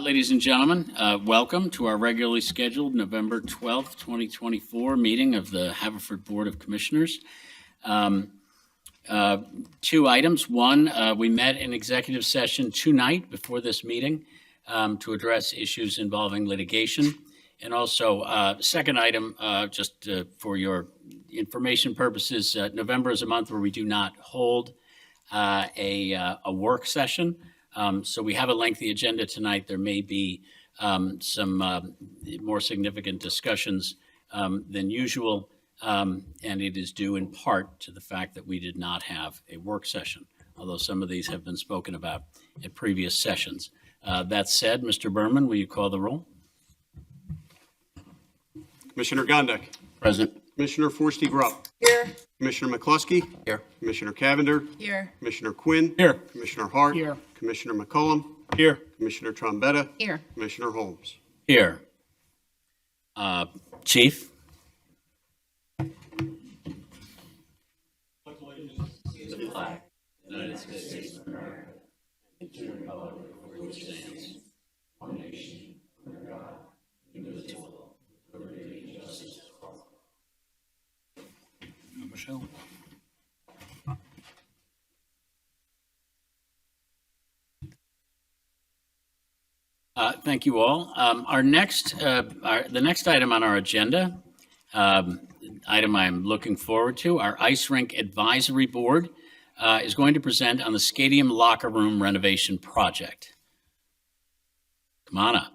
Ladies and gentlemen, welcome to our regularly scheduled November 12th, 2024 meeting of the Haverford Board of Commissioners. Two items. One, we met in executive session tonight before this meeting to address issues involving litigation. And also, second item, just for your information purposes, November is a month where we do not hold a work session. So we have a lengthy agenda tonight. There may be some more significant discussions than usual, and it is due in part to the fact that we did not have a work session, although some of these have been spoken about at previous sessions. That said, Mr. Berman, will you call the roll? Commissioner Gondek. Present. Commissioner Forstey-Grupp. Here. Commissioner McCluskey. Here. Commissioner Cavender. Here. Commissioner Quinn. Here. Commissioner Hart. Here. Commissioner McCollum. Here. Commissioner Trombetta. Here. Commissioner Holmes. Here. Chief? United States of America, and to the republic for which it stands, one nation, under God, indivisible, with liberty and justice for all. Michelle? Thank you all. The next item on our agenda, item I'm looking forward to, our Ice Rink Advisory Board is going to present on the Stadium Locker Room renovation project. Come on up.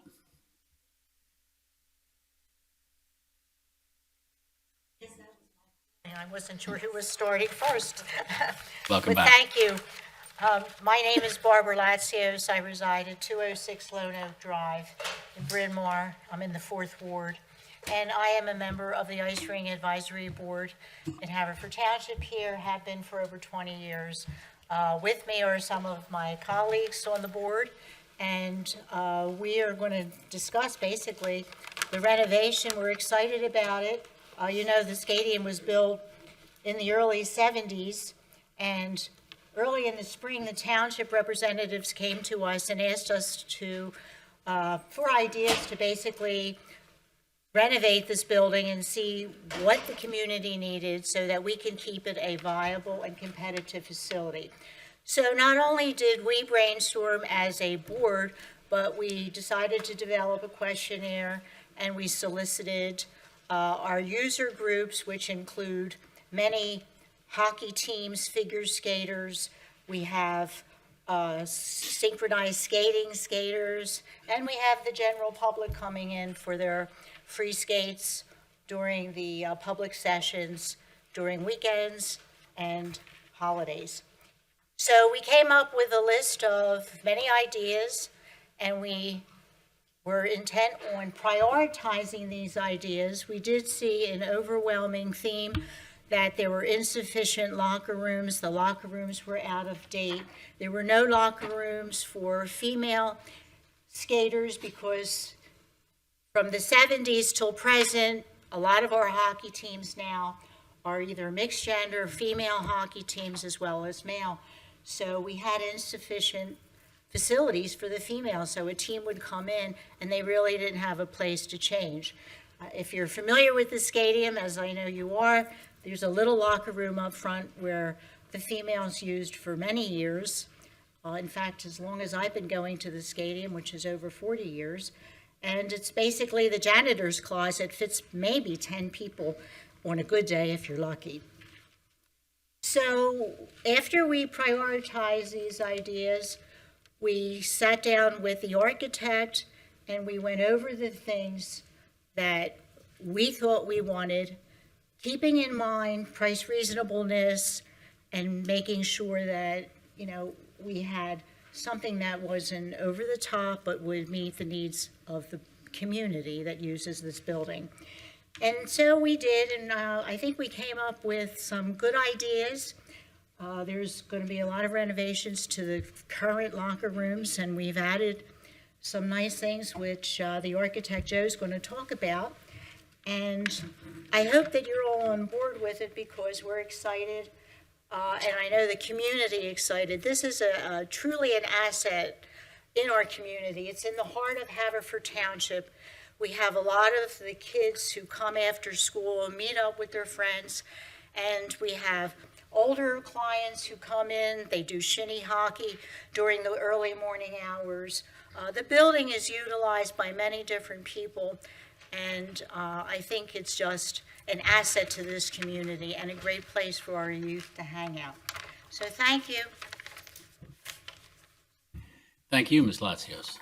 I wasn't sure who was starting first. Welcome But back. thank you. My name is Barbara Latsios. I reside at 206 Lone Oak Drive in Bryn Mawr. I'm in the 4th Ward. And I am a member of the Ice Rink Advisory Board in Haverford Township here, have been for over 20 years. With me are some of my colleagues on the board, and we are going to discuss basically the renovation. We're excited about it. You know, the stadium was built in the early 70s, and early in the spring, the township representatives came to us and asked us to, for ideas to basically renovate this building and see what the community needed so that we can keep it a viable and competitive facility. So not only did we brainstorm as a board, but we decided to develop a questionnaire, and we solicited our user groups, which include many hockey teams, figure skaters. We have synchronized skating skaters, and we have the general public coming in for their free skates during the public sessions, during weekends and holidays. So we came up with a list of many ideas, and we were intent on prioritizing these ideas. We did see an overwhelming theme that there were insufficient locker rooms. The locker rooms were out of date. There were no locker rooms for female skaters because from the 70s till present, a lot of our hockey teams now are either mixed gender, female hockey teams as well as male. So we had insufficient facilities for the females. So a team would come in and they really didn't have a place to change. If you're familiar with the stadium, as I know you are, there's a little locker room up front where the females used for many years. In fact, as long as I've been going to the stadium, which is over 40 years. And it's basically the janitor's closet, fits maybe 10 people on a good day if you're lucky. So after we prioritized these ideas, we sat down with the architect and we went over the things that we thought we wanted, keeping in mind price reasonableness and making sure that, you know, we had something that wasn't over the top but would meet the needs of the community that uses this building. And so we did, and I think we came up with some good ideas. There's going to be a lot of renovations to the current locker rooms, and we've added some nice things which the architect Joe's going to talk about. And I hope that you're all on board with it because we're excited, and I know the community excited. This is truly an asset in our community. It's in the heart of Haverford Township. We have a lot of the kids who come after school and meet up with their friends, and we have older clients who come in. They do shinny hockey during the early morning hours. The building is utilized by many different people, and I think it's just an asset to this community and a great place for our youth to hang out. So thank you. Thank you, Ms. Latsios.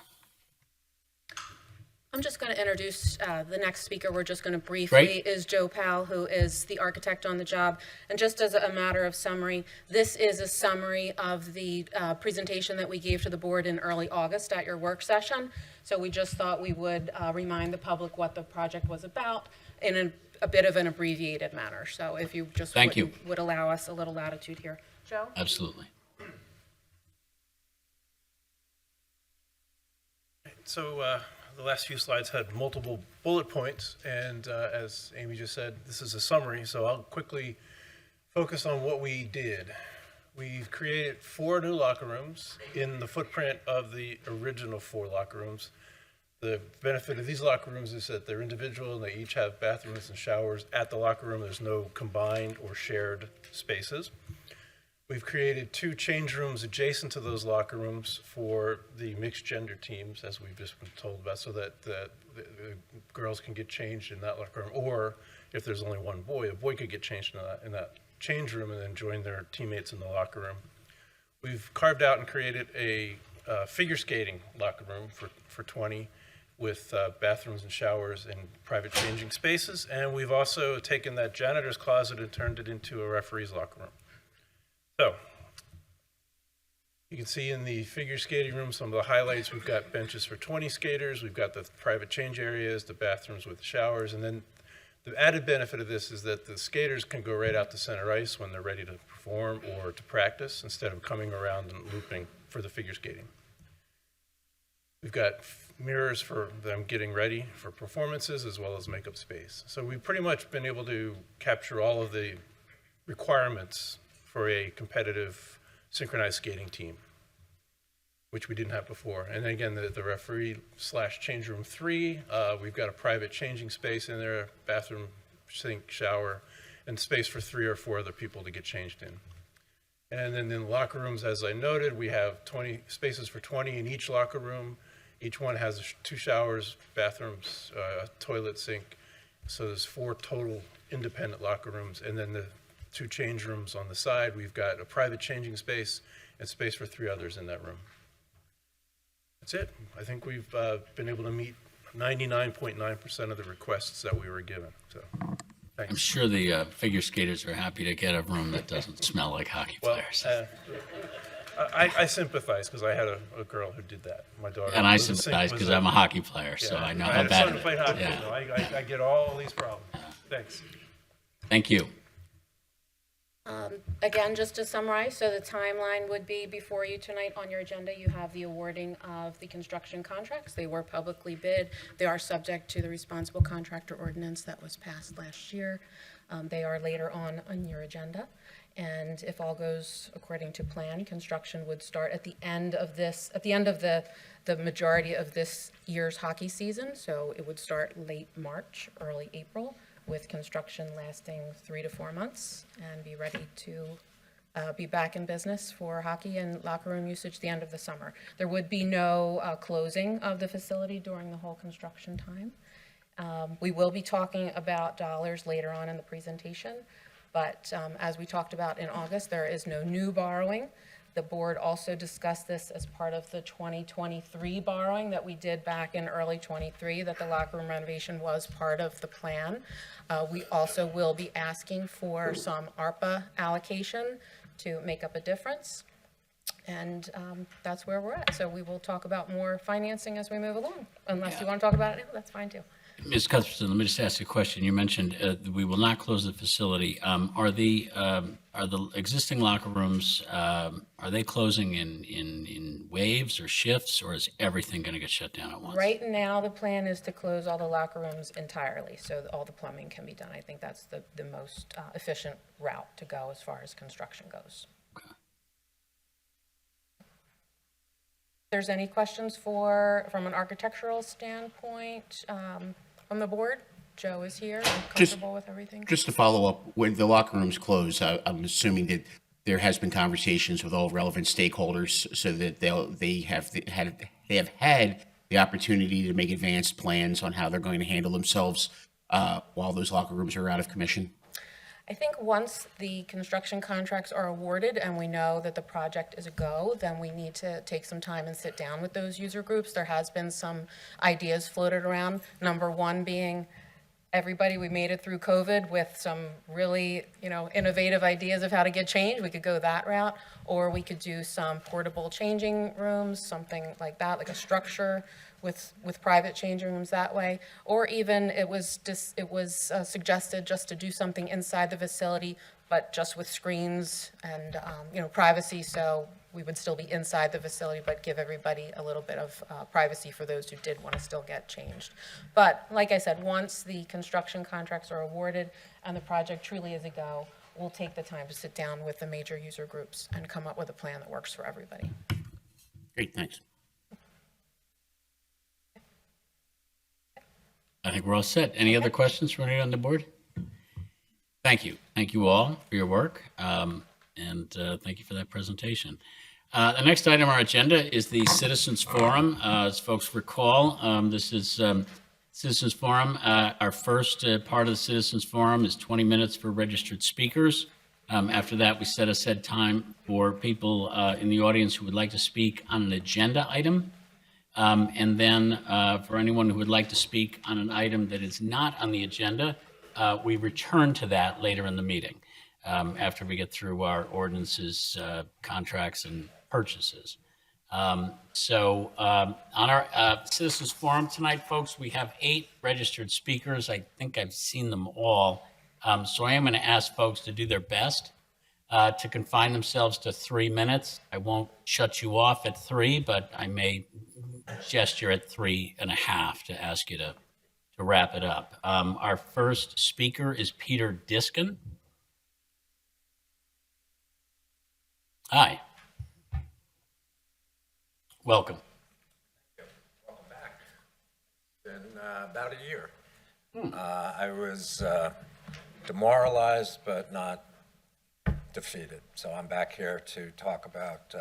I'm just going to introduce the next speaker. We're just going to briefly, Great. is Joe Powell, who is the architect on the job. And just as a matter of summary, this is a summary of the presentation that we gave to the board in early August at your work session. So we just thought we would remind the public what the project was about in a bit of an abbreviated manner. So if you just would allow us a little latitude here. Joe? Absolutely. So the last few slides had multiple bullet points, and as Amy just said, this is a summary, so I'll quickly focus on what we did. We've created 4 new locker rooms in the footprint of the original 4 locker rooms. The benefit of these locker rooms is that they're individual and they each have bathrooms and showers at the locker room. There's no combined or shared spaces. We've created 2 change rooms adjacent to those locker rooms for the mixed gender teams, as we've just been told about, so that the girls can get changed in that locker room, or if there's only one boy, a boy could get changed in that change room and then join their teammates in the locker room. We've carved out and created a figure skating locker room for 20 with bathrooms and showers and private changing spaces, and we've also taken that janitor's closet and turned it into a referee's locker room. So, you can see in the figure skating room some of the highlights. We've got benches for 20 skaters, we've got the private change areas, the bathrooms with the showers, and then the added benefit of this is that the skaters can go right out to center ice when they're ready to perform or to practice instead of coming around and looping for the figure skating. We've got mirrors for them getting ready for performances as well as makeup space. So we've pretty much been able to capture all of the requirements for a competitive synchronized skating team, which we didn't have before. And then again, the referee / change room 3, we've got a private changing space in there, bathroom, sink, shower, and space for 3 or 4 other people to get changed in. And then in the locker rooms, as I noted, we have 20 spaces for 20 in each locker room. Each one has 2 showers, bathrooms, toilet, sink. So there's 4 total independent locker rooms. And then the 2 change rooms on the side. We've got a private changing space and space for 3 others in that room. That's it. I think we've been able to meet 99.9% of the requests that we were given. So, thanks. I'm sure the figure skaters are happy to get a room that doesn't smell like hockey Well, players. I sympathize because I had a girl who did that. My daughter. And I was a sink- sympathize was because a- I'm a hockey player, so yeah, I know I how had a bad son it who is. played hockey, Yeah. so I get all these problems. Thanks. Thank you. Again, just to summarize, so the timeline would be before you tonight on your agenda, you have the awarding of the construction contracts. They were publicly bid. They are subject to the responsible contractor ordinance that was passed last year. They are later on your agenda. And if all goes according to plan, construction would start at the end of the majority of this year's hockey season. So it would start late March, early April, with construction lasting 3 to 4 months and be ready to be back in business for hockey and locker room usage at the end of the summer. There would be no closing of the facility during the whole construction time. We will be talking about dollars later on in the presentation, but as we talked about in August, there is no new borrowing. The board also discussed this as part of the 2023 borrowing that we did back in early 23, that the locker room renovation was part of the plan. We also will be asking for some ARPA allocation to make up a difference. And that's where we're at. So we will talk about more financing as we move along. Unless you want to talk about it now, that's fine too. Ms. Cuthbertson, let me just ask you a question. You mentioned we will not close the facility. Are the existing locker rooms, are they closing in waves or shifts, or is everything going to get shut down at once? Right now, the plan is to close all the locker rooms entirely, so all the plumbing can be done. I think that's the most efficient route to go as far as construction goes. there's any questions from an architectural standpoint from the board? Joe is here. I'm comfortable with everything. Just to follow up, when the locker rooms close, I'm assuming that there has been conversations with all relevant stakeholders so that they have had the opportunity to make advanced plans on how they're going to handle themselves while those locker rooms are out of commission. I think once the construction contracts are awarded and we know that the project is a go, then we need to take some time and sit down with those user groups. There has been some ideas floated around. Number one being, we made it through COVID with some really, innovative ideas of how to get change. We could go that route, or we could do some portable changing rooms, something like that, like a structure with private changing rooms that way. Or even it was suggested just to do something inside the facility, but just with screens and, privacy. So we would still be inside the facility, but give everybody a little bit of privacy for those who did want to still get changed. But like I said, once the construction contracts are awarded and the project truly is a go, we'll take the time to sit down with the major user groups and come up with a plan that works for everybody. Great, thanks. I think we're all set. Any other questions from anyone on the board? Thank you. Thank you all for your work, and thank you for that presentation. The next item on our agenda is the Citizens Forum. As folks recall, this is Citizens Forum. Our first part of the Citizens Forum is 20 minutes for registered speakers. After that, we set aside time for people in the audience who would like to speak on an agenda item. And then for anyone who would like to speak on an item that is not on the agenda, we return to that later in the meeting after we get through our ordinances, contracts, and purchases. So on our Citizens Forum tonight, folks, we have 8 registered speakers. I think I've seen them all. So I am going to ask folks to do their best to confine themselves to 3 minutes. I won't shut you off at 3, but I may gesture at 3.5 to ask you to wrap it up. Our first speaker is Peter Diskin. Hi. Welcome. Welcome back. It's been about a year. I was demoralized but not defeated. So I'm back here to talk about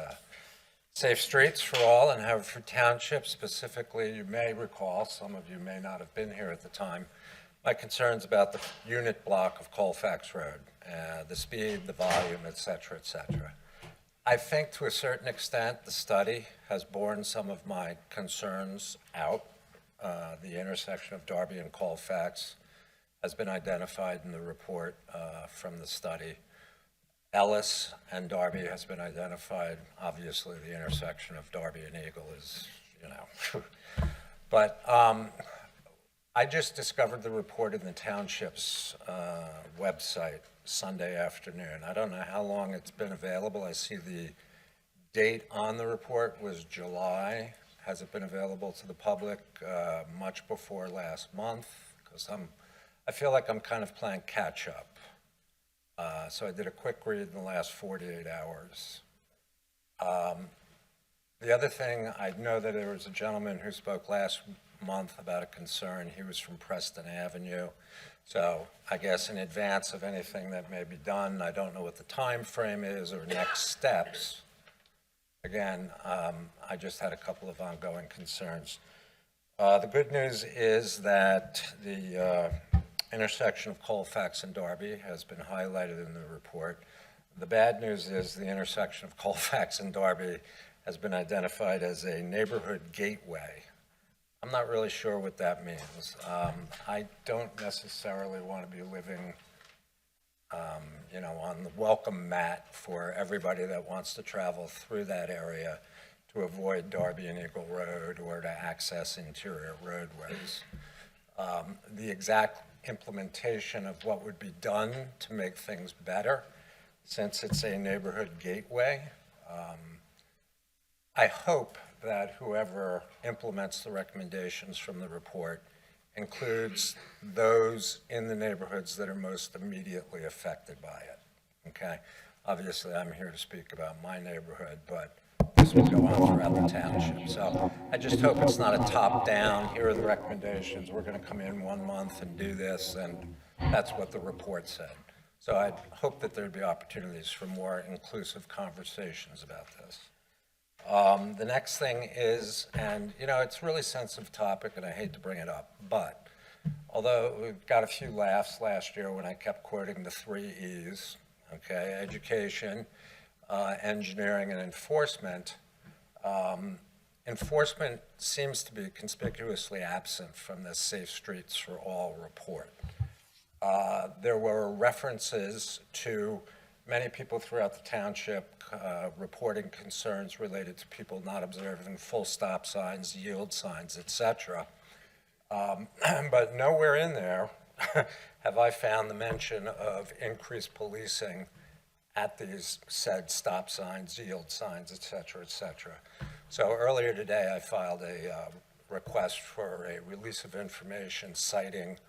safe streets for all in Haverford Township. Specifically, you may recall, some of you may not have been here at the time, my concerns about the unit block of Colfax Road, the speed, the volume, et cetera, et cetera. I think to a certain extent the study has borne some of my concerns out. The intersection of Darby and Colfax has been identified in the report from the study. Ellis and Darby has been identified. Obviously, the intersection of Darby and Eagle is, But I just discovered the report in the township's website Sunday afternoon. I don't know how long it's been available. I see the date on the report was July. Has it been available to the public much before last month? Because I feel like I'm kind of playing catch up. So I did a quick read in the last 48 hours. The other thing, I know that there was a gentleman who spoke last month about a concern. He was from Preston Avenue. So I guess in advance of anything that may be done, I don't know what the time frame is or next steps. Again, I just had a couple of ongoing concerns. The good news is that the intersection of Colfax and Darby has been highlighted in the report. The bad news is the intersection of Colfax and Darby has been identified as a neighborhood gateway. I'm not really sure what that means. I don't necessarily want to be living, on the welcome mat for everybody that wants to travel through that area to avoid Darby and Eagle Road or to access interior roadways. The exact implementation of what would be done to make things better, since it's a neighborhood gateway, I hope that whoever implements the recommendations from the report includes those in the neighborhoods that are most immediately affected by it, okay? Obviously, I'm here to speak about my neighborhood, but the this will go on throughout the township. So I just hope it's not a top-down, here are the recommendations, we're going to come in 1 month and do this, and that's what the report said. So I hope that there'd be opportunities for more inclusive conversations about this. The next thing is, and it's a really sensitive topic, and I hate to bring it up, but although we've got a few laughs last year when I kept quoting the 3 E's, okay, education, engineering, and enforcement, enforcement seems to be conspicuously absent from this Safe Streets for All report. There were references to many people throughout the township reporting concerns related to people not observing full stop signs, yield signs, etc. But nowhere in there have I found the mention of increased policing at these said stop signs, yield signs, et cetera, et cetera. So earlier today, I filed a request for a release of information citing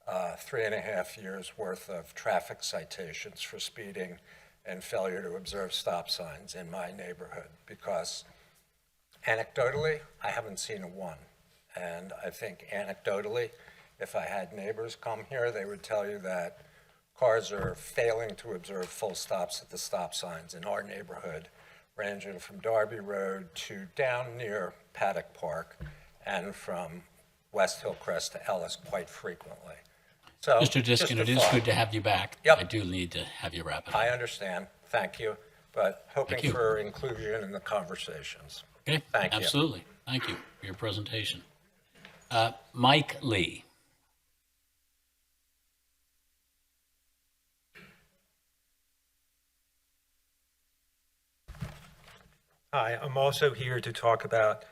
3.5 years worth of traffic citations for speeding and failure to observe stop signs in my neighborhood, because anecdotally, I haven't seen a one. And I think anecdotally, if I had neighbors come here, they would tell you that cars are failing to observe full stops at the stop signs in our neighborhood, ranging from Darby Road to down near Paddock Park and from West Hillcrest to Ellis quite frequently. So, Mr. just Diskin, a it is thought. good to have you back. Yep. I do need to have you wrap it up. I understand, thank you, but hoping Thank you. for inclusion in the conversations. Okay? Thank you. Absolutely. Thank you for your presentation. Mike Lee. Hi, I'm also here to talk about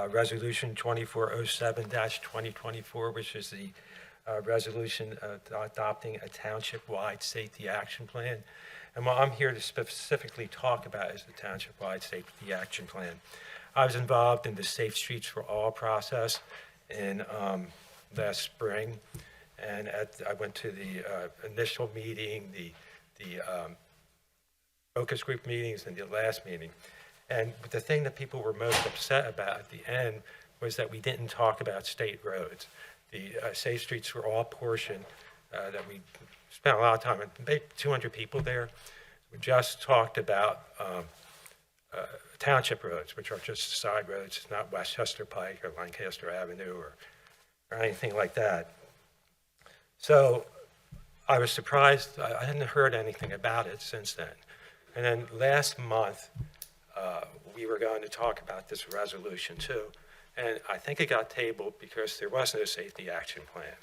Resolution 2407-2024, which is the resolution adopting a township-wide safety action plan. And what I'm here to specifically talk about is the township-wide safety action plan. I was involved in the Safe Streets for All process in last spring, and I went to the initial meeting, the focus group meetings, and the last meeting. And the thing that people were most upset about at the end was that we didn't talk about state roads. The Safe Streets for All portion that we spent a lot of time, maybe 200 people there, we just talked about township roads, which are just side roads. It's not Westchester Pike or Lancaster Avenue or anything like that. So I was surprised. I hadn't heard anything about it since then. And then last month, we were going to talk about this resolution too. And I think it got tabled because there was no safety action plan.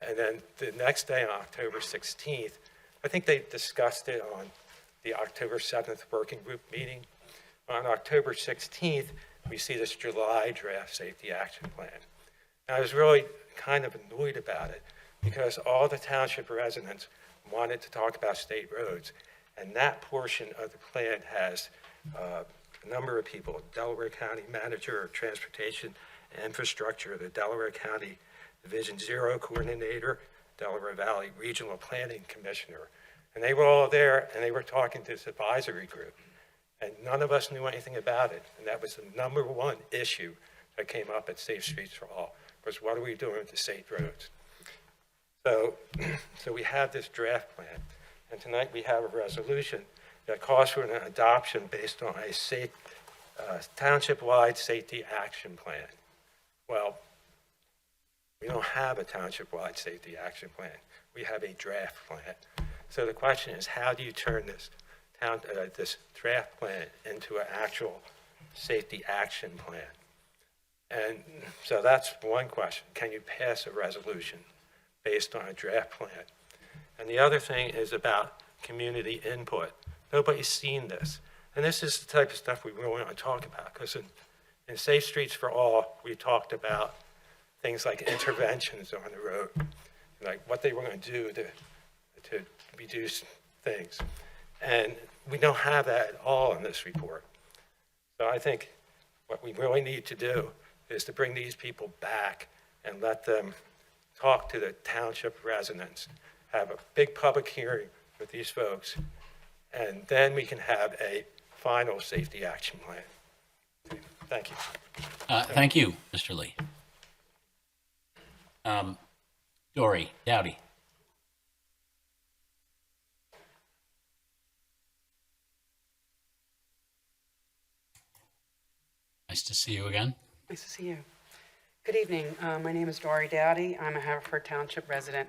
And then the next day on October 16th, I think they discussed it on the October 7th working group meeting. On October 16th, we see this July draft safety action plan. And I was really kind of annoyed about it because all the township residents wanted to talk about state roads. And that portion of the plan has a number of people: Delaware County Manager of Transportation and Infrastructure, the Delaware County Division 0 Coordinator, Delaware Valley Regional Planning Commissioner. And they were all there, and they were talking to this advisory group. And none of us knew anything about it. And that was the number one issue that came up at Safe Streets for All, was what are we doing with the state roads? So we have this draft plan. And tonight we have a resolution that calls for an adoption based on a township-wide safety action plan. Well, we don't have a township-wide safety action plan. We have a draft plan. So the question is, how do you turn this draft plan into an actual safety action plan? And so that's one question. Can you pass a resolution based on a draft plan? And the other thing is about community input. Nobody's seen this. And this is the type of stuff we really want to talk about, because in Safe Streets for All, we talked about things like interventions on the road, like what they were going to do to reduce things. And we don't have that at all in this report. So I think what we really need to do is to bring these people back and let them talk to the township residents, have a big public hearing with these folks, and then we can have a final safety action plan. Thank you. Thank you, Mr. Lee. Dory Dowdy. Nice to see you again. Nice to see you. Good evening. My name is Dory Dowdy. I'm a Haverford Township resident.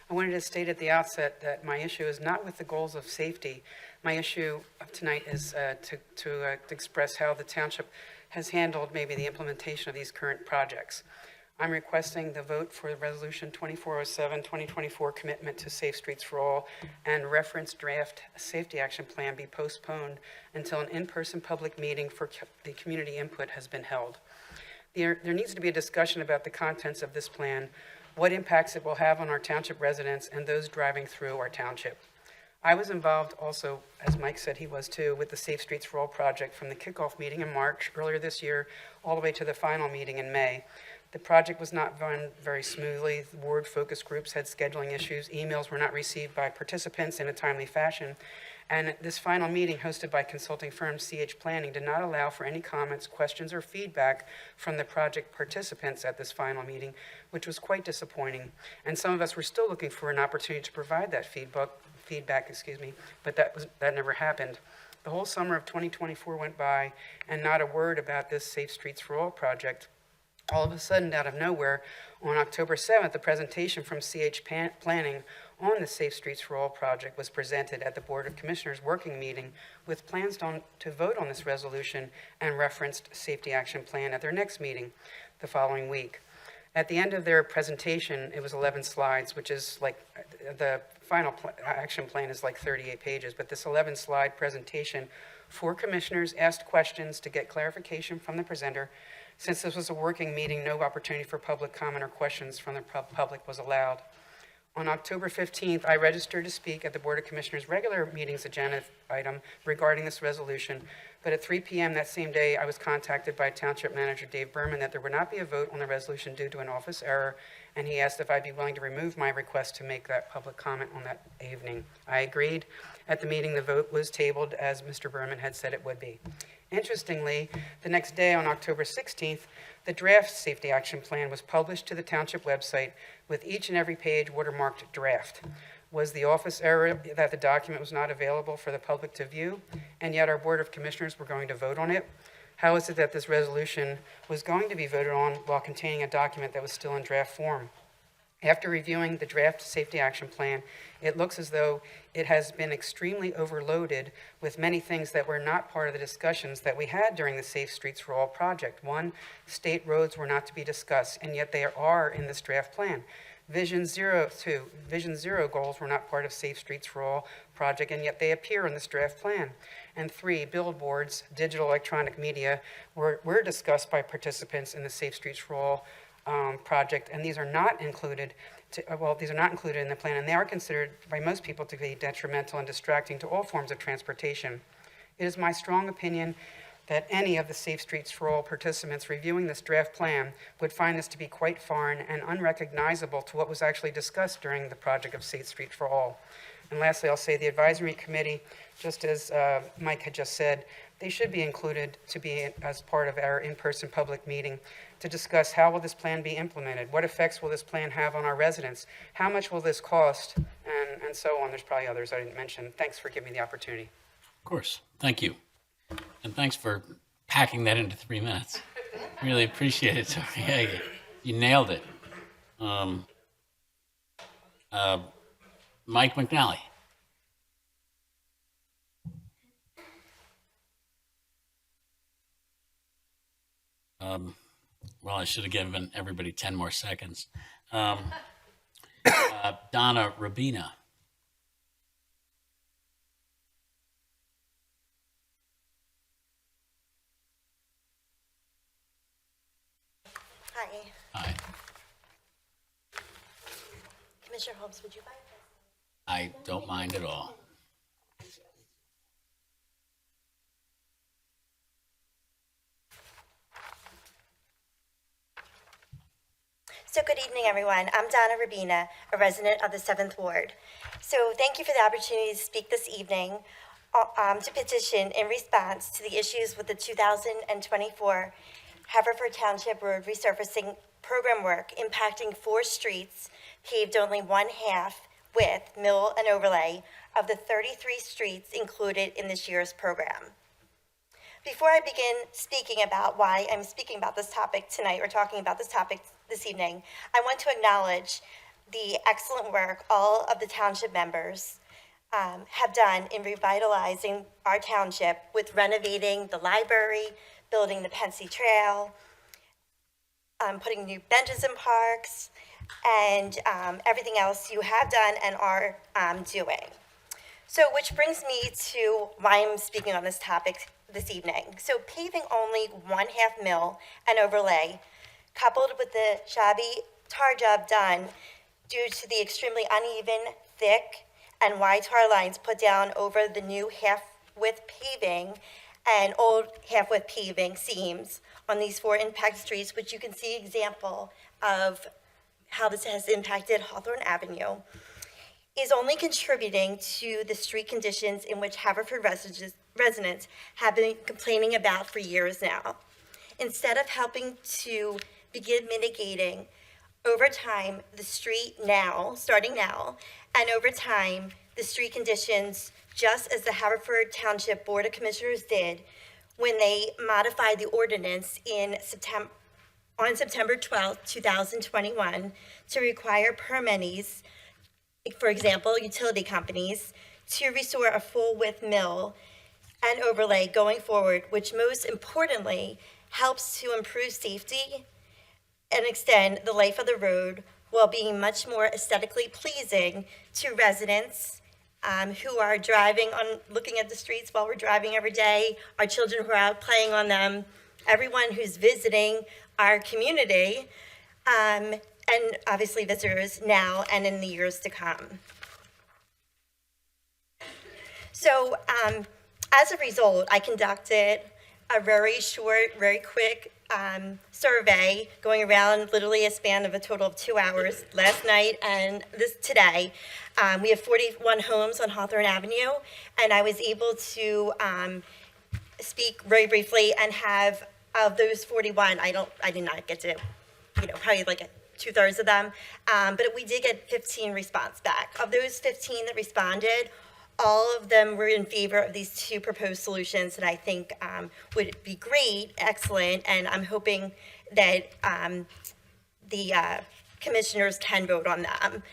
I wanted to state at the outset that my issue is not with the goals of safety. My issue tonight is to express how the township has handled maybe the implementation of these current projects. I'm requesting the vote for the Resolution 2407, 2024 commitment to Safe Streets for All and reference draft safety action plan be postponed until an in-person public meeting for the community input has been held. There needs to be a discussion about the contents of this plan, what impacts it will have on our township residents and those driving through our township. I was involved also, as Mike said he was too, with the Safe Streets for All project from the kickoff meeting in March earlier this year all the way to the final meeting in May. The project was not run very smoothly. The ward focus groups had scheduling issues. Emails were not received by participants in a timely fashion. And this final meeting, hosted by consulting firm CH Planning, did not allow for any comments, questions, or feedback from the project participants at this final meeting, which was quite disappointing. And some of us were still looking for an opportunity to provide that feedback, but that never happened. The whole summer of 2024 went by, and not a word about this Safe Streets for All project. All of a sudden, out of nowhere, on October 7th, the presentation from CH Planning on the Safe Streets for All project was presented at the Board of Commissioners working meeting with plans to vote on this resolution and referenced safety action plan at their next meeting the following week. At the end of their presentation, it was 11 slides, which is like the final action plan is like 38 pages, but this 11-slide presentation, 4 commissioners asked questions to get clarification from the presenter. Since this was a working meeting, no opportunity for public comment or questions from the public was allowed. On October 15th, I registered to speak at the Board of Commissioners' regular meetings agenda item regarding this resolution, but at 3 p.m. that same day, I was contacted by Township Manager Dave Berman that there would not be a vote on the resolution due to an office error, and he asked if I'd be willing to remove my request to make that public comment on that evening. I agreed. At the meeting, the vote was tabled as Mr. Berman had said it would be. Interestingly, the next day on October 16th, the draft safety action plan was published to the township website with each and every page watermarked draft. Was the office error that the document was not available for the public to view, and yet our Board of Commissioners were going to vote on it? How is it that this resolution was going to be voted on while containing a document that was still in draft form? After reviewing the draft safety action plan, it looks as though it has been extremely overloaded with many things that were not part of the discussions that we had during the Safe Streets for All project. One, state roads were not to be discussed, and yet they are in this draft plan. Vision Zero goals were not part of Safe Streets for All project, and yet they appear in this draft plan. And 3, billboards, digital electronic media were discussed by participants in the Safe Streets for All project, and these are not included in the plan, and they are considered by most people to be detrimental and distracting to all forms of transportation. It is my strong opinion that any of the Safe Streets for All participants reviewing this draft plan would find this to be quite foreign and unrecognizable to what was actually discussed during the project of Safe Streets for All. And lastly, I'll say the advisory committee, just as Mike had just said, they should be included to be as part of our in-person public meeting to discuss how will this plan be implemented, what effects will this plan have on our residents, how much will this cost, and so on. There's probably others I didn't mention. Thanks for giving me the opportunity. Of course. Thank you. And thanks for packing that into 3 minutes. Really appreciate it. Yeah, you nailed it. Mike McNally. Well, I should have given everybody 10 more seconds. Donna Rabina. Hi. Hi. Commissioner Holmes, would you mind? I don't mind at all. So good evening, everyone. I'm Donna Rabina, a resident of the 7th Ward. So thank you for the opportunity to speak this evening. to petition in response to the issues with the 2024 Haverford Township Road resurfacing program work impacting 4 streets paved only 1/2 width, mill, and overlay of the 33 streets included in this year's program. Before I begin speaking about why I'm speaking about this topic tonight, or talking about this topic this evening, I want to acknowledge the excellent work all of the township members have done in revitalizing our township with renovating the library, building the Pensy Trail, putting new benches in parks, and everything else you have done and are doing. So, which brings me to why I'm speaking on this topic this evening. So, paving only 1/2 mill and overlay, coupled with the shabby tar job done due to the extremely uneven, thick, and wide tar lines put down over the new half-width paving and old half-width paving seams on these 4 impact streets, which you can see example of how this has impacted Hawthorne Avenue, is only contributing to the street conditions in which Haverford residents have been complaining about for years now. Instead of helping to begin mitigating over time the street now, starting now, and over time the street conditions, just as the Haverford Township Board of Commissioners did when they modified the ordinance on September 12th, 2021, to require permittees, for example, utility companies, to restore a full-width mill and overlay going forward, which most importantly helps to improve safety and extend the life of the road while being much more aesthetically pleasing to residents who are looking at the streets while we're driving every day, our children who are out playing on them, everyone who's visiting our community, and obviously visitors now and in the years to come. So as a result, I conducted a very short, very quick survey going around literally a span of a total of 2 hours last night and today. We have 41 homes on Hawthorne Avenue, and I was able to speak very briefly and have, of those 41, I did not get to, probably like 2/3 of them, but we did get 15 response back. Of those 15 that responded, all of them were in favor of these 2 proposed solutions that I think would be great, excellent, and I'm hoping that the commissioners can vote on them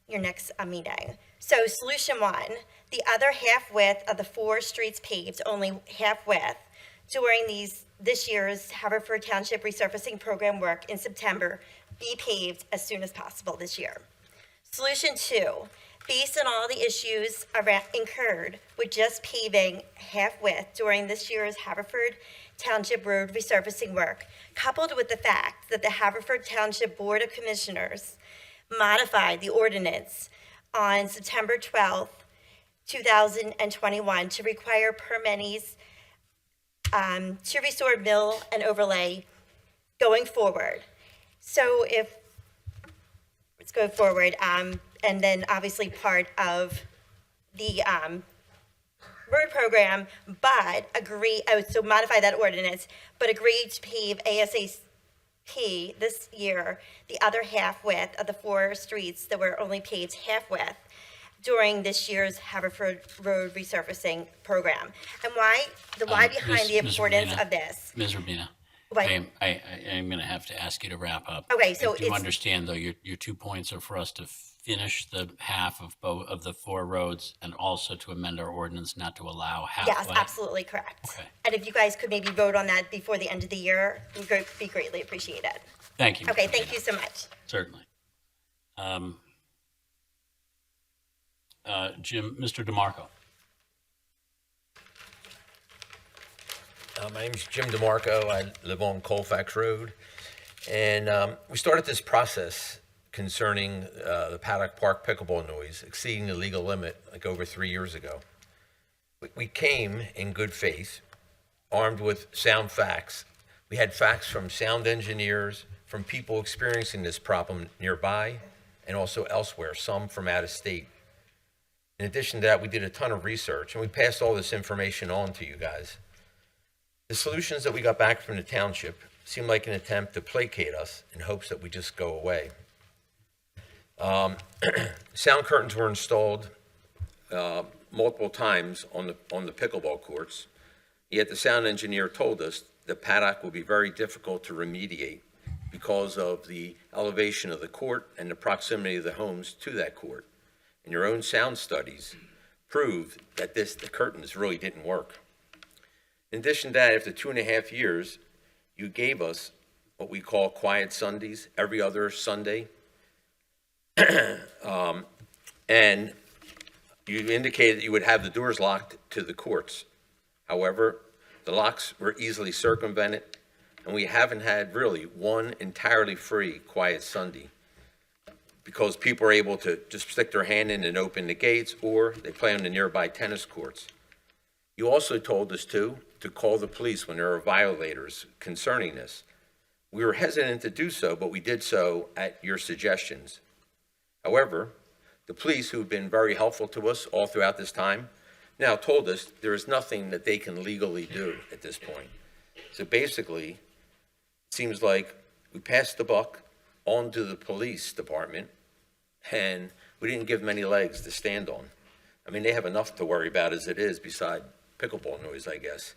your next meeting. So solution 1, the other half width of the 4 streets paved, only half width, during this year's Haverford Township resurfacing program work in September, be paved as soon as possible this year. Solution 2, based on all the issues incurred with just paving half width during this year's Haverford Township Road resurfacing work, coupled with the fact that the Haverford Township Board of Commissioners modified the ordinance on September 12th, 2021 to require permittees to restore mill and overlay going forward. So let's go forward, and then obviously part of the road program, but modify that ordinance, but agree to pave ASAP this year the other half width of the 4 streets that were only paved half width during this year's Haverford Road resurfacing program. And why behind the importance of this? Ms. Rubina, Right. I am going to have to ask you to wrap up. Okay, so Do you understand, though, your 2 points are for us to finish the half of both of the 4 roads and also to amend our ordinance not to allow halfway? Yes, absolutely correct. Okay. And if you guys could maybe vote on that before the end of the year, it would be greatly appreciated. Thank you. Ms. Okay, thank Rubina. you so much. Certainly. Mr. DeMarco. My name's Jim DeMarco. I live on Colfax Road. And we started this process concerning the Paddock Park pickleball noise exceeding the legal limit like over 3 years ago. We came in good faith, armed with sound facts. We had facts from sound engineers, from people experiencing this problem nearby and also elsewhere, some from out of state. In addition to that, we did a ton of research and we passed all this information on to you guys. The solutions that we got back from the township seemed like an attempt to placate us in hopes that we just go away. Sound curtains were installed multiple times on the pickleball courts, yet the sound engineer told us the paddock will be very difficult to remediate because of the elevation of the court and the proximity of the homes to that court. And your own sound studies proved that the curtains really didn't work. In addition to that, after 2.5 years, you gave us what we call quiet Sundays, every other Sunday. And you indicated that you would have the doors locked to the courts. However, the locks were easily circumvented, and we haven't had really one entirely free quiet Sunday because people are able to just stick their hand in and open the gates, or they play on the nearby tennis courts. You also told us to call the police when there are violators concerning this. We were hesitant to do so, but we did so at your suggestions. However, the police, who've been very helpful to us all throughout this time, now told us there is nothing that they can legally do at this point. So basically, it seems like we passed the buck on to the police department, and we didn't give them any legs to stand on. I mean, they have enough to worry about as it is, beside pickleball noise, I guess.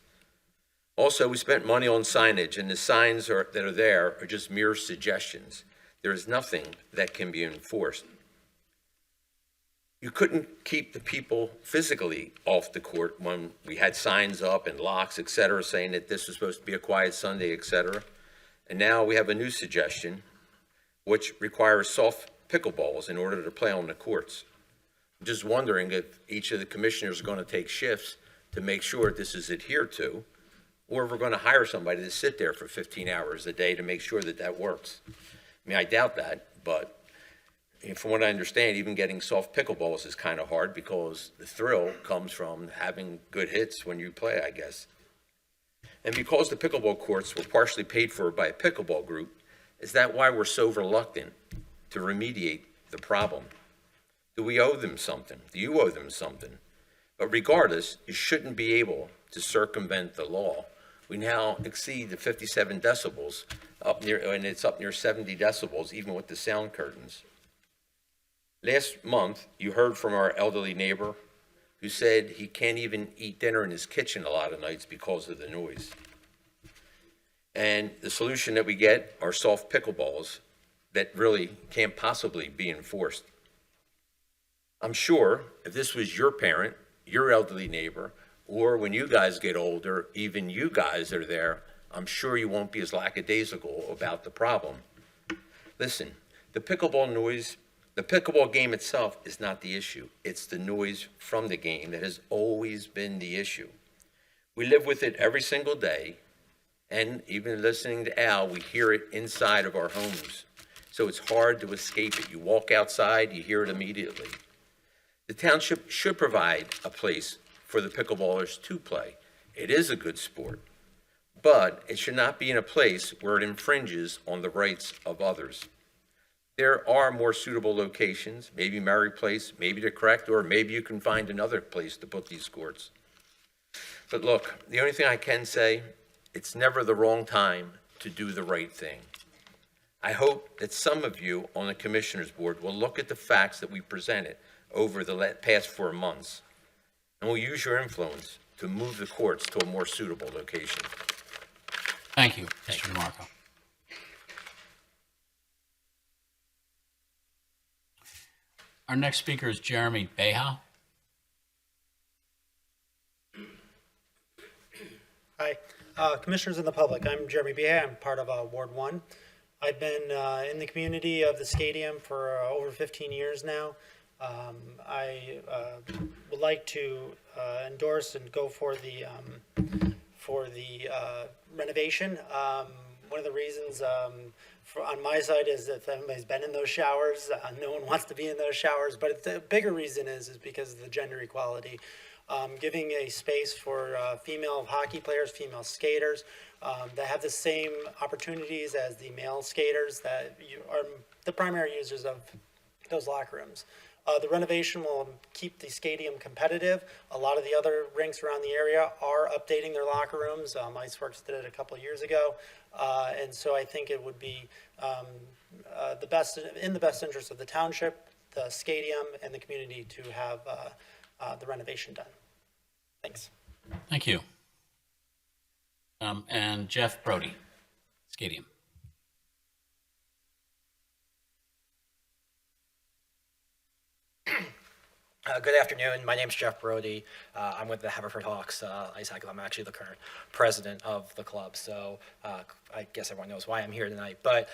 Also, we spent money on signage, and the signs that are there are just mere suggestions. There is nothing that can be enforced. You couldn't keep the people physically off the court when we had signs up and locks, et cetera, saying that this was supposed to be a quiet Sunday, et cetera. And now we have a new suggestion, which requires soft pickleballs in order to play on the courts. I'm just wondering if each of the commissioners are going to take shifts to make sure this is adhered to, or if we're going to hire somebody to sit there for 15 hours a day to make sure that that works. I mean, I doubt that, but from what I understand, even getting soft pickleballs is kind of hard because the thrill comes from having good hits when you play, I guess. And because the pickleball courts were partially paid for by a pickleball group, is that why we're so reluctant to remediate the problem? Do we owe them something? Do you owe them something? But regardless, you shouldn't be able to circumvent the law. We now exceed the 57 decibels up near, and it's up near 70 decibels, even with the sound curtains. Last month, you heard from our elderly neighbor who said he can't even eat dinner in his kitchen a lot of nights because of the noise. And the solution that we get are soft pickleballs that really can't possibly be enforced. I'm sure if this was your parent, your elderly neighbor, or when you guys get older, even you guys are there, I'm sure you won't be as lackadaisical about the problem. Listen, the pickleball game itself is not the issue. It's the noise from the game that has always been the issue. We live with it every single day, and even listening to Al, we hear it inside of our homes. So it's hard to escape it. You walk outside, you hear it immediately. The township should provide a place for the pickleballers to play. It is a good sport, but it should not be in a place where it infringes on the rights of others. There are more suitable locations, maybe Mary Place, maybe the Correct, or maybe you can find another place to put these courts. But look, the only thing I can say, it's never the wrong time to do the right thing. I hope that some of you on the Commissioners Board will look at the facts that we presented over the past 4 months, and will use your influence to move the courts to a more suitable location. Thank you, Mr. DeMarco. Our next speaker is Jeremy Beha. Hi, Commissioners and the public. I'm Jeremy Beha. I'm part of Ward 1. I've been in the community of the stadium for over 15 years now. I would like to endorse and go for the renovation. One of the reasons on my side is that everybody's been in those showers. No one wants to be in those showers, but the bigger reason is because of the gender equality. Giving a space for female hockey players, female skaters that have the same opportunities as the male skaters that are the primary users of those locker rooms. The renovation will keep the stadium competitive. A lot of the other rinks around the area are updating their locker rooms. Iceworks did it a couple of years ago. And so I think it would be in the best interest of the township, the stadium, and the community to have the renovation done. Thanks. Thank you. And Jeff Brody, Stadium. Good afternoon. My name's Jeff Brody. I'm with the Haverford Hawks Ice Hockey Club. I'm actually the current president of the club, so I guess everyone knows why I'm here tonight. But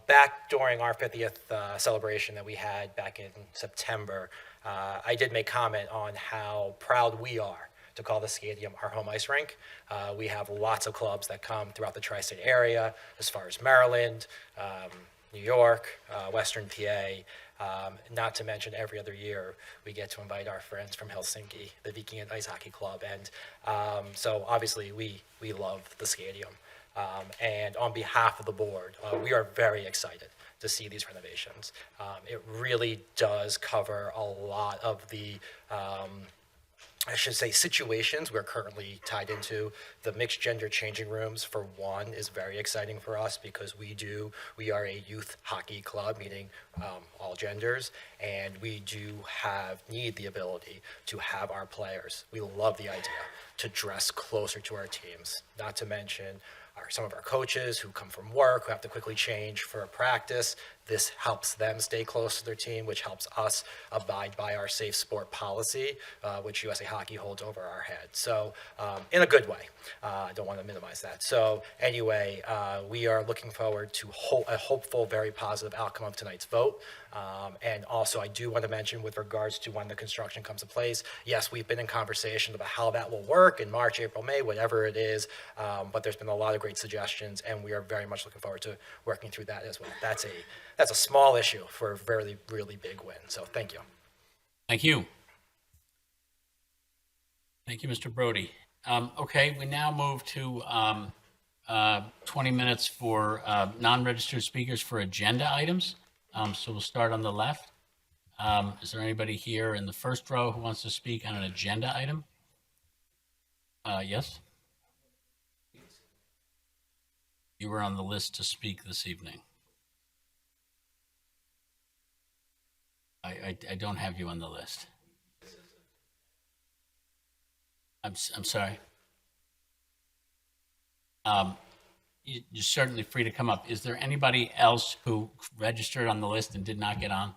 back during our 50th celebration that we had back in September, I did make comment on how proud we are to call the stadium our home ice rink. We have lots of clubs that come throughout the tri-state area, as far as Maryland, New York, Western PA. Not to mention every other year we get to invite our friends from Helsinki, the Viking Ice Hockey Club, and so obviously we love the stadium. And on behalf of the board, we are very excited to see these renovations. It really does cover a lot of the I should say situations we're currently tied into. The mixed gender changing rooms, for one, is very exciting for us because we are a youth hockey club, meaning all genders, and we need the ability to have our players. We love the idea to dress closer to our teams, not to mention some of our coaches who come from work, who have to quickly change for a practice. This helps them stay close to their team, which helps us abide by our safe sport policy, which USA Hockey holds over our head. So in a good way. I don't want to minimize that. So anyway, we are looking forward to a hopeful, very positive outcome of tonight's vote. And also, I do want to mention with regards to when the construction comes to place, yes, we've been in conversation about how that will work in March, April, May, whatever it is. But there's been a lot of great suggestions, and we are very much looking forward to working through that as well. That's a small issue for a very, really big win. So thank you. Thank you. Thank you, Mr. Brody. Okay, we now move to 20 minutes for non-registered speakers for agenda items. So we'll start on the left. Is there anybody here in the first row who wants to speak on an agenda item? Yes? You were on the list to speak this evening. I don't have you on the list. I'm sorry. You're certainly free to come up. Is there anybody else who registered on the list and did not get on?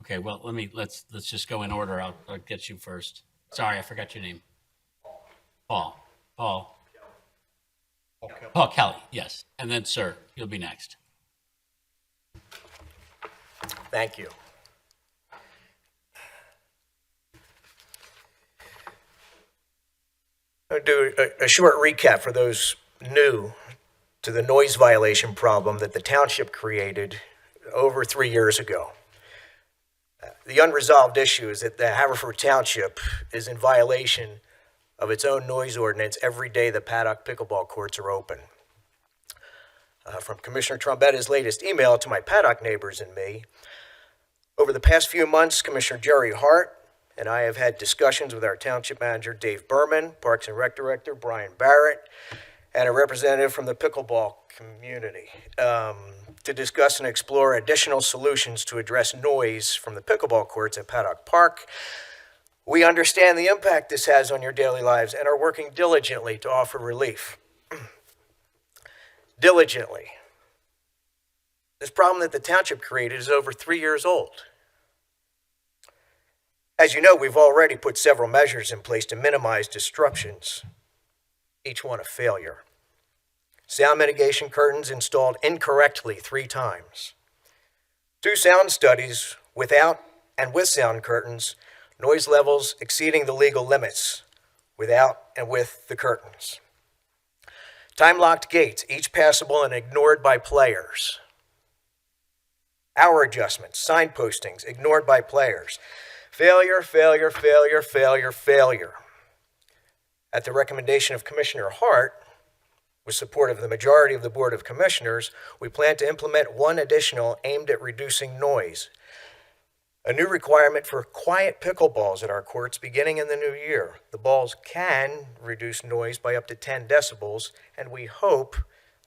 Okay, well, let's just go in order. I'll get you first. Sorry, I forgot your name. Paul Kelly, yes. And then, sir, you'll be next. Thank you. I'll do a short recap for those new to the noise violation problem that the township created over 3 years ago. The unresolved issue is that the Haverford Township is in violation of its own noise ordinance every day the paddock pickleball courts are open. From Commissioner Trombetta's latest email to my paddock neighbors and me, over the past few months, Commissioner Jerry Hart and I have had discussions with our township manager, Dave Berman, Parks and Rec Director, Brian Barrett, and a representative from the pickleball community to discuss and explore additional solutions to address noise from the pickleball courts at Paddock Park. We understand the impact this has on your daily lives and are working diligently to offer relief. Diligently. This problem that the township created is over 3 years old. As you know, we've already put several measures in place to minimize disruptions, each one a failure. Sound mitigation curtains installed incorrectly 3 times. 2 sound studies without and with sound curtains, noise levels exceeding the legal limits without and with the curtains. Time-locked gates, each passable and ignored by players. Hour adjustments, sign postings, ignored by players. Failure, failure, failure, failure, failure. At the recommendation of Commissioner Hart, with support of the majority of the Board of Commissioners, we plan to implement 1 additional aimed at reducing noise. A new requirement for quiet pickleballs at our courts beginning in the new year. The balls can reduce noise by up to 10 decibels, and we hope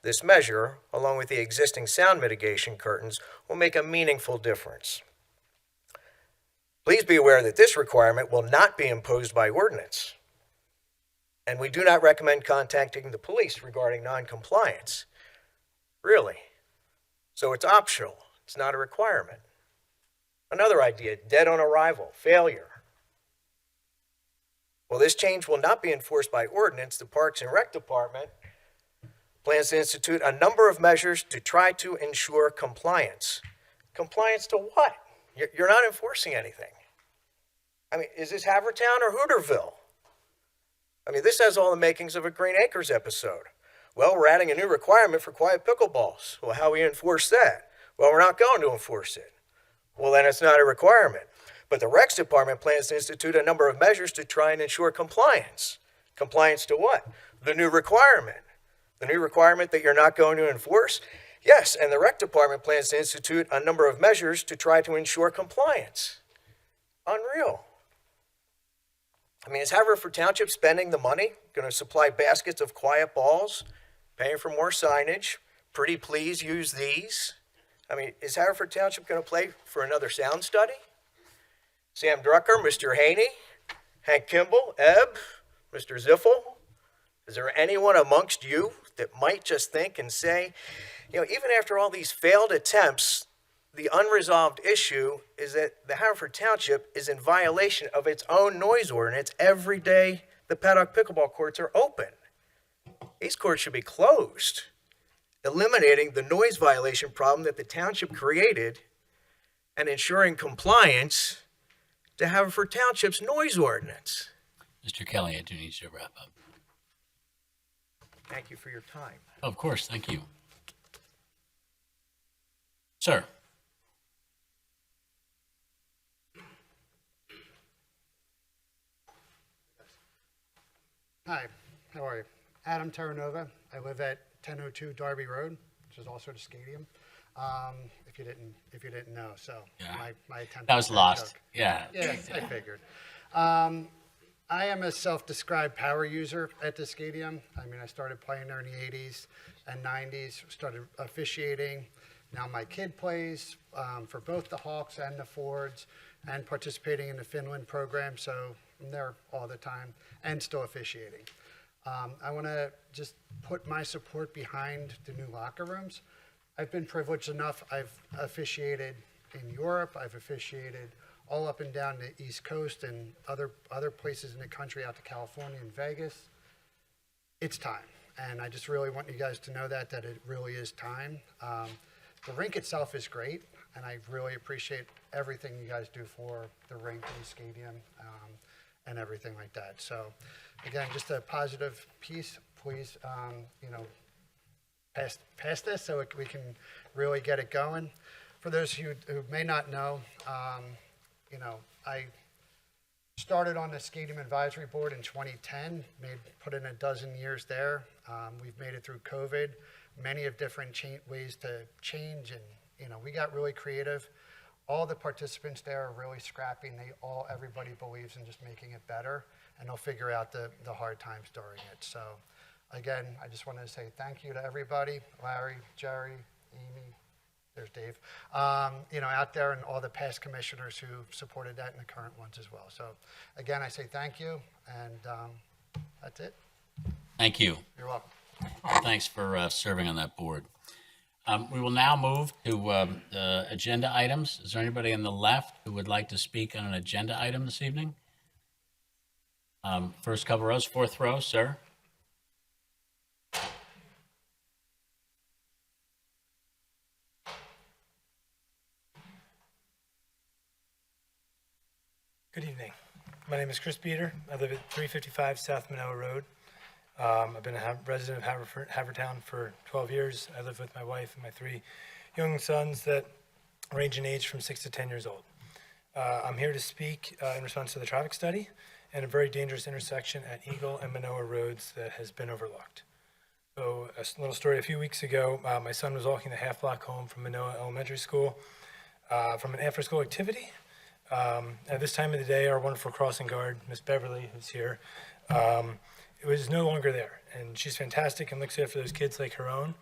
this measure, along with the existing sound mitigation curtains, will make a meaningful difference. Please be aware that this requirement will not be imposed by ordinance, and we do not recommend contacting the police regarding noncompliance. Really. So it's optional. It's not a requirement. Another idea, dead on arrival, failure. Well, this change will not be enforced by ordinance. The Parks and Rec Department plans to institute a number of measures to try to ensure compliance. Compliance to what? You're not enforcing anything. I mean, is this Havertown or Hooterville? I mean, this has all the makings of a Green Acres episode. Well, we're adding a new requirement for quiet pickleballs. Well, how we enforce that? Well, we're not going to enforce it. Well, then it's not a requirement. But the Recs Department plans to institute a number of measures to try and ensure compliance. Compliance to what? The new requirement. The new requirement that you're not going to enforce? Yes, and the Rec Department plans to institute a number of measures to try to ensure compliance. Unreal. I mean, is Haverford Township spending the money, going to supply baskets of quiet balls, paying for more signage? Pretty please use these. I mean, is Haverford Township going to pay for another sound study? Sam Drucker, Mr. Haney, Hank Kimball, Ebb, Mr. Ziffel. Is there anyone amongst you that might just think and say, you know, even after all these failed attempts, the unresolved issue is that the Haverford Township is in violation of its own noise ordinance every day the paddock pickleball courts are open. These courts should be closed, eliminating the noise violation problem that the township created and ensuring compliance to Haverford Township's noise ordinance. Mr. Kelly, I do need you to wrap up. Thank you for your time. Of course, thank you. Sir. Hi, how are you? Adam Terranova. I live at 1002 Darby Road, which is also the stadium. If you didn't know, so Yeah. my attempt. That was at a lost. joke. Yeah. Yeah, I figured. I am a self-described power user at the stadium. I mean, I started playing there in the 80s and 90s, started officiating. Now my kid plays for both the Hawks and the Fords and participating in the Finland program, so I'm there all the time and still officiating. I want to just put my support behind the new locker rooms. I've been privileged enough. I've officiated in Europe. I've officiated all up and down the East Coast and other places in the country, out to California and Vegas. It's time, and I just really want you guys to know that it really is time. The rink itself is great, and I really appreciate everything you guys do for the rink and the stadium and everything like that. So, again, just a positive piece. Please, pass this so we can really get it going. For those who may not know, I started on the Stadium Advisory Board in 2010, put in a dozen years there. We've made it through COVID, many of different ways to change, and we got really creative. All the participants there are really scrappy, and everybody believes in just making it better, and they'll figure out the hard times during it. So again, I just wanted to say thank you to everybody, Larry, Jerry, Amy, there's Dave, out there, and all the past commissioners who supported that and the current ones as well. So again, I say thank you, and that's it. Thank you. You're welcome. Thanks for serving on that board. We will now move to agenda items. Is there anybody on the left who would like to speak on an agenda item this evening? First couple rows, fourth row, sir. Good evening. My name is Chris Beater. I live at 355 South Manoa Road. I've been a resident of Havertown for 12 years. I live with my wife and my 3 young sons that range in age from 6 to 10 years old. I'm here to speak in response to the traffic study and a very dangerous intersection at Eagle and Manoa Roads that has been overlooked. So a little story, a few weeks ago, my son was walking the half block home from Manoa Elementary School from an after-school activity. At this time of the day, our wonderful crossing guard, Miss Beverly, who's here, it was no longer there. And she's fantastic and looks after those kids like her own,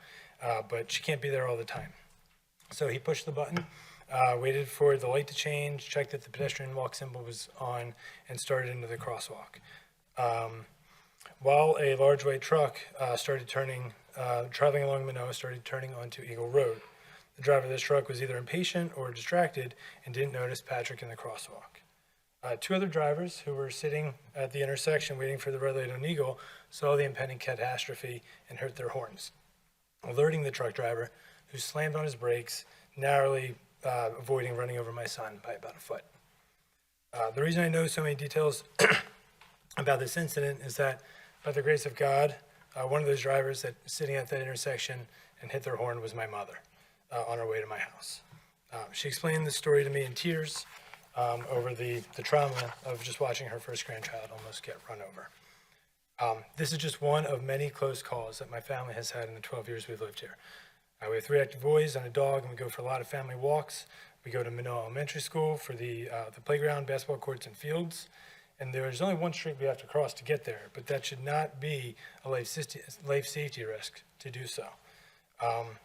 but she can't be there all the time. So he pushed the button, waited for the light to change, checked that the pedestrian walk symbol was on, and started into the crosswalk. While a large white truck started turning, traveling along Manoa, started turning onto Eagle Road. The driver of this truck was either impatient or distracted and didn't notice Patrick in the crosswalk. Two other drivers who were sitting at the intersection waiting for the red light on Eagle saw the impending catastrophe and heard their horns, alerting the truck driver, who slammed on his brakes, narrowly avoiding running over my son by about a foot. The reason I know so many details about this incident is that, by the grace of God, one of those drivers that was sitting at that intersection and hit their horn was my mother on her way to my house. She explained the story to me in tears over the trauma of just watching her first grandchild almost get run over. This is just one of many close calls that my family has had in the 12 years we've lived here. We have 3 active boys and a dog, and we go for a lot of family walks. We go to Manoa Elementary School for the playground, basketball courts, and fields. And there's only one street we have to cross to get there, but that should not be a life safety risk to do so.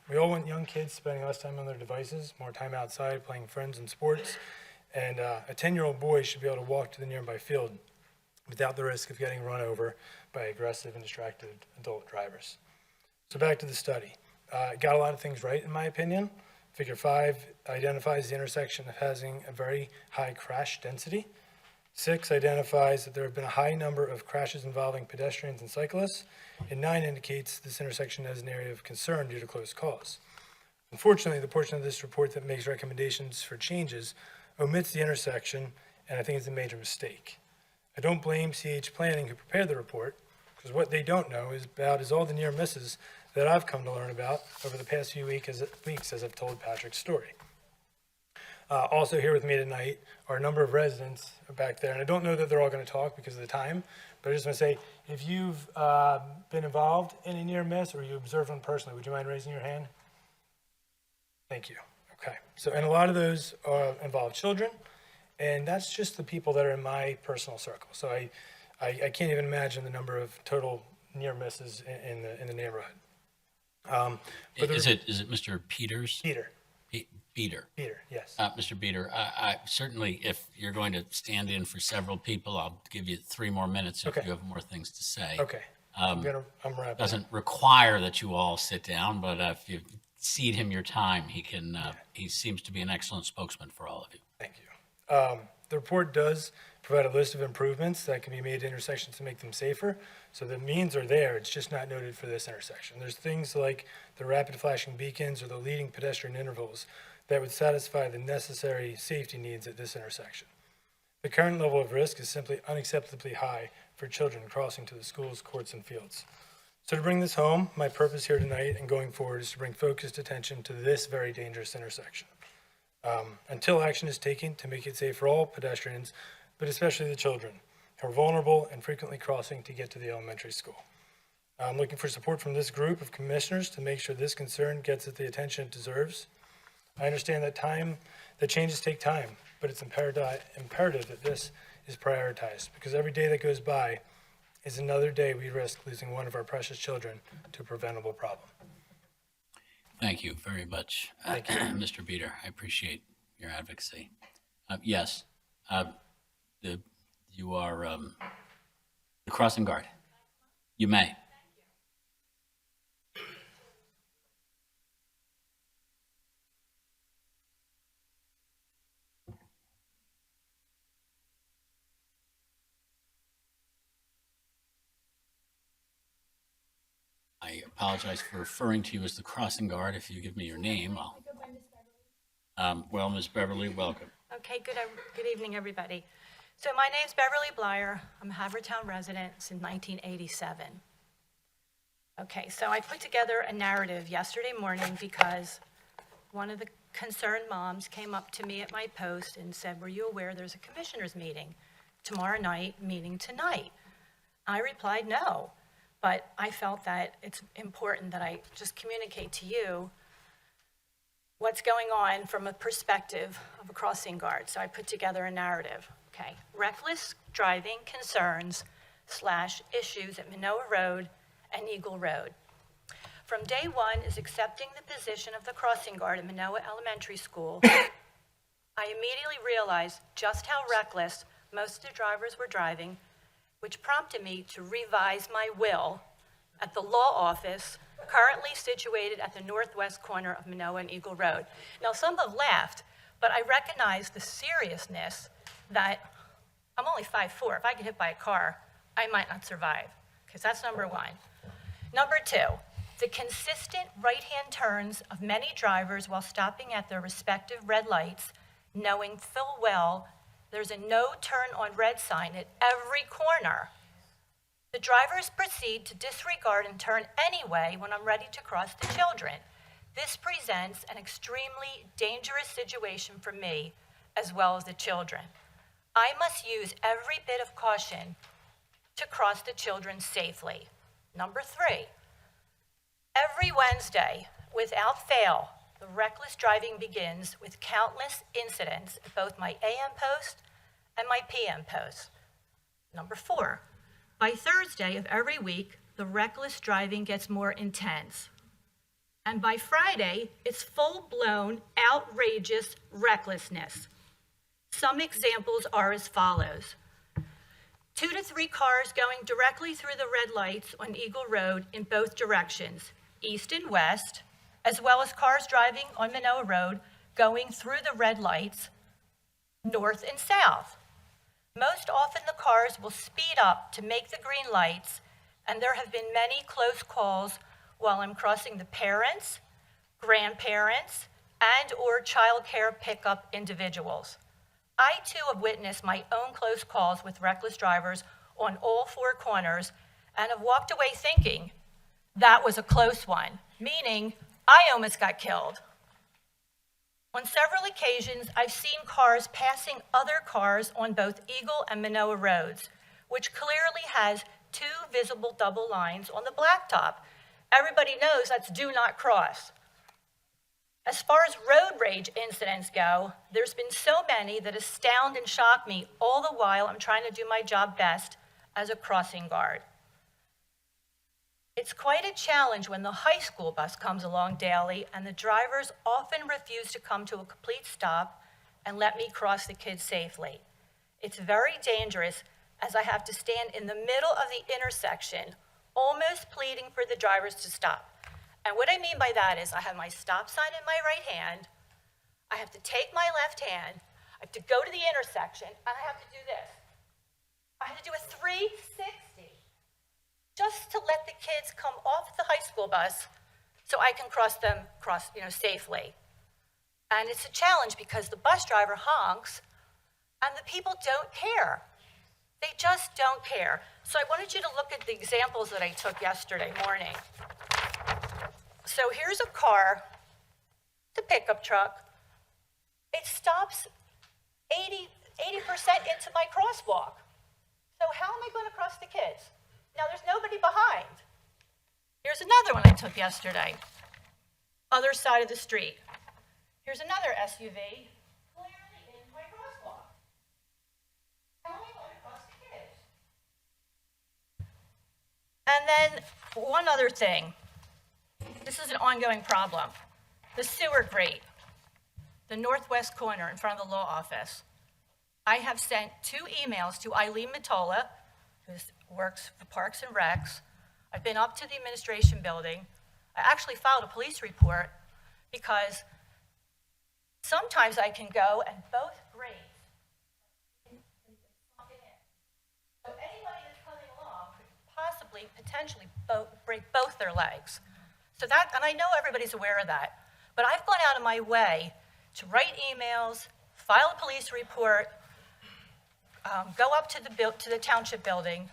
We all want young kids spending less time on their devices, more time outside playing friends and sports, and a 10-year-old boy should be able to walk to the nearby field without the risk of getting run over by aggressive and distracted adult drivers. So back to the study. Got a lot of things right, in my opinion. Figure 5 identifies the intersection of having a very high crash density. 6 identifies that there have been a high number of crashes involving pedestrians and cyclists, and 9 indicates this intersection as an area of concern due to close calls. Unfortunately, the portion of this report that makes recommendations for changes omits the intersection, and I think it's a major mistake. I don't blame CH Planning who prepared the report, because what they don't know is all the near misses that I've come to learn about over the past few weeks as I've told Patrick's story. Also here with me tonight are a number of residents back there, and I don't know that they're all going to talk because of the time, but I just want to say, if you've been involved in a near miss or you observed one personally, would you mind raising your hand? Thank you. Okay. So, and a lot of those involve children, and that's just the people that are in my personal circle. So I can't even imagine the number of total near misses in the neighborhood. Is it Mr. Peters? Peter. Peter. Peter, yes. Mr. Peter, I certainly, if you're going to stand in for several people, I'll give you 3 more minutes if Okay. you have more things to say. Okay. I'm wrapping. Doesn't require that you all sit down, but if you cede him your time, he can. He seems to be an excellent spokesman for all of you. Thank you. The report does provide a list of improvements that can be made to intersections to make them safer. So the means are there, it's just not noted for this intersection. There's things like the rapid flashing beacons or the leading pedestrian intervals that would satisfy the necessary safety needs at this intersection. The current level of risk is simply unacceptably high for children crossing to the schools, courts, and fields. So to bring this home, my purpose here tonight and going forward is to bring focused attention to this very dangerous intersection. Until action is taken to make it safe for all pedestrians, but especially the children, who are vulnerable and frequently crossing to get to the elementary school. I'm looking for support from this group of commissioners to make sure this concern gets the attention it deserves. I understand that changes take time, but it's imperative that this is prioritized, because every day that goes by is another day we risk losing one of our precious children to a preventable problem. Thank you very much, Mr. Peter. I appreciate your advocacy. Yes, you are the crossing guard. You may. I apologize for referring to you as the crossing guard. If you give me your name, well, Ms. Beverly, welcome. Okay, good evening, everybody. So my name's Beverly Blyer. I'm a Haverford Town resident since 1987. Okay, so I put together a narrative yesterday morning because one of the concerned moms came up to me at my post and said, "Were you aware there's a commissioners meeting tomorrow night, meeting tonight?" I replied, "No." But I felt that it's important that I just communicate to you what's going on from a perspective of a crossing guard. So I put together a narrative, okay? Reckless driving concerns / issues at Manoa Road and Eagle Road. From day one is accepting the position of the crossing guard at Manoa Elementary School, I immediately realized just how reckless most of the drivers were driving, which prompted me to revise my will at the law office currently situated at the northwest corner of Manoa and Eagle Road. Now, some have laughed, but I recognize the seriousness that I'm only 5'4". If I get hit by a car, I might not survive, because that's number one. Number two, the consistent right-hand turns of many drivers while stopping at their respective red lights, knowing full well there's a no turn on red sign at every corner. The drivers proceed to disregard and turn anyway when I'm ready to cross the children. This presents an extremely dangerous situation for me as well as the children. I must use every bit of caution to cross the children safely. Number three, every Wednesday, without fail, the reckless driving begins with countless incidents at both my AM post and my PM post. Number four, by Thursday of every week, the reckless driving gets more intense. And by Friday, it's full-blown, outrageous recklessness. Some examples are as follows. 2 to 3 cars going directly through the red lights on Eagle Road in both directions, east and west, as well as cars driving on Manoa Road going through the red lights, north and south. Most often the cars will speed up to make the green lights, and there have been many close calls while I'm crossing the parents, grandparents, and/or child care pickup individuals. I too have witnessed my own close calls with reckless drivers on all 4 corners and have walked away thinking that was a close one, meaning I almost got killed. On several occasions, I've seen cars passing other cars on both Eagle and Manoa roads, which clearly has 2 visible double lines on the blacktop. Everybody knows that's do not cross. As far as road rage incidents go, there's been so many that astound and shock me all the while I'm trying to do my job best as a crossing guard. It's quite a challenge when the high school bus comes along daily and the drivers often refuse to come to a complete stop and let me cross the kids safely. It's very dangerous as I have to stand in the middle of the intersection, almost pleading for the drivers to stop. And what I mean by that is I have my stop sign in my right hand, I have to take my left hand, I have to go to the intersection, and I have to do this. I have to do a 360 just to let the kids come off the high school bus so I can cross safely. And it's a challenge because the bus driver honks and the people don't care. They just don't care. So I wanted you to look at the examples that I took yesterday morning. So here's a car, it's a pickup truck. It stops 80% into my crosswalk. So how am I going to cross the kids? Now there's nobody behind. Here's another one I took yesterday. Other side of the street. Here's another SUV, clearly in my crosswalk. How am I going to cross the kids? And then one other thing. This is an ongoing problem. The sewer grate, the northwest corner in front of the law office. I have sent 2 emails to Eileen Matola, who works for Parks and Recs. I've been up to the administration building. I actually filed a police report because sometimes I can go and both grates can sunk it in. So anybody that's coming along could possibly, potentially break both their legs. So that, and I know everybody's aware of that, but I've gone out of my way to write emails, file a police report, go up to the township building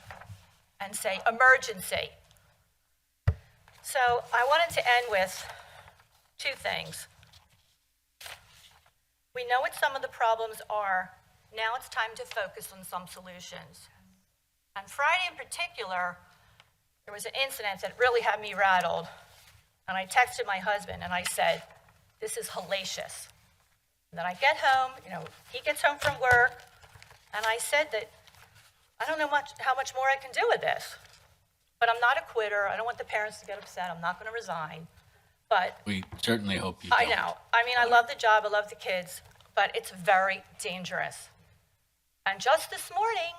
and say, emergency. So I wanted to end with 2 things. We know what some of the problems are. Now it's time to focus on some solutions. On Friday in particular, there was an incident that really had me rattled. And I texted my husband and I said, this is hellacious. And then I get home, he gets home from work, and I said that I don't know how much more I can do with this. But I'm not a quitter. I don't want the parents to get upset. I'm not going to resign. But We certainly hope you I don't. know. I mean, I love the job. I love the kids. But it's very dangerous. And just this morning,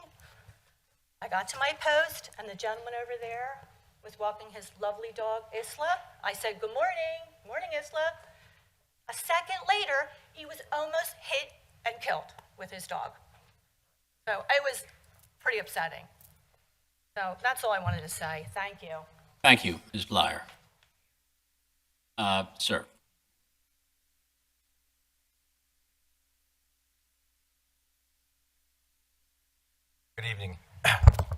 I got to my post, and the gentleman over there was walking his lovely dog, Isla. I said, good morning. Morning, Isla. A second later, he was almost hit and killed with his dog. So it was pretty upsetting. So that's all I wanted to say. Thank you. Thank you, Ms. Blyer. Sir. Good evening.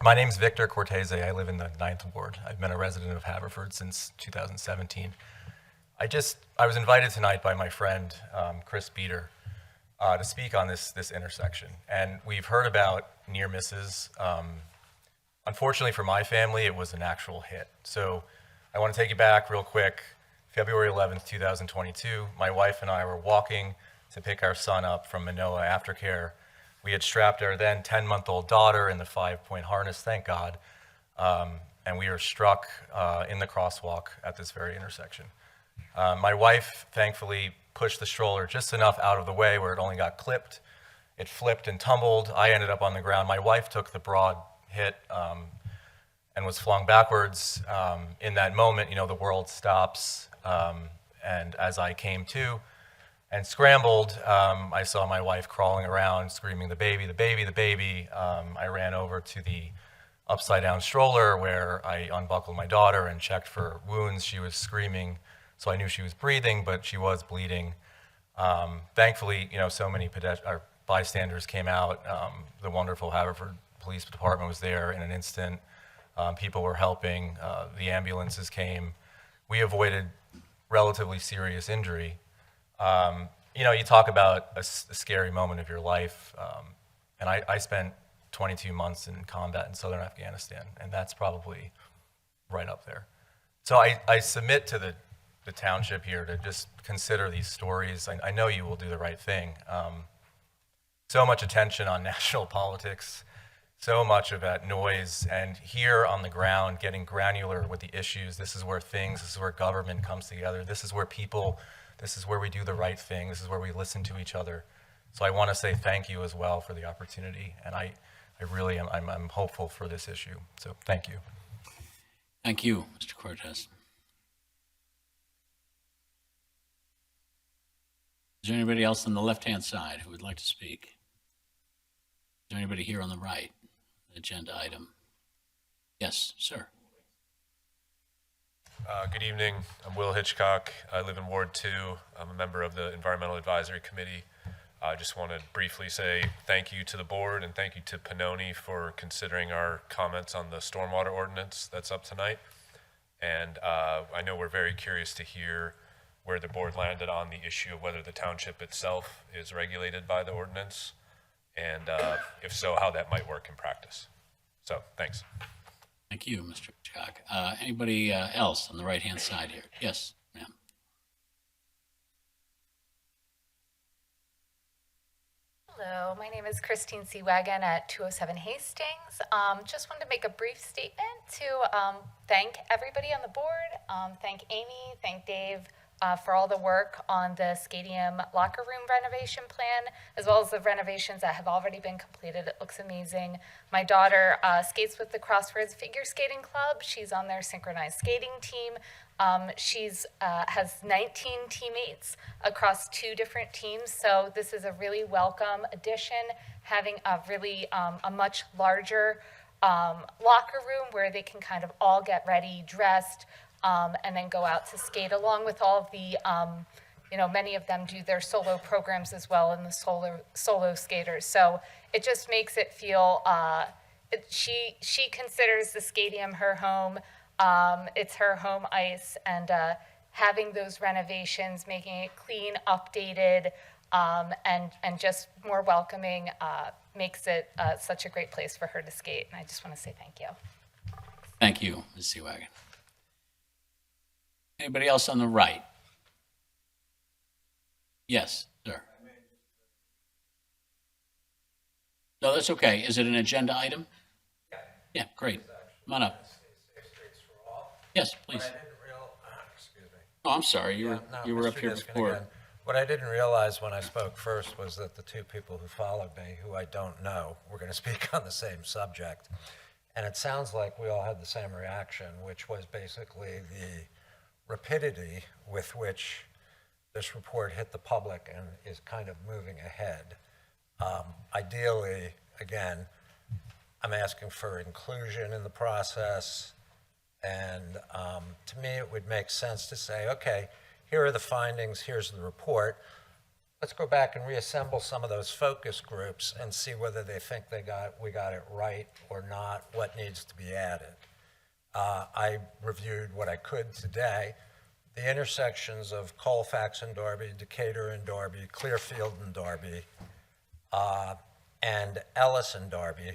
My name is Victor Cortese. I live in the 9th Ward. I've been a resident of Haverford since 2017. I was invited tonight by my friend, Chris Beater, to speak on this intersection. And we've heard about near misses. Unfortunately for my family, it was an actual hit. So I want to take you back real quick. February 11th, 2022, my wife and I were walking to pick our son up from Manoa Aftercare. We had strapped our then 10-month-old daughter in the 5-point harness, thank God, and we were struck in the crosswalk at this very intersection. My wife, thankfully, pushed the stroller just enough out of the way where it only got clipped. It flipped and tumbled. I ended up on the ground. My wife took the broad hit and was flung backwards. In that moment, the world stops. And as I came to and scrambled, I saw my wife crawling around, screaming, the baby, the baby, the baby. I ran over to the upside-down stroller where I unbuckled my daughter and checked for wounds. She was screaming, so I knew she was breathing, but she was bleeding. Thankfully, so many bystanders came out. The wonderful Haverford Police Department was there in an instant. People were helping. The ambulances came. We avoided relatively serious injury. You talk about a scary moment of your life, and I spent 22 months in combat in southern Afghanistan, and that's probably right up there. So I submit to the township here to just consider these stories. I know you will do the right thing. So much attention on national politics, so much of that noise, and here on the ground, getting granular with the issues. This is where government comes together. This is where we do the right thing. This is where we listen to each other. So I want to say thank you as well for the opportunity, and I really am, I'm hopeful for this issue. So thank you. Thank you, Mr. Cortez. Is there anybody else on the left-hand side who would like to speak? Is there anybody here on the right? Agenda item. Yes, sir. Good evening. I'm Will Hitchcock. I live in Ward 2. I'm a member of the Environmental Advisory Committee. I just want to briefly say thank you to the board and thank you to Pannoni for considering our comments on the stormwater ordinance that's up tonight. And I know we're very curious to hear where the board landed on the issue of whether the township itself is regulated by the ordinance, and if so, how that might work in practice. So, thanks. Thank you, Mr. Hitchcock. Anybody else on the right-hand side here? Yes, ma'am. Hello, my name is Christine Seawagon at 207 Hastings. Just wanted to make a brief statement to thank everybody on the board, thank Amy, thank Dave, for all the work on the Skadium locker room renovation plan, as well as the renovations that have already been completed. It looks amazing. My daughter skates with the Crossroads Figure Skating Club. She's on their synchronized skating team. She's has 19 teammates across 2 different teams, so this is a really welcome addition, having a really a much larger locker room where they can kind of all get ready, dressed, and then go out to skate, along with all of the, many of them do their solo programs as well, and the solo skaters. So it just makes it feel, she considers the Skadium her home. It's her home ice, and having those renovations, making it clean, updated, and just more welcoming makes it such a great place for her to skate. And I just want to say thank you. Thank you, Ms. Seawagon. Anybody else on the right? Yes, sir. No, that's okay. Is it an agenda item? Yeah, great. Come on up. Yes, please. Oh, I'm sorry. You were up Mr. here Diskin before. again. What I didn't realize when I spoke first was that the two people who followed me, who I don't know, were going to speak on the same subject. And it sounds like we all had the same reaction, which was basically the rapidity with which this report hit the public and is kind of moving ahead. Ideally, again, I'm asking for inclusion in the process. And to me, it would make sense to say, okay, here are the findings, here's the report. Let's go back and reassemble some of those focus groups and see whether they think we got it right or not, what needs to be added. I reviewed what I could today. The intersections of Colfax and Darby, Decatur and Darby, Clearfield and Darby, and Ellis and Darby.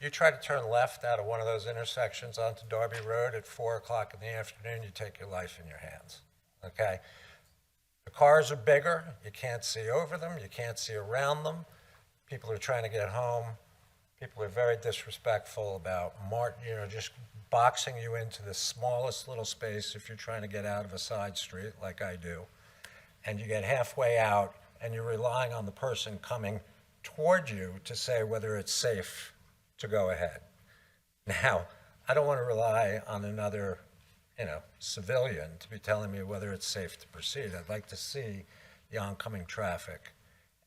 You try to turn left out of one of those intersections onto Darby Road at 4 o'clock in the afternoon, you take your life in your hands, okay? The cars are bigger, you can't see over them, you can't see around them. People are trying to get home. People are very disrespectful about, just boxing you into the smallest little space if you're trying to get out of a side street like I do. And you get halfway out and you're relying on the person coming toward you to say whether it's safe to go ahead. Now, I don't want to rely on another, civilian to be telling me whether it's safe to proceed. I'd like to see the oncoming traffic.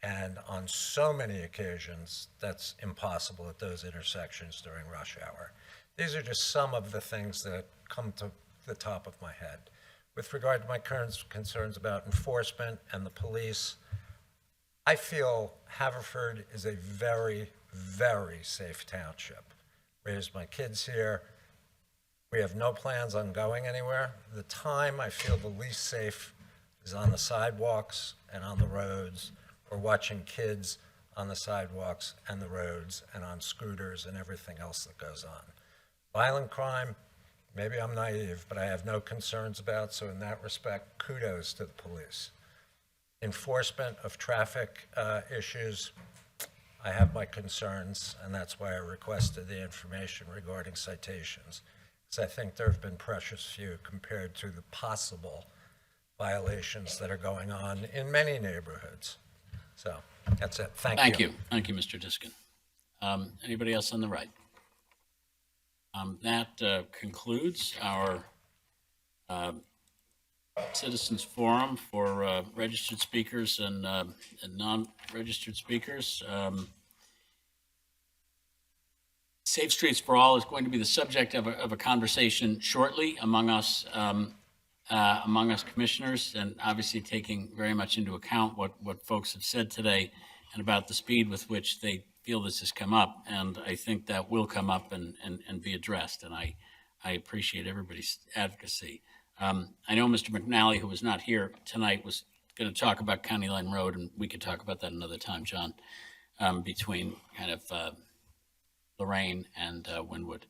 And on so many occasions, that's impossible at those intersections during rush hour. These are just some of the things that come to the top of my head. With regard to my current concerns about enforcement and the police, I feel Haverford is a very, very safe township. Raised my kids here. We have no plans on going anywhere. The time I feel the least safe is on the sidewalks and on the roads, or watching kids on the sidewalks and the roads and on scooters and everything else that goes on. Violent crime, maybe I'm naive, but I have no concerns about, so in that respect, kudos to the police. Enforcement of traffic issues, I have my concerns, and that's why I requested the information regarding citations, because I think there have been precious few compared to the possible violations that are going on in many neighborhoods. So that's it. Thank you. Thank you, Mr. Diskin. Anybody else on the right? That concludes our citizens forum for registered speakers and non-registered speakers. Safe Streets for All is going to be the subject of a conversation shortly among us commissioners, and obviously taking very much into account what folks have said today and about the speed with which they feel this has come up. And I think that will come up and be addressed. And I appreciate everybody's advocacy. I know Mr. McNally, who was not here tonight, was going to talk about County Line Road, and we could talk about that another time, John, between kind of Lorraine and Wynwood.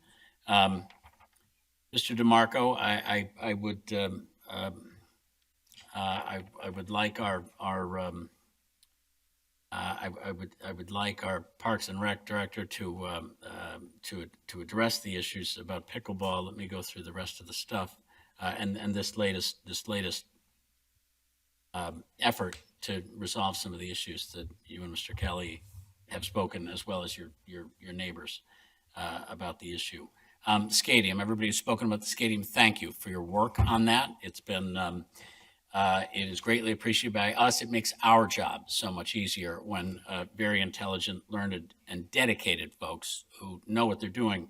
Mr. DeMarco, I would like I would like our Parks and Rec director to address the issues about pickleball. Let me go through the rest of the stuff and this latest effort to resolve some of the issues that you and Mr. Kelly have spoken, as well as your neighbors about the issue. Scadium, everybody who's spoken about the Scadium, thank you for your work on that. It's been, it is greatly appreciated by us. It makes our job so much easier when very intelligent, learned, and dedicated folks who know what they're doing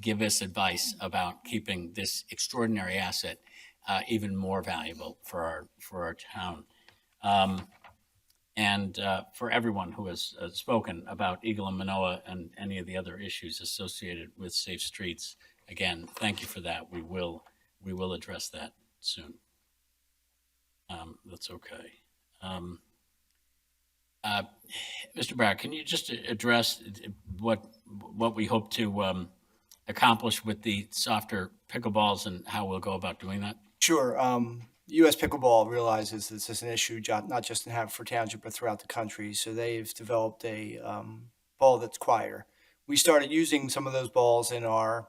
give us advice about keeping this extraordinary asset even more valuable for our town. And for everyone who has spoken about Eagle and Manoa and any of the other issues associated with safe streets, again, thank you for that. We will address that soon. That's okay. Mr. Brown, can you just address what we hope to accomplish with the softer pickleballs and how we'll go about doing that? Sure. U.S. Pickleball realizes this is an issue not just in Haverford Township, but throughout the country. So they've developed a ball that's quieter. We started using some of those balls in our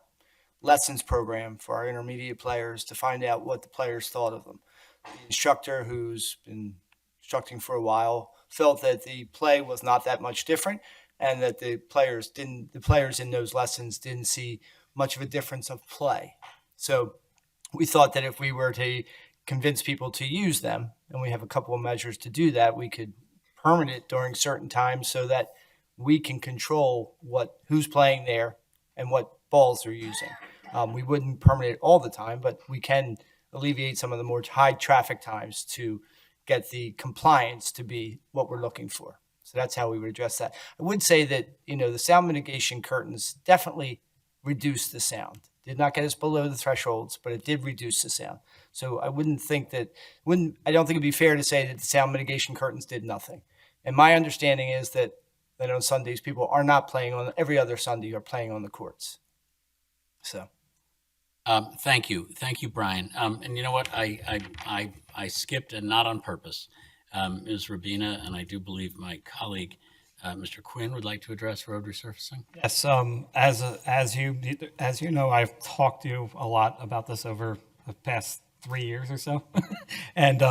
lessons program for our intermediate players to find out what the players thought of them. The instructor, who's been instructing for a while, felt that the play was not that much different, and that the players in those lessons didn't see much of a difference of play. So we thought that if we were to convince people to use them, and we have a couple of measures to do that, we could permit it during certain times so that we can control who's playing there and what balls they're using. We wouldn't permit it all the time, but we can alleviate some of the more high traffic times to get the compliance to be what we're looking for. So that's how we would address that. I would say that, the sound mitigation curtains definitely reduced the sound. Did not get us below the thresholds, but it did reduce the sound. So I don't think it'd be fair to say that the sound mitigation curtains did nothing. And my understanding is that on Sundays, people are not playing every other Sunday are playing on the courts. So. Thank you, Brian. And you know what? I skipped, and not on purpose, Ms. Rabina, and I do believe my colleague, Mr. Quinn, would like to address road resurfacing. Yes, as you know, I've talked to you a lot about this over the past 3 years or so, and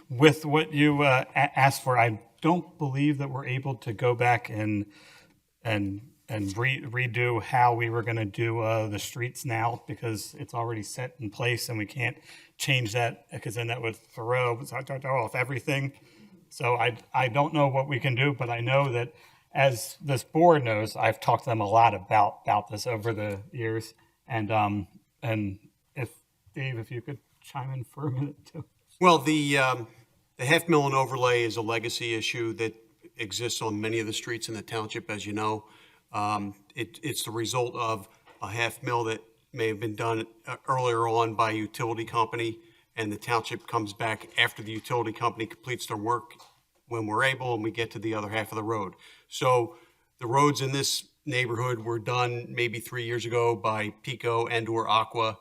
with what you asked for, I don't believe that we're able to go back and redo how we were going to do the streets now, because it's already set in place and we can't change that, because then that would throw off everything. So I don't know what we can do, but I know that, as this board knows, I've talked to them a lot about this over the years. And if Dave, if you could chime in for a minute too. Well, the half mill and overlay is a legacy issue that exists on many of the streets in the township, as you know. It's the result of a half mill that may have been done earlier on by a utility company, and the township comes back after the utility company completes their work when we're able, and we get to the other half of the road. So the roads in this neighborhood were done maybe 3 years ago by Pico and/or Aqua.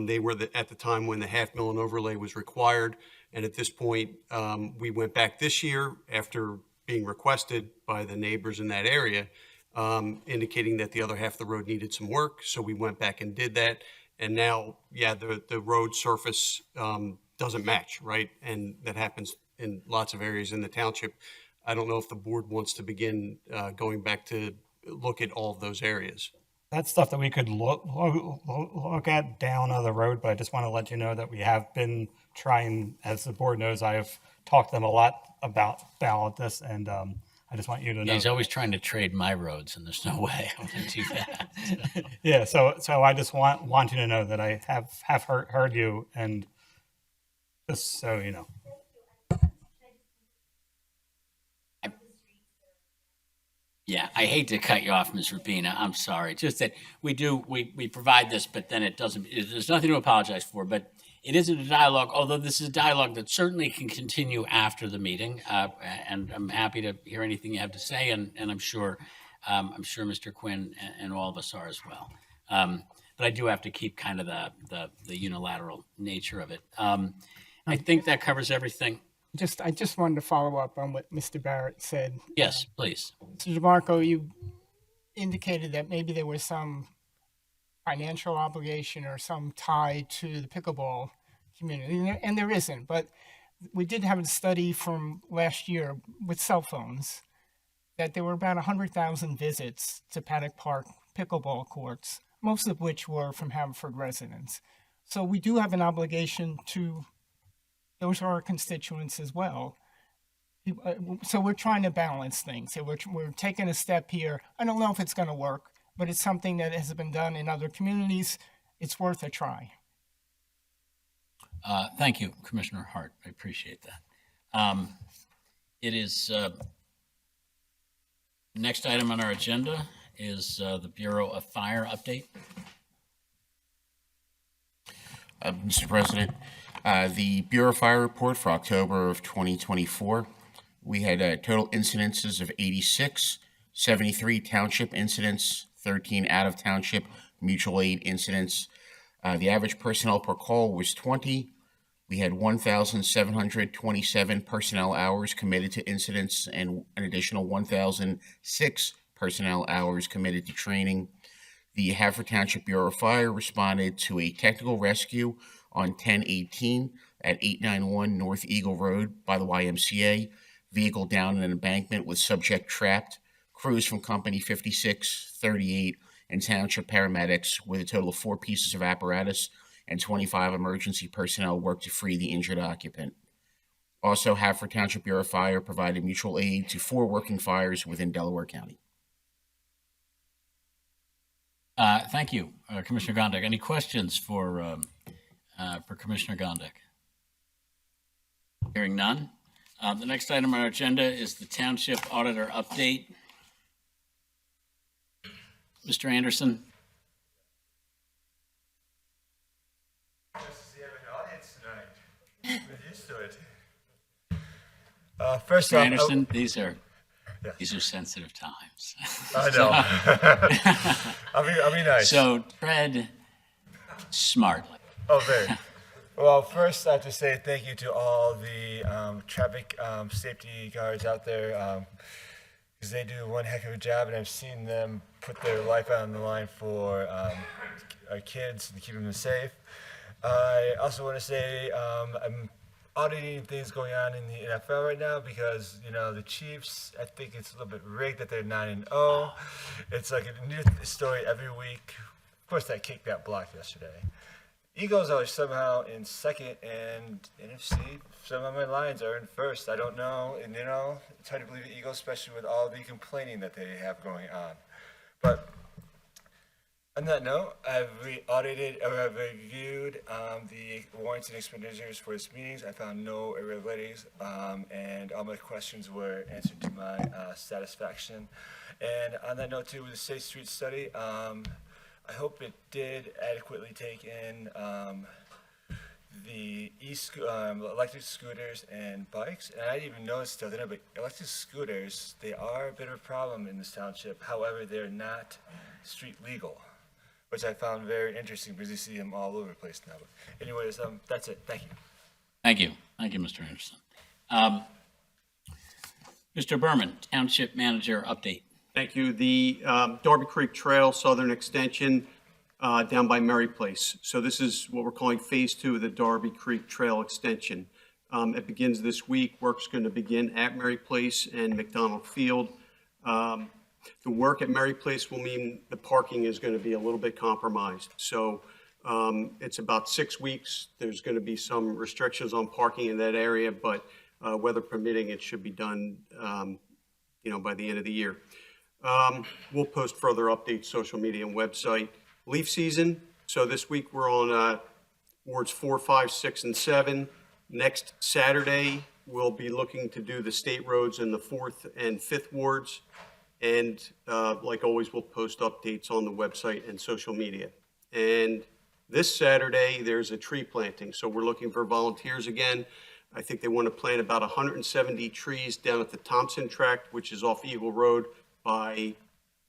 They were at the time when the half mill and overlay was required, and at this point, we went back this year after being requested by the neighbors in that area, indicating that the other half of the road needed some work. So we went back and did that. And now, the road surface doesn't match, right? And that happens in lots of areas in the township. I don't know if the board wants to begin going back to look at all of those areas. That's stuff that we could look at down the road, but I just want to let you know that we have been trying, as the board knows, I've talked to them a lot about this, and I just want you to know. He's always trying to trade my roads, and there's no way I'm going to do that. Yeah, so I just want you to know that I have heard you, and just so you know. Yeah, I hate to cut you off, Ms. Rabina. I'm sorry. Just that we provide this, but then there's nothing to apologize for, but it isn't a dialogue, although this is a dialogue that certainly can continue after the meeting. And I'm happy to hear anything you have to say, and I'm sure Mr. Quinn and all of us are as well. But I do have to keep kind of the unilateral nature of it. I think that covers everything. I just wanted to follow up on what Mr. Barrett said. Yes, please. Mr. DeMarco, you indicated that maybe there was some financial obligation or some tie to the pickleball community, and there isn't. But we did have a study from last year with cell phones that there were about 100,000 visits to Paddock Park pickleball courts, most of which were from Haverford residents. So we do have an obligation to those are our constituents as well. So we're trying to balance things. So we're taking a step here. I don't know if it's going to work, but it's something that has been done in other communities. It's worth a try. Thank you, Commissioner Hart. I appreciate that. It is next item on our agenda is the Bureau of Fire update. Mr. President, the Bureau of Fire report for October of 2024, we had total incidences of 86, 73 township incidents, 13 out-of-township mutual aid incidents. The average personnel per call was 20. We had 1,727 personnel hours committed to incidents and an additional 1,006 personnel hours committed to training. The Haverford Township Bureau of Fire responded to a technical rescue on 10/18 at 891 North Eagle Road by the YMCA. Vehicle down in an embankment with subject trapped. Crews from Company 56, 38, and Township paramedics with a total of 4 pieces of apparatus and 25 emergency personnel worked to free the injured occupant. Also, Haverford Township Bureau of Fire provided mutual aid to 4 working fires within Delaware County. Thank you, Commissioner Gondik. Any questions for Commissioner Gondik? Hearing none. The next item on our agenda is the Township Auditor Update. Mr. Anderson. First Mr. off, Anderson, these are sensitive times. I know. I'll be nice. So tread smartly. Oh, very. Well, first I have to say thank you to all the traffic safety guards out there, because they do one heck of a job, and I've seen them put their life out on the line for our kids and keeping them safe. I also want to say I'm auditing things going on in the NFL right now because, you know, the Chiefs, I think it's a little bit rigged that they're 9-0. It's like a new story every week. Of course, that kick got blocked yesterday. Eagles are somehow in second, and NFC, some of my Lions are in first. I don't know, and you know, it's hard to believe the Eagles, especially with all the complaining that they have going on. But on that note, I've reviewed the warrants and expenditures for this meetings. I found no irregularities, and all my questions were answered to my satisfaction. And on that note, too, with the Safe Street study, I hope it did adequately take in the electric scooters and bikes. And I didn't even notice the other day, but electric scooters, they are a bit of a problem in this township. However, they're not street legal, which I found very interesting because you see them all over the place now. But anyways, that's it. Thank you. Thank you. Thank you, Mr. Anderson. Mr. Berman, Township Manager Update. Thank you. The Darby Creek Trail Southern Extension down by Mary Place. So this is what we're calling Phase 2 of the Darby Creek Trail Extension. It begins this week. Work's going to begin at Mary Place and McDonald Field. The work at Mary Place will mean the parking is going to be a little bit compromised. So it's about 6 weeks. There's going to be some restrictions on parking in that area, but weather permitting, it should be done by the end of the year. We'll post further updates, social media and website. Leaf season. So this week we're on wards 4, 5, 6, and 7. Next Saturday, we'll be looking to do the state roads in the 4th and 5th wards. And like always, we'll post updates on the website and social media. And this Saturday, there's a tree planting. So we're looking for volunteers again. I think they want to plant about 170 trees down at the Thompson Tract, which is off Eagle Road, by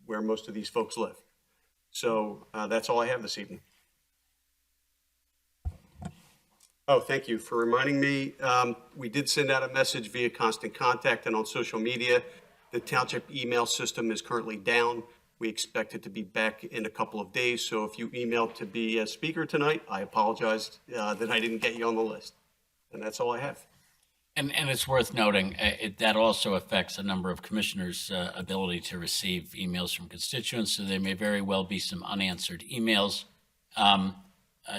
where most of these folks live. So that's all I have this evening. Oh, thank you for reminding me. We did send out a message via Constant Contact and on social media. The township email system is currently down. We expect it to be back in a couple of days. So if you emailed to be a speaker tonight, I apologize that I didn't get you on the list. And that's all I have. And it's worth noting that also affects a number of commissioners' ability to receive emails from constituents. So there may very well be some unanswered emails,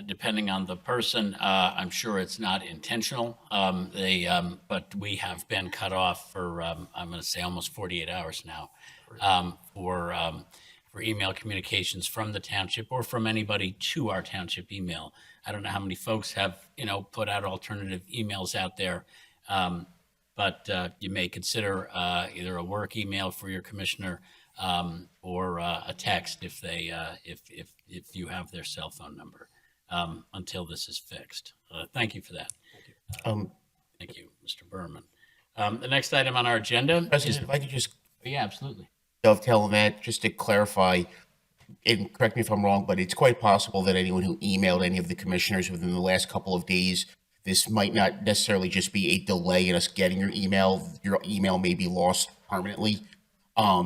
depending on the person. I'm sure it's not intentional. But we have been cut off for I'm going to say almost 48 hours now for email communications from the township or from anybody to our township email. I don't know how many folks have put out alternative emails out there. But you may consider either a work email for your commissioner or a text if they if you have their cell phone number until this is fixed. Thank you for that. Thank you, Mr. Berman. The next item on our agenda is, if I could just absolutely dovetail on that, just to clarify, and correct me if I'm wrong, but it's quite possible that anyone who emailed any of the commissioners within the last couple of days This might not necessarily just be a delay in us getting your email. Your email may be lost permanently.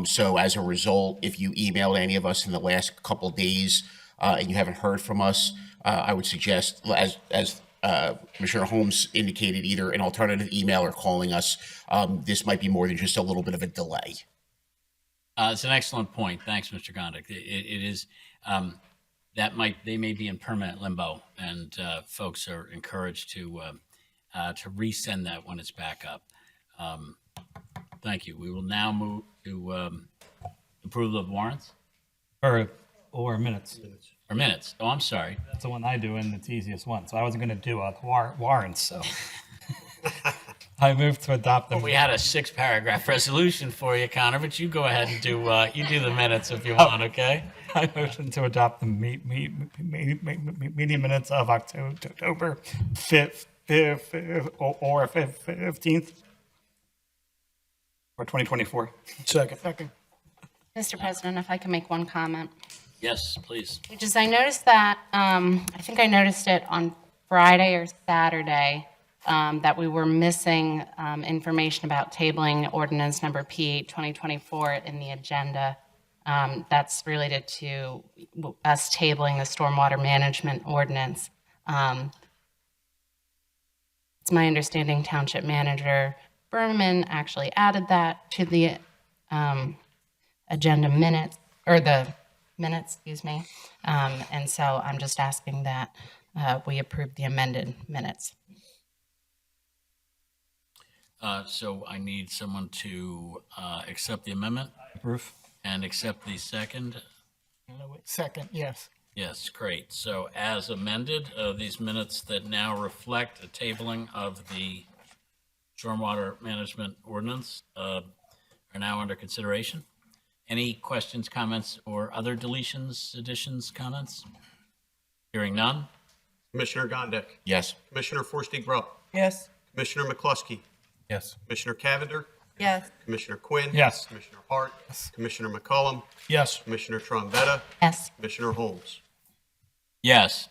So as a result, if you emailed any of us in the last couple of days and you haven't heard from us, I would suggest, as Commissioner Holmes indicated, either an alternative email or calling us. This might be more than just a little bit of a delay. It's an excellent point. Thanks, Mr. Gondik. It is, they may be in permanent limbo, and folks are encouraged to resend that when it's back up. Thank you. We will now move to approval of warrants. Or minutes. Or minutes. Oh, I'm sorry. That's the one I do, and it's the easiest one. So I wasn't going to do a warrants, so. I move to adopt them. Well, we had a 6-paragraph resolution for you, Connor, but you go ahead and do the minutes if you want, okay? I motion to adopt the meeting minutes of October 5th or 15th or 2024. Second. Mr. President, if I can make one comment. Yes, please. Which is, I noticed that, I think I noticed it on Friday or Saturday, that we were missing information about tabling ordinance number P8 2024 in the agenda. That's related to us tabling the stormwater management ordinance. It's my understanding Township Manager Berman actually added that to the agenda minutes, or the minutes, excuse me. And so I'm just asking that we approve the amended minutes. So I need someone to accept the amendment. Approve. And accept the second. Second, yes. Yes, great. So as amended, these minutes that now reflect a tabling of the stormwater management ordinance are now under consideration. Any questions, comments, or other deletions, additions, comments? Hearing none. Commissioner Gondik. Yes. Commissioner Forresty-Grubb. Yes. Commissioner McCluskey. Yes. Commissioner Cavender. Yes. Commissioner Quinn. Yes. Commissioner Hart. Commissioner McCollum. Yes. Commissioner Trombetta. Yes. Commissioner Holmes. Yes.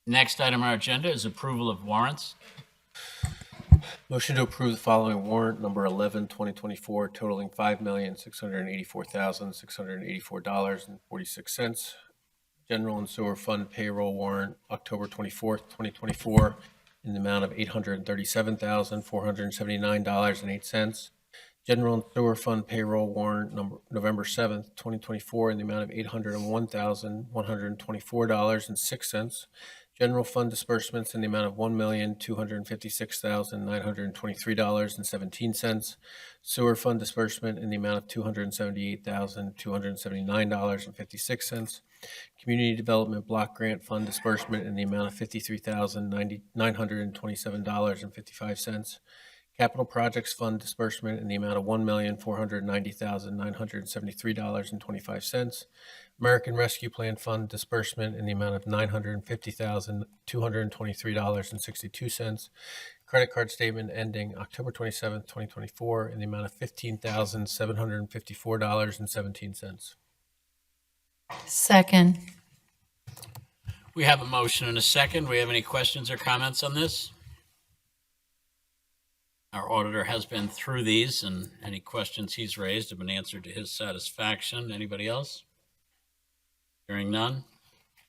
Next item on our agenda is approval of warrants. Motion to approve the following warrant, number 11, 2024, totaling $5,684,684.46. General and Sewer Fund payroll warrant, October 24th, 2024, in the amount of $837,479.08. General and Sewer Fund payroll warrant, November 7th, 2024, in the amount of $801,124.06. General fund disbursements in the amount of $1,256,923.17. Sewer fund disbursement in the amount of $278,279.56. Community Development Block Grant Fund disbursement in the amount of $53,927.55. Capital Projects Fund disbursement in the amount of $1,490,973.25. American Rescue Plan Fund disbursement in the amount of $950,223.62. Credit card statement ending October 27th, 2024, in the amount of $15,754.17. Second. We have a motion and a second. We have any questions or comments on this? Our auditor has been through these, and any questions he's raised have been answered to his satisfaction. Anybody else? Hearing none.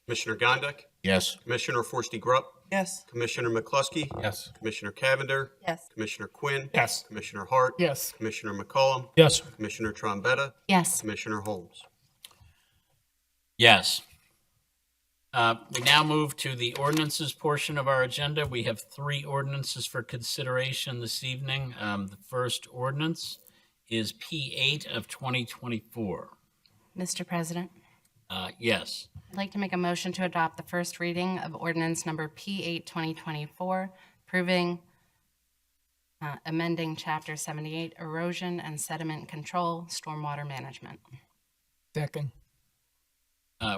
Commissioner Gondik. Yes. Commissioner Forresty-Grubb. Yes. Commissioner McCluskey. Yes. Commissioner Cavender. Yes. Commissioner Quinn. Yes. Commissioner Hart. Yes. Commissioner McCollum. Yes. Commissioner Trombetta. Yes. Commissioner Holmes. Yes. We now move to the ordinances portion of our agenda. We have 3 ordinances for consideration this evening. The first ordinance is P8 of 2024. Mr. President, Yes. I'd like to make a motion to adopt the first reading of ordinance number P8 2024, approving amending Chapter 78 Erosion and Sediment Control, Stormwater Management. Second.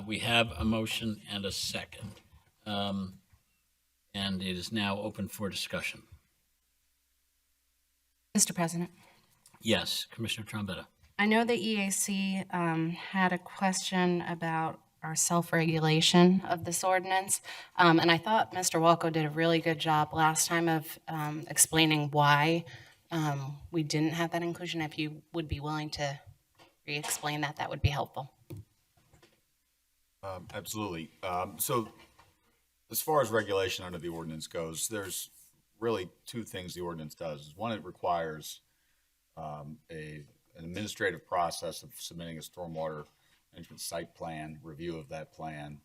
We have a motion and a second. And it is now open for discussion. Mr. President, Yes, Commissioner Trombetta. I know the EAC had a question about our self-regulation of this ordinance. And I thought Mr. Walco did a really good job last time of explaining why we didn't have that inclusion. If you would be willing to re-explain that, that would be helpful. Absolutely. So as far as regulation under the ordinance goes, there's really two things the ordinance does. One, it requires an administrative process of submitting a stormwater management site plan, review of that plan,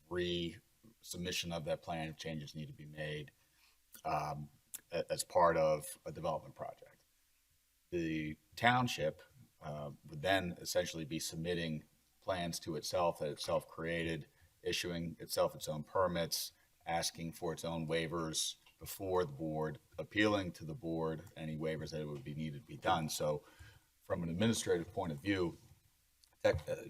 re-submission of that plan if changes need to be made as part of a development project. The township would then essentially be submitting plans to itself that itself created, issuing itself its own permits, asking for its own waivers before the board, appealing to the board any waivers that it would be needed to be done. So from an administrative point of view,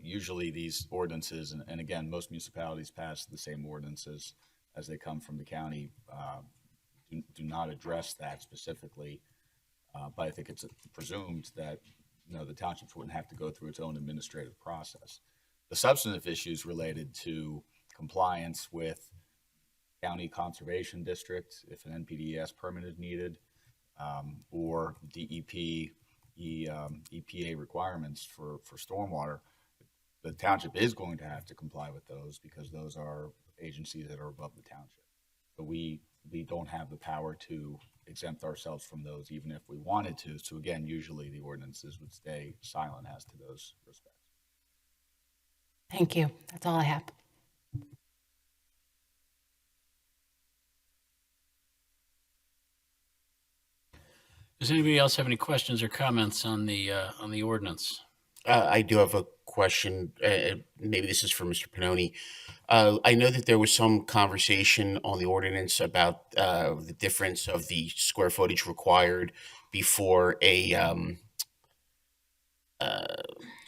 usually these ordinances, and again, most municipalities pass the same ordinances as they come from the county, do not address that specifically. But I think it's presumed that the townships wouldn't have to go through its own administrative process. The substantive issues related to compliance with county conservation district, if an NPDES permit is needed, or DEP, EPA requirements for stormwater, the township is going to have to comply with those because those are agencies that are above the township. So we don't have the power to exempt ourselves from those even if we wanted to. So again, usually the ordinances would stay silent as to those respects. Thank you. That's all I have. Does anybody else have any questions or comments on the ordinance? I do have a question. Maybe this is for Mr. Pannoni. I know that there was some conversation on the ordinance about the difference of the square footage required before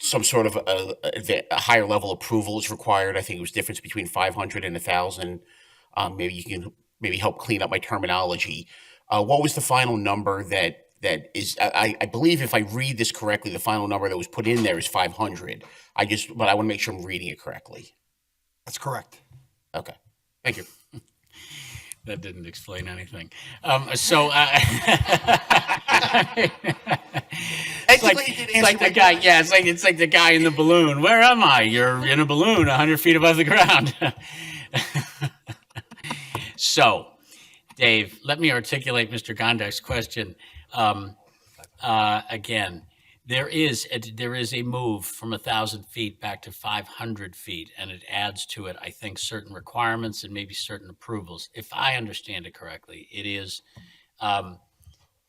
some sort of a higher level approval is required. I think it was difference between 500 and 1,000. Maybe you can help clean up my terminology. What was the final number that is? I believe if I read this correctly, the final number that was put in there is 500. But I want to make sure I'm reading it correctly. That's correct. Okay, thank you. That didn't explain anything. It's like the guy. Yeah, it's like the guy in the balloon. Where am I? You're in a balloon 100 feet above the ground. So, Dave, let me articulate Mr. Gondak's question again. There is a move from 1,000 feet back to 500 feet, and it adds to it, I think, certain requirements and maybe certain approvals. If I understand it correctly, it is to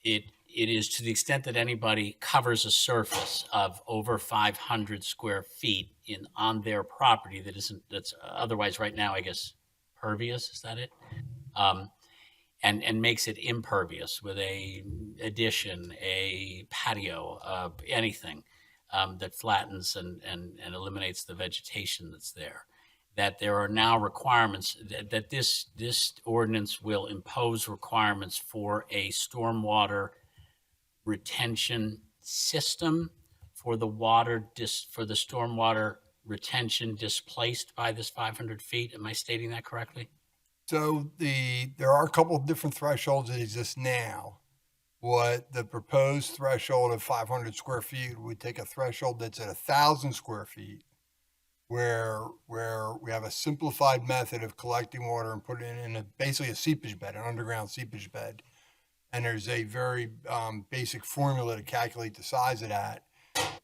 the extent that anybody covers a surface of over 500 square feet on their property that's otherwise right now, I guess, pervious. Is that it? And makes it impervious with a addition, a patio, anything that flattens and eliminates the vegetation that's there. That there are now requirements that this ordinance will impose requirements for a stormwater retention system for the stormwater retention displaced by this 500 feet. Am I stating that correctly? So there are a couple of different thresholds that exist now. What the proposed threshold of 500 square feet would take a threshold that's at 1,000 square feet, where we have a simplified method of collecting water and putting it in basically a seepage bed, an underground seepage bed. And there's a very basic formula to calculate the size of that,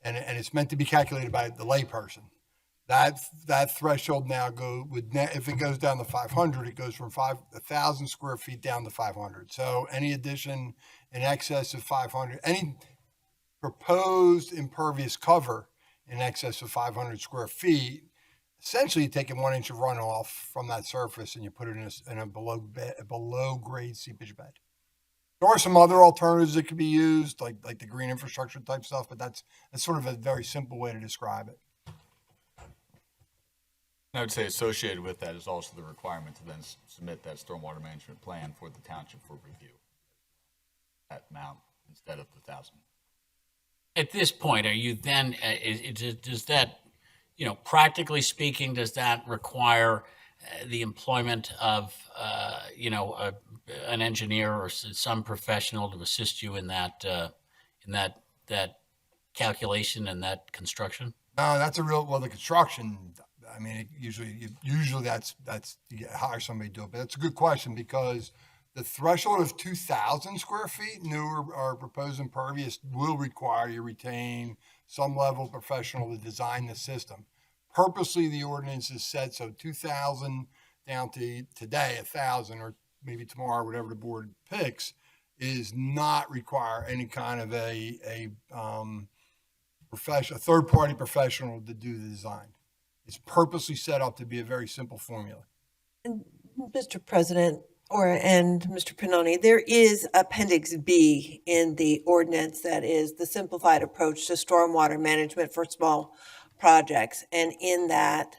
and it's meant to be calculated by the layperson. That threshold now if it goes down to 500, it goes from 1,000 square feet down to 500. So any addition in excess of 500, any proposed impervious cover in excess of 500 square feet, essentially taking 1 inch of runoff from that surface and you put it in a below grade seepage bed. There are some other alternatives that could be used, like the green infrastructure type stuff, but that's sort of a very simple way to describe it. I would say associated with that is also the requirement to then submit that stormwater management plan for the township for review. That amount instead of the 1,000. At this point, are you then, practically speaking, does that require the employment of, an engineer or some professional to assist you in that calculation and that construction? No, that's well, the construction, I mean, usually that's, you hire somebody to do it, but it's a good question because the threshold of 2,000 square feet, new or proposed impervious, will require you retain some level of professional to design the system. Purposely, the ordinance is set so 2,000 down to today, 1,000, or maybe tomorrow, whatever the board picks, is not require any kind of a third-party professional to do the design. It's purposely set up to be a very simple formula. Mr. President, and Mr. Pannoni, there is Appendix B in the ordinance that is the simplified approach to stormwater management for small projects. And in that,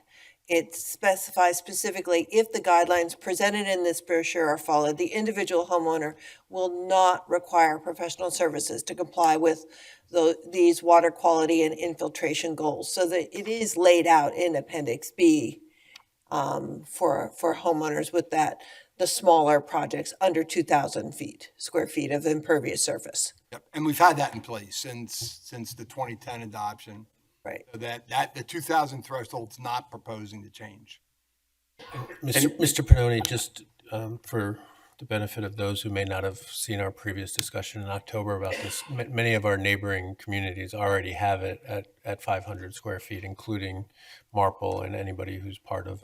it specifies specifically if the guidelines presented in this brochure are followed, the individual homeowner will not require professional services to comply with these water quality and infiltration goals. So that it is laid out in Appendix B for homeowners with the smaller projects under 2,000 square feet of impervious surface. Yep, and we've had that in place since the 2010 adoption. Right. So that the 2,000 threshold's not proposing to change. Mr. Pannoni, just for the benefit of those who may not have seen our previous discussion in October about this, many of our neighboring communities already have it at 500 square feet, including Marple and anybody who's part of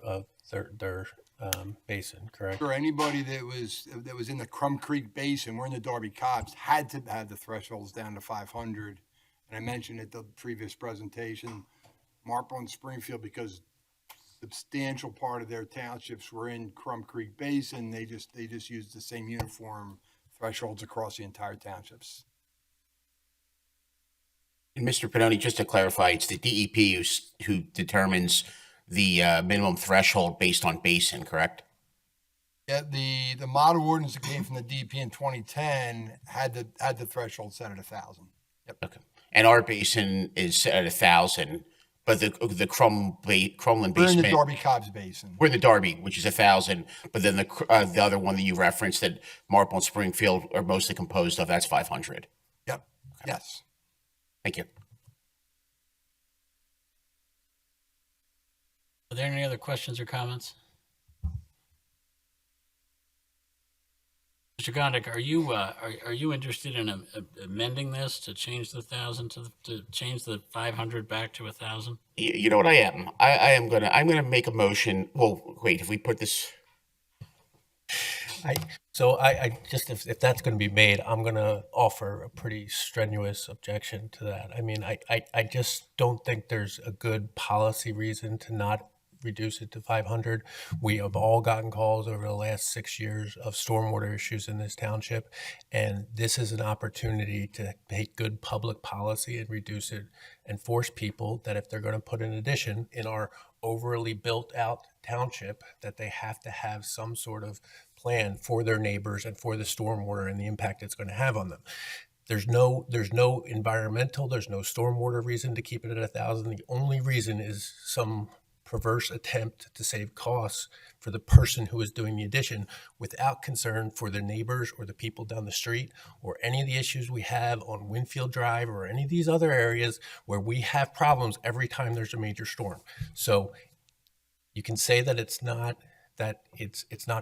their basin, correct? Sure, anybody that was in the Crum Creek Basin, we're in the Darby Cobbs, had to have the thresholds down to 500. And I mentioned at the previous presentation, Marple and Springfield, because substantial part of their townships were in Crum Creek Basin, they just used the same uniform thresholds across the entire townships. And Mr. Pannoni, just to clarify, it's the DEP who determines the minimum threshold based on basin, correct? Yeah, the model ordinance that came from the DEP in 2010 had the threshold set at 1,000. Yep. Okay. And our basin is set at 1,000, but the Crumlin Basin. We're in the Darby Cobbs Basin. We're in the Darby, which is 1,000, but then the other one that you referenced that Marple and Springfield are mostly composed of, that's 500. Yep. Okay. Yes. Thank you. Are there any other questions or comments? Mr. Gondik, are you interested in amending this to change the 1,000 to change the 500 back to 1,000? You know what I am? I'm gonna make a motion. Well, wait, if we put this. I just, if that's going to be made, I'm going to offer a pretty strenuous objection to that. I mean, I just don't think there's a good policy reason to not reduce it to 500. We have all gotten calls over the last 6 years of stormwater issues in this township, and this is an opportunity to make good public policy and reduce it and force people that if they're going to put an addition in our overly built out township, that they have to have some sort of plan for their neighbors and for the stormwater and the impact it's going to have on them. There's no environmental, there's no stormwater reason to keep it at 1,000. The only reason is some perverse attempt to save costs for the person who is doing the addition without concern for the neighbors or the people down the street or any of the issues we have on Winfield Drive or any of these other areas where we have problems every time there's a major storm. So you can say that it's not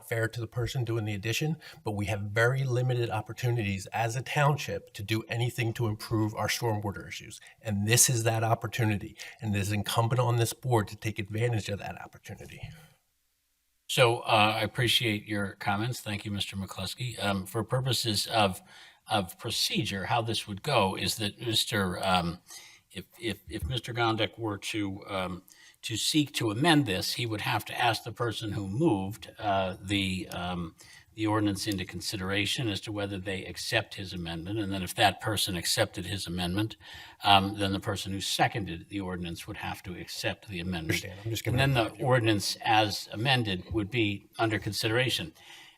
fair to the person doing the addition, but we have very limited opportunities as a township to do anything to improve our stormwater issues. And this is that opportunity. And it is incumbent on this board to take advantage of that opportunity. So I appreciate your comments. Thank you, Mr. McCluskey. For purposes of procedure, how this would go is that if Mr. Gondik were to seek to amend this, he would have to ask the person who moved the ordinance into consideration as to whether they accept his amendment. And then if that person accepted his amendment, then the person who seconded the ordinance would have to accept the amendment. And then the ordinance as amended would be under consideration.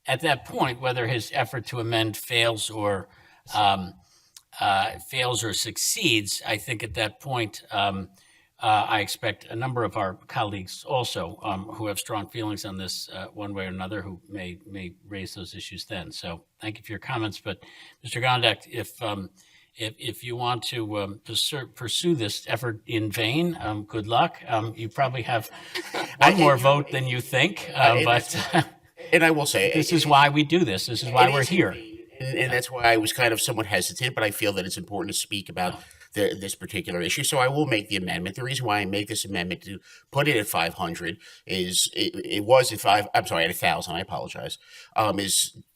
At that point, whether his effort to amend fails or succeeds, I think at that point, I expect a number of our colleagues also who have strong feelings on this one way or another who may raise those issues then. So thank you for your comments. But Mr. Gondek, if you want to pursue this effort in vain, good luck. You probably have one more vote than you think, but and I will say, this is why we do this. This is why we're here. And that's why I was kind of somewhat hesitant, but I feel that it's important to speak about this particular issue. So I will make the amendment. The reason why I make this amendment to put it at 500 is it was at at 1,000. I apologize.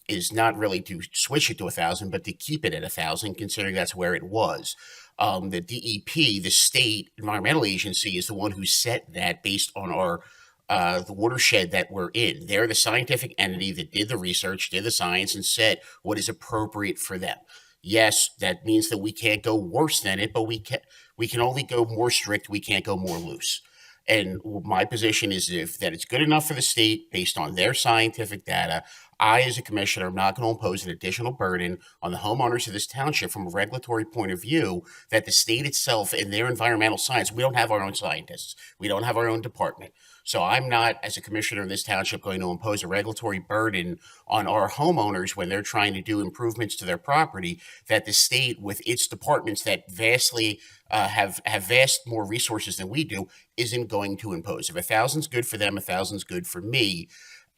Is not really to switch it to 1,000, but to keep it at 1,000, considering that's where it was. The DEP, the state environmental agency, is the one who set that based on the watershed that we're in. They're the scientific entity that did the research, did the science, and said what is appropriate for them. Yes, that means that we can't go worse than it, but we can only go more strict. We can't go more loose. And my position is that it's good enough for the state based on their scientific data. I, as a commissioner, am not going to impose an additional burden on the homeowners of this township from a regulatory point of view that the state itself and their environmental science, we don't have our own scientists. We don't have our own department. So I'm not, as a commissioner of this township, going to impose a regulatory burden on our homeowners when they're trying to do improvements to their property that the state, with its departments that vastly have vast more resources than we do, isn't going to impose. If 1,000's good for them, 1,000's good for me.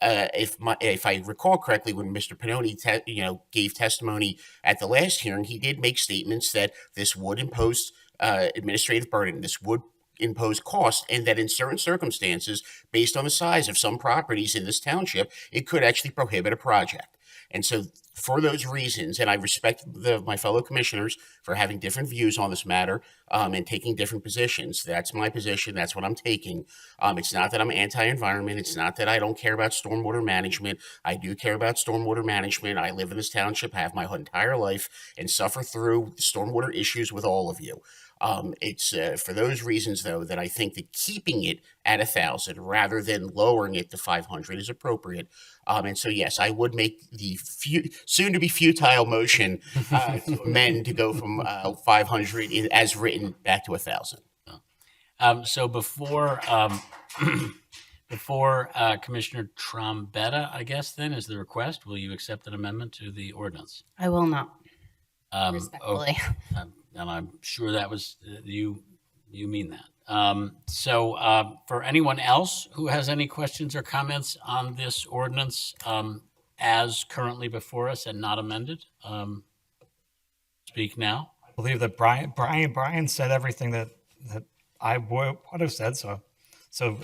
If I recall correctly, when Mr. Pannoni gave testimony at the last hearing, he did make statements that this would impose administrative burden. This would impose cost, and that in certain circumstances, based on the size of some properties in this township, it could actually prohibit a project. And so for those reasons, and I respect my fellow commissioners for having different views on this matter and taking different positions. That's my position. That's what I'm taking. It's not that I'm anti-environment. It's not that I don't care about stormwater management. I do care about stormwater management. I live in this township, have my entire life, and suffer through the stormwater issues with all of you. It's for those reasons, though, that I think that keeping it at 1,000 rather than lowering it to 500 is appropriate. And so, yes, I would make the soon-to-be futile motion to amend to go from 500 as written back to 1,000. So before Commissioner Trombetta, I guess then is the request. Will you accept an amendment to the ordinance? I will not. Respectfully. And I'm sure that was you mean that. So for anyone else who has any questions or comments on this ordinance as currently before us and not amended, speak now. I believe that Brian said everything that I would have said. So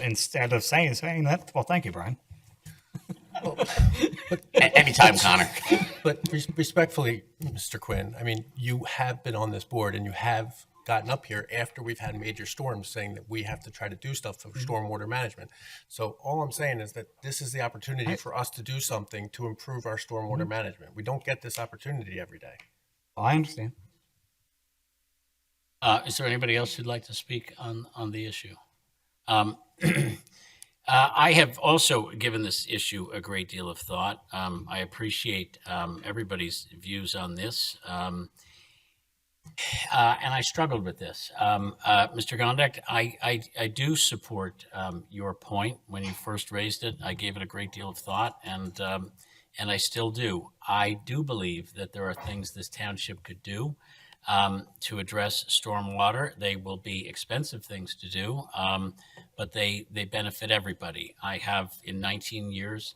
instead of saying that, well, thank you, Brian. Anytime, Connor. But respectfully, Mr. Quinn, I mean, you have been on this board and you have gotten up here after we've had major storms saying that we have to try to do stuff for stormwater management. So all I'm saying is that this is the opportunity for us to do something to improve our stormwater management. We don't get this opportunity every day. I understand. Is there anybody else who'd like to speak on the issue? I have also given this issue a great deal of thought. I appreciate everybody's views on this. And I struggled with this. Mr. Gondek, I do support your point. When you first raised it, I gave it a great deal of thought, and I still do. I do believe that there are things this township could do to address stormwater. They will be expensive things to do, but they benefit everybody. I have, in 19 years,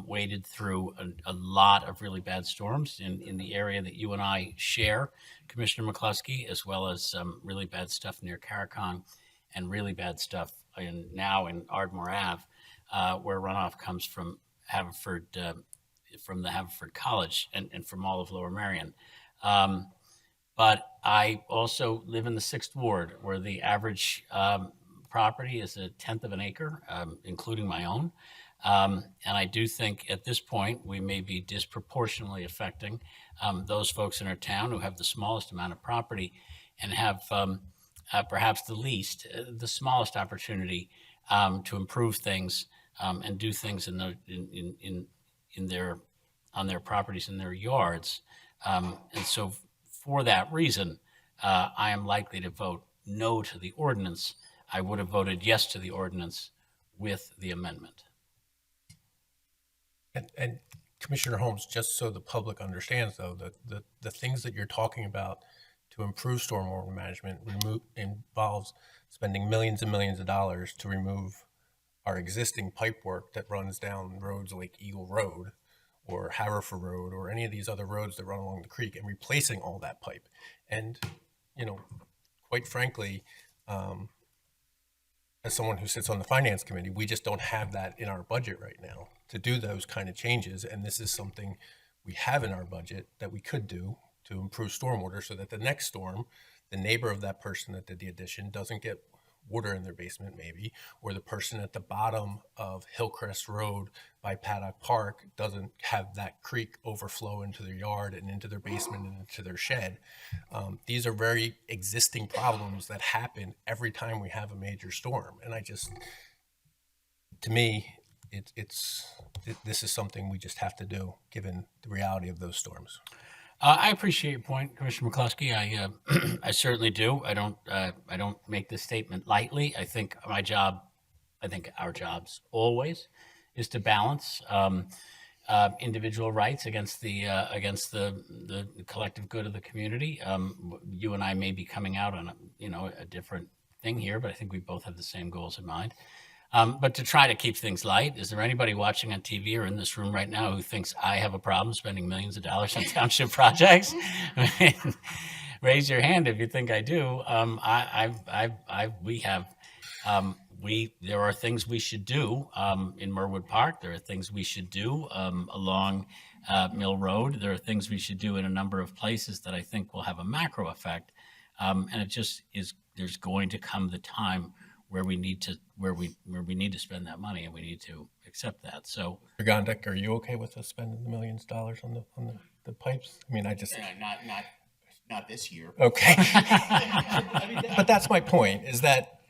waded through a lot of really bad storms in the area that you and I share, Commissioner McCluskey, as well as some really bad stuff near Caricon and really bad stuff now in Ardmore Ave, where runoff comes from Haverford, from the Haverford College and from all of Lower Merion. But I also live in the 6th Ward, where the average property is 1/10 of an acre, including my own. And I do think at this point, we may be disproportionately affecting those folks in our town who have the smallest amount of property and have perhaps the smallest opportunity to improve things and do things on their properties, in their yards. And so for that reason, I am likely to vote no to the ordinance. I would have voted yes to the ordinance with the amendment. And Commissioner Holmes, just so the public understands, though, the things that you're talking about to improve stormwater management involves spending millions and millions of dollars to remove our existing pipe work that runs down roads like Eagle Road or Haverford Road or any of these other roads that run along the creek and replacing all that pipe. And, you know, quite frankly, as someone who sits on the finance committee, we just don't have that in our budget right now to do those kind of changes. And this is something we have in our budget that we could do to improve stormwater so that the next storm, the neighbor of that person that did the addition doesn't get water in their basement maybe, or the person at the bottom of Hillcrest Road by Paddock Park doesn't have that creek overflow into their yard and into their basement and into their shed. These are very existing problems that happen every time we have a major storm. And to me, this is something we just have to do given the reality of those storms. I appreciate your point, Commissioner McCluskey. I certainly do. I don't make this statement lightly. I think our jobs always is to balance individual rights against the collective good of the community. You and I may be coming out on a different thing here, but I think we both have the same goals in mind. But to try to keep things light, is there anybody watching on TV or in this room right now who thinks I have a problem spending millions of dollars on township projects? Raise your hand if you think I do. There are things we should do in Merwood Park. There are things we should do along Mill Road. There are things we should do in a number of places that I think will have a macro effect. And it just is. There's going to come the time where we need to spend that money, and we need to accept that. So, Mr. Gondek, are you okay with us spending the millions of dollars on the pipes? I mean, not this year. Okay. But that's my point, is that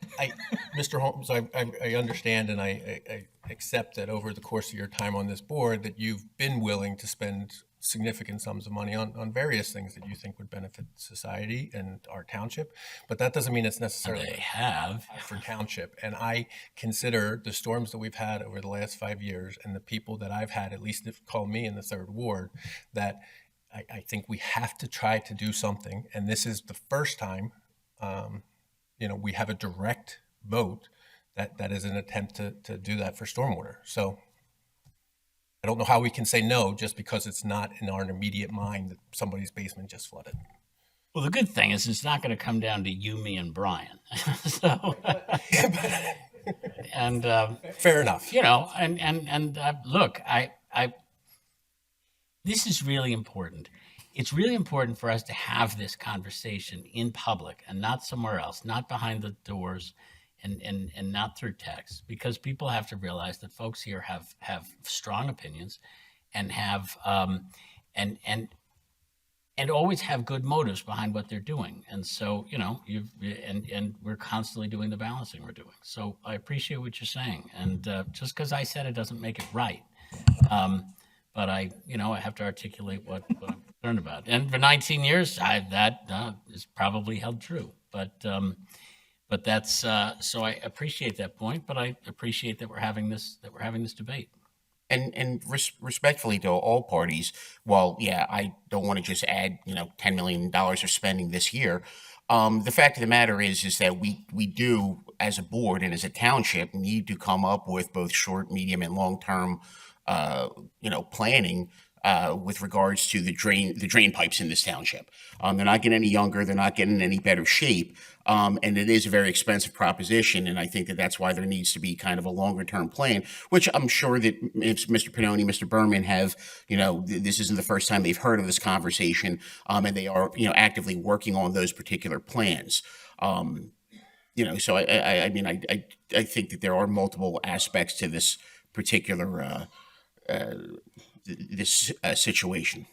Mr. Holmes, I understand and I accept that over the course of your time on this board that you've been willing to spend significant sums of money on various things that you think would benefit society and our township, but that doesn't mean it's necessarily they have for township. And I consider the storms that we've had over the last 5 years and the people that I've had, at least call me in the 3rd Ward, that I think we have to try to do something. And this is the first time, we have a direct vote that is an attempt to do that for stormwater. So I don't know how we can say no just because it's not in our immediate mind that somebody's basement just flooded. Well, the good thing is it's not going to come down to you, me, and Brian. So, and fair enough. Look, this is really important. It's really important for us to have this conversation in public and not somewhere else, not behind the doors. And not through text, because people have to realize that folks here have strong opinions and have and always have good motives behind what they're doing. And so, and we're constantly doing the balancing we're doing. So I appreciate what you're saying. And just because I said it doesn't make it right. But I have to articulate what I'm concerned about. And for 19 years, that is probably held true. But that's so I appreciate that point, but I appreciate that we're having this debate. And respectfully to all parties, while I don't want to just add $10 million of spending this year. The fact of the matter is that we do as a board and as a township need to come up with both short, medium, and long term planning with regards to the drain pipes in this township. They're not getting any younger. They're not getting in any better shape. And it is a very expensive proposition. And I think that that's why there needs to be kind of a longer term plan, which I'm sure that if Mr. Pannoni, Mr. Berman have, this isn't the first time they've heard of this conversation. And they are, actively working on those particular plans. So I think that there are multiple aspects to this particular situation.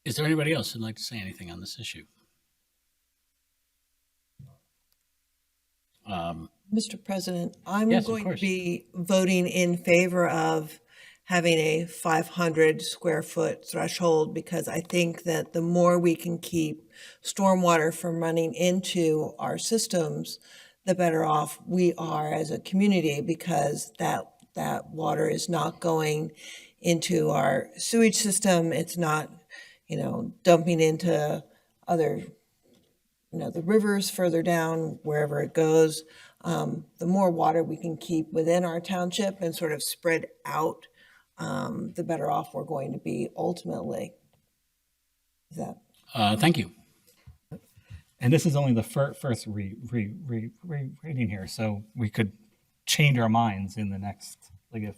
Is there anybody else who'd like to say anything on this issue? Mr. President, I'm Yes, of going to course. be voting in favor of having a 500 square foot threshold, because I think that the more we can keep stormwater from running into our systems, the better off we are as a community, because that water is not going into our sewage system. It's not, dumping into other, the rivers further down, wherever it goes. The more water we can keep within our township and sort of spread out, the better off we're going to be ultimately. Is that? Thank you. And this is only the first reading here, so we could change our minds in the next, like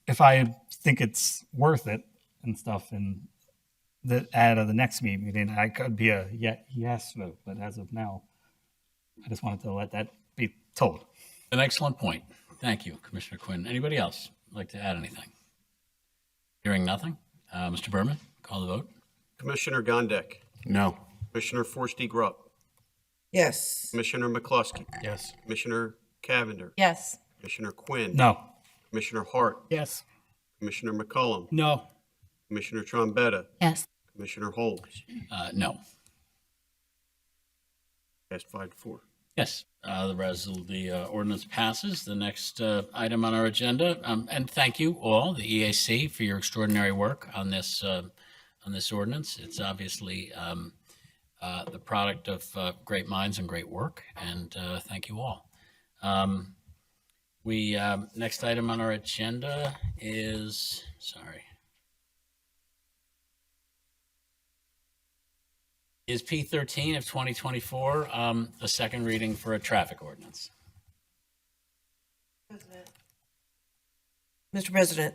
if I think it's worth it and stuff, and at the next meeting, I could be a yes vote, but as of now, I just wanted to let that be told. An excellent point. Thank you, Commissioner Quinn. Anybody else like to add anything? Hearing nothing. Mr. Berman, call the vote. Commissioner Gondek. No. Commissioner Forresty-Grubb. Yes. Commissioner McCluskey. Yes. Commissioner Cavender. Yes. Commissioner Quinn. No. Commissioner Hart. Yes. Commissioner McCullum. No. Commissioner Trombetta. Yes. Commissioner Holmes. No. Passed 5-4. Yes, the ordinance passes. The next item on our agenda, and thank you all, the EAC, for your extraordinary work on this ordinance. It's obviously the product of great minds and great work, and thank you all. Next item on our agenda is P13 of 2024, a second reading for a traffic ordinance. Mr. President,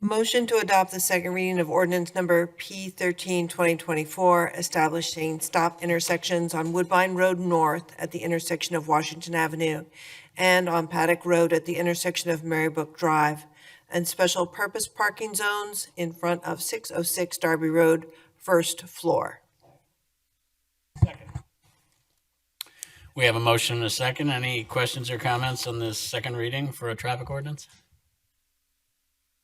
motion to adopt the second reading of ordinance number P13, 2024, establishing stop intersections on Woodbine Road North at the intersection of Washington Avenue and on Paddock Road at the intersection of Marybrook Drive, and special purpose parking zones in front of 606 Darby Road, first floor. We have a motion and a second. Any questions or comments on this second reading for a traffic ordinance?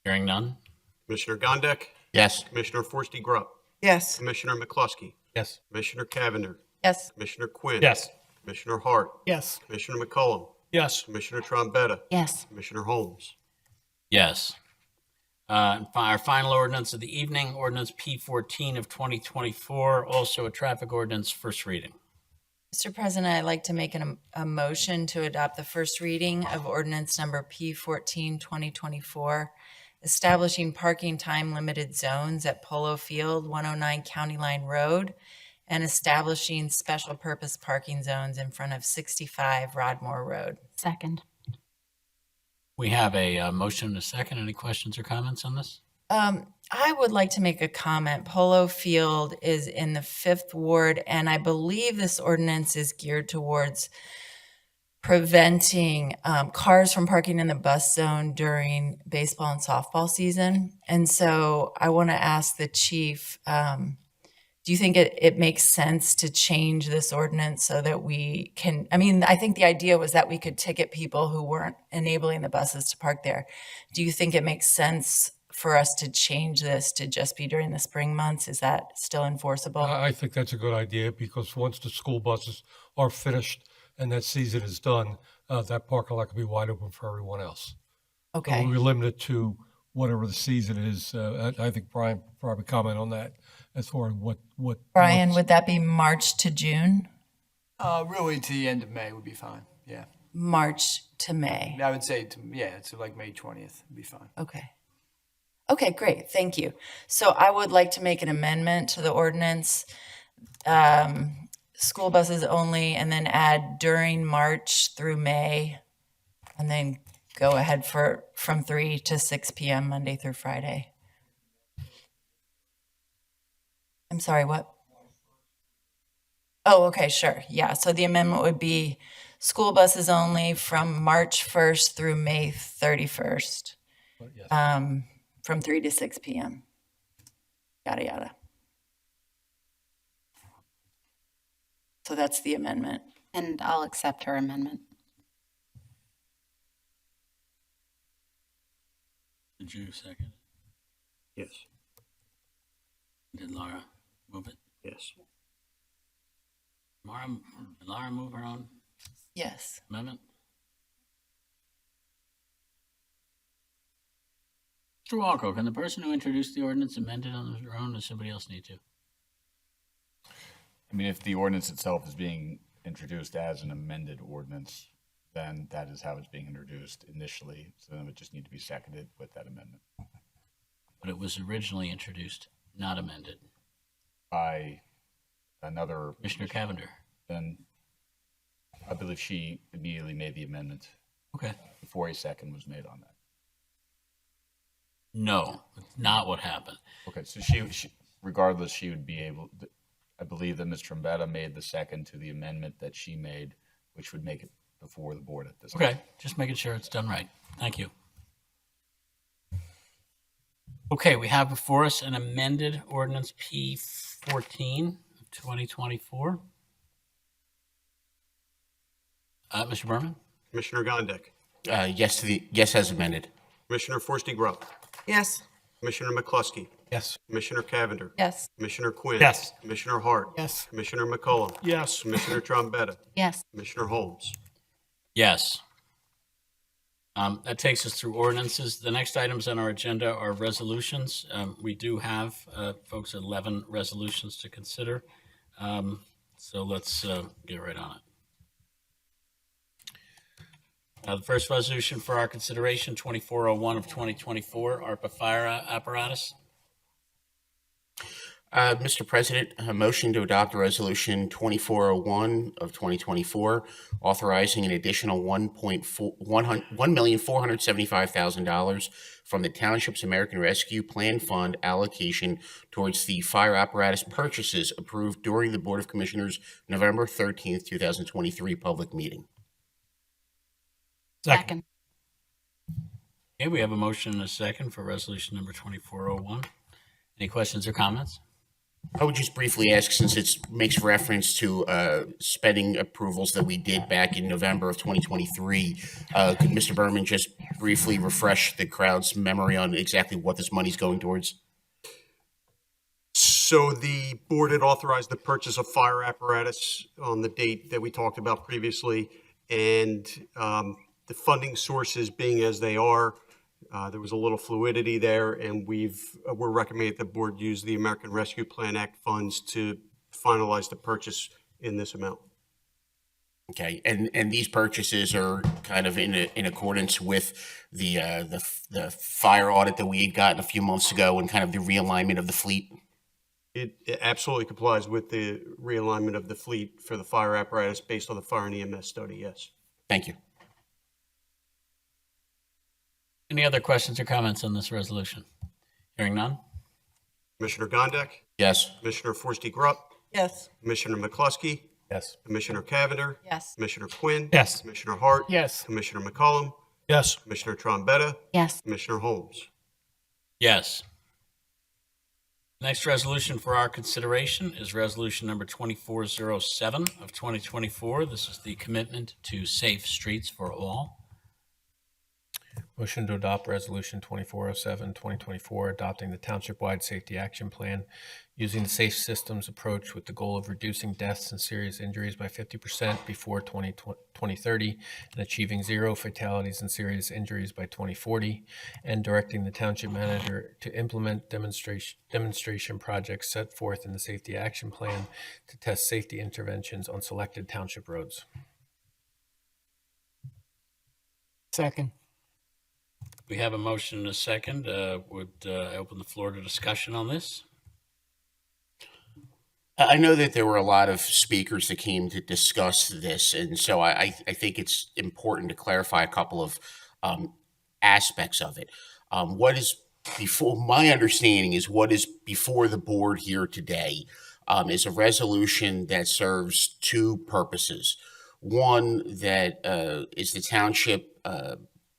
Hearing none. Commissioner Gondek. Yes. Commissioner Forresty-Grubb. Yes. Commissioner McCluskey. Yes. Commissioner Cavender. Yes. Commissioner Quinn. Yes. Commissioner Hart. Yes. Commissioner McCullum. Yes. Commissioner Trombetta. Yes. Commissioner Holmes. Yes. Our final ordinance of the evening, ordinance P14 of 2024, also a traffic ordinance, first reading. Mr. President, I'd like to make a motion to adopt the first reading of ordinance number P14, 2024, establishing parking time limited zones at Polo Field, 109 County Line Road, and establishing special purpose parking zones in front of 65 Rodmore Road. Second. We have a motion and a second. Any questions or comments on this? I would like to make a comment. Polo Field is in the 5th Ward, and I believe this ordinance is geared towards preventing cars from parking in the bus zone during baseball and softball season. And so I want to ask the chief, do you think it makes sense to change this ordinance so that we can, I think the idea was that we could ticket people who weren't enabling the buses to park there. Do you think it makes sense for us to change this to just be during the spring months? Is that still enforceable? I think that's a good idea, because once the school buses are finished and that season is done, that parking lot can be wide open for everyone else. Okay. We're limited to whatever the season is. I think Brian will probably comment on that as far as what. Brian, months. would that be March to June? Really to the end of May would be fine, yeah. March to May. I would say, to like May 20th would be fine. Okay. Okay, great. Thank you. So I would like to make an amendment to the ordinance, school buses only, and then add during March through May, and then go ahead from 3 to 6 p.m. Monday through Friday. I'm sorry, what? Oh, okay, sure. Yeah, so the amendment would be school buses only from March 1st through May 31st. From 3 to 6 p.m. Yada, yada. So that's the amendment. And I'll accept her amendment. Did you second? Yes. Did Laura move it? Yes. Did Laura move her own Yes. amendment? Mr. Walco, can the person who introduced the ordinance amend it on their own, or does somebody else need to? I mean, if the ordinance itself is being introduced as an amended ordinance, then that is how it's being introduced initially. So then it would just need to be seconded with that amendment But it was originally introduced, not amended. by another. Commissioner Cavender. Then I believe she immediately made the amendment. Okay. Before a second was made on that. No, that's not what happened. Okay, so she regardless, she would be able, I believe that Ms. Trombetta made the second to the amendment that she made, which would make it before the board at this time. Okay, just making sure it's done right. Thank you. Okay, we have before us an amended ordinance P14 of 2024. Mr. Berman? Commissioner Gondik. Yes as amended. Commissioner Forresty Grubb. Yes. Commissioner McCluskey. Yes. Commissioner Cavender. Yes. Commissioner Quinn. Yes. Commissioner Hart. Yes. Commissioner McCullum. Yes. Commissioner Trombetta. Yes. Commissioner Holmes. Yes. That takes us through ordinances. The next items on our agenda are resolutions. We do have, folks, 11 resolutions to consider. So let's get right on it. The first resolution for our consideration, 2401 of 2024, ARPA fire apparatus. Mr. President, a motion to adopt Resolution 2401 of 2024, authorizing an additional $1,475,000 from the Township's American Rescue Plan Fund allocation towards the fire apparatus purchases approved during the Board of Commissioners November 13th, 2023 public meeting. Second. Okay, we have a motion and a second for resolution number 2401. Any questions or comments? I would just briefly ask, since it makes reference to spending approvals that we did back in November of 2023, could Mr. Berman just briefly refresh the crowd's memory on exactly what this money's going towards? So the board had authorized the purchase of fire apparatus on the date that we talked about previously, and the funding sources being as they are, there was a little fluidity there, and we're recommending that the board use the American Rescue Plan Act funds to finalize the purchase in this amount. Okay, and these purchases are kind of in accordance with the fire audit that we had gotten a few months ago and kind of the realignment of the fleet. It absolutely complies with the realignment of the fleet for the fire apparatus based on the fire and EMS study, yes. Thank you. Any other questions or comments on this resolution? Hearing none? Commissioner Gondik. Yes. Commissioner Forresty Grubb. Yes. Commissioner McCluskey. Yes. Commissioner Cavender. Yes. Commissioner Quinn. Yes. Commissioner Hart. Yes. Commissioner McCullum. Yes. Commissioner Trombetta. Yes. Commissioner Holmes. Yes. Next resolution for our consideration is resolution number 2407 of 2024. This is the commitment to safe streets for all. Motion to adopt Resolution 2407, 2024, adopting the township-wide safety action plan using the safe systems approach with the goal of reducing deaths and serious injuries by 50% before 2030 and achieving zero fatalities and serious injuries by 2040, and directing the township manager to implement demonstration projects set forth in the safety action plan to test safety interventions on selected township roads. Second. We have a motion and a second. Would I open the floor to discussion on this? I know that there were a lot of speakers that came to discuss this, and so I think it's important to clarify a couple of aspects of it. What is before, my understanding is what is before the board here today is a resolution that serves two purposes. One, that is the township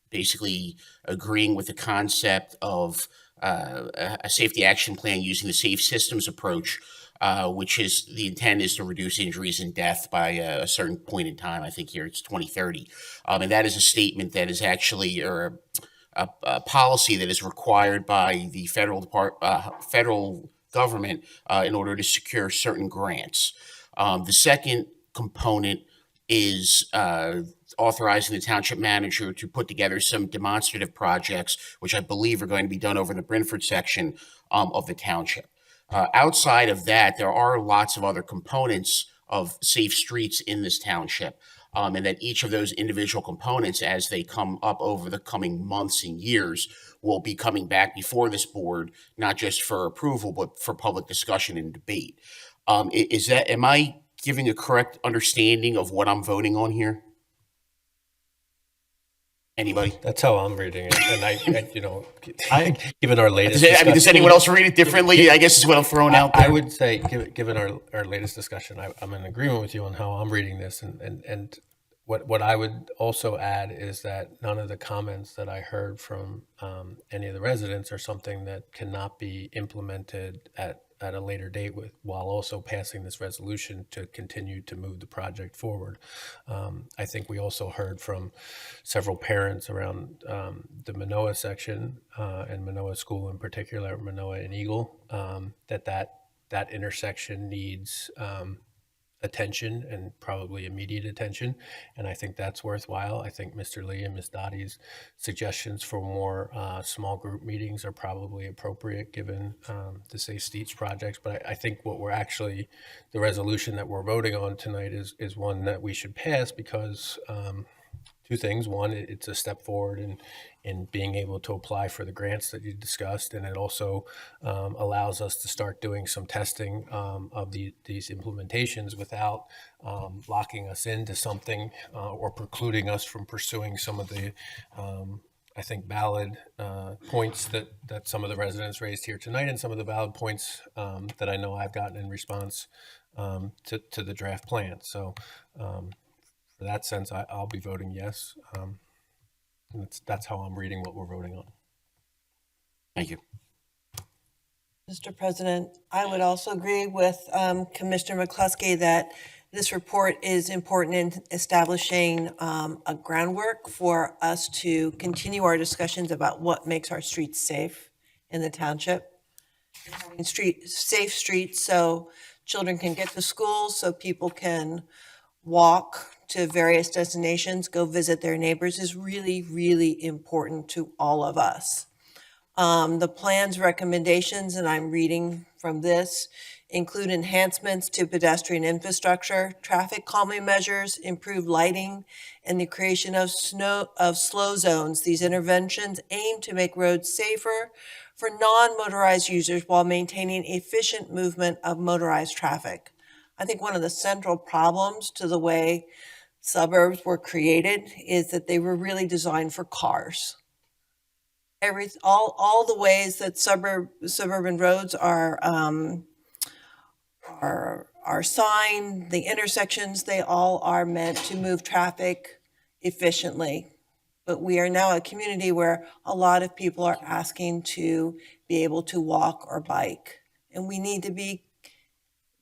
basically agreeing with the concept of a safety action plan using the safe systems approach, which is the intent is to reduce injuries and death by a certain point in time. I think here it's 2030. And that is a statement that is actually, or a policy that is required by the federal government in order to secure certain grants. The second component is authorizing the township manager to put together some demonstrative projects, which I believe are going to be done over in the Brentford section of the township. Outside of that, there are lots of other components of safe streets in this township, and that each of those individual components, as they come up over the coming months and years, will be coming back before this board, not just for approval, but for public discussion and debate. Am I giving a correct understanding of what I'm voting on here? Anybody? That's how I'm reading it, and given our latest, does anyone else read it differently? I guess is what I'm throwing out there. I would say, given our latest discussion, I'm in agreement with you on how I'm reading this, and what I would also add is that none of the comments that I heard from any of the residents are something that cannot be implemented at a later date while also passing this resolution to continue to move the project forward. I think we also heard from several parents around the Manoa section and Manoa School in particular, Manoa and Eagle, that intersection needs attention and probably immediate attention. And I think that's worthwhile. I think Mr. Lee and Ms. Dottie's suggestions for more small group meetings are probably appropriate given the Safe Streets projects. But I think the resolution that we're voting on tonight is one that we should pass because two things. One, it's a step forward in being able to apply for the grants that you discussed, and it also allows us to start doing some testing of these implementations without locking us into something or precluding us from pursuing some of the I think valid points that some of the residents raised here tonight, and some of the valid points that I know I've gotten in response to the draft plan. So for that sense, I'll be voting yes. And that's how I'm reading what we're voting on. Thank you. Mr. President, I would also agree with Commissioner McCluskey that this report is important in establishing a groundwork for us to continue our discussions about what makes our streets safe in the township. Safe streets so children can get to school, so people can walk to various destinations, go visit their neighbors is really, really important to all of us. The plan's recommendations, and I'm reading from this, include enhancements to pedestrian infrastructure, traffic calming measures, improved lighting, and the creation of slow zones. These interventions aim to make roads safer for non-motorized users while maintaining efficient movement of motorized traffic. I think one of the central problems to the way suburbs were created is that they were really designed for cars. All the ways that suburban roads are signed, the intersections, they all are meant to move traffic efficiently. But we are now a community where a lot of people are asking to be able to walk or bike. And we need to be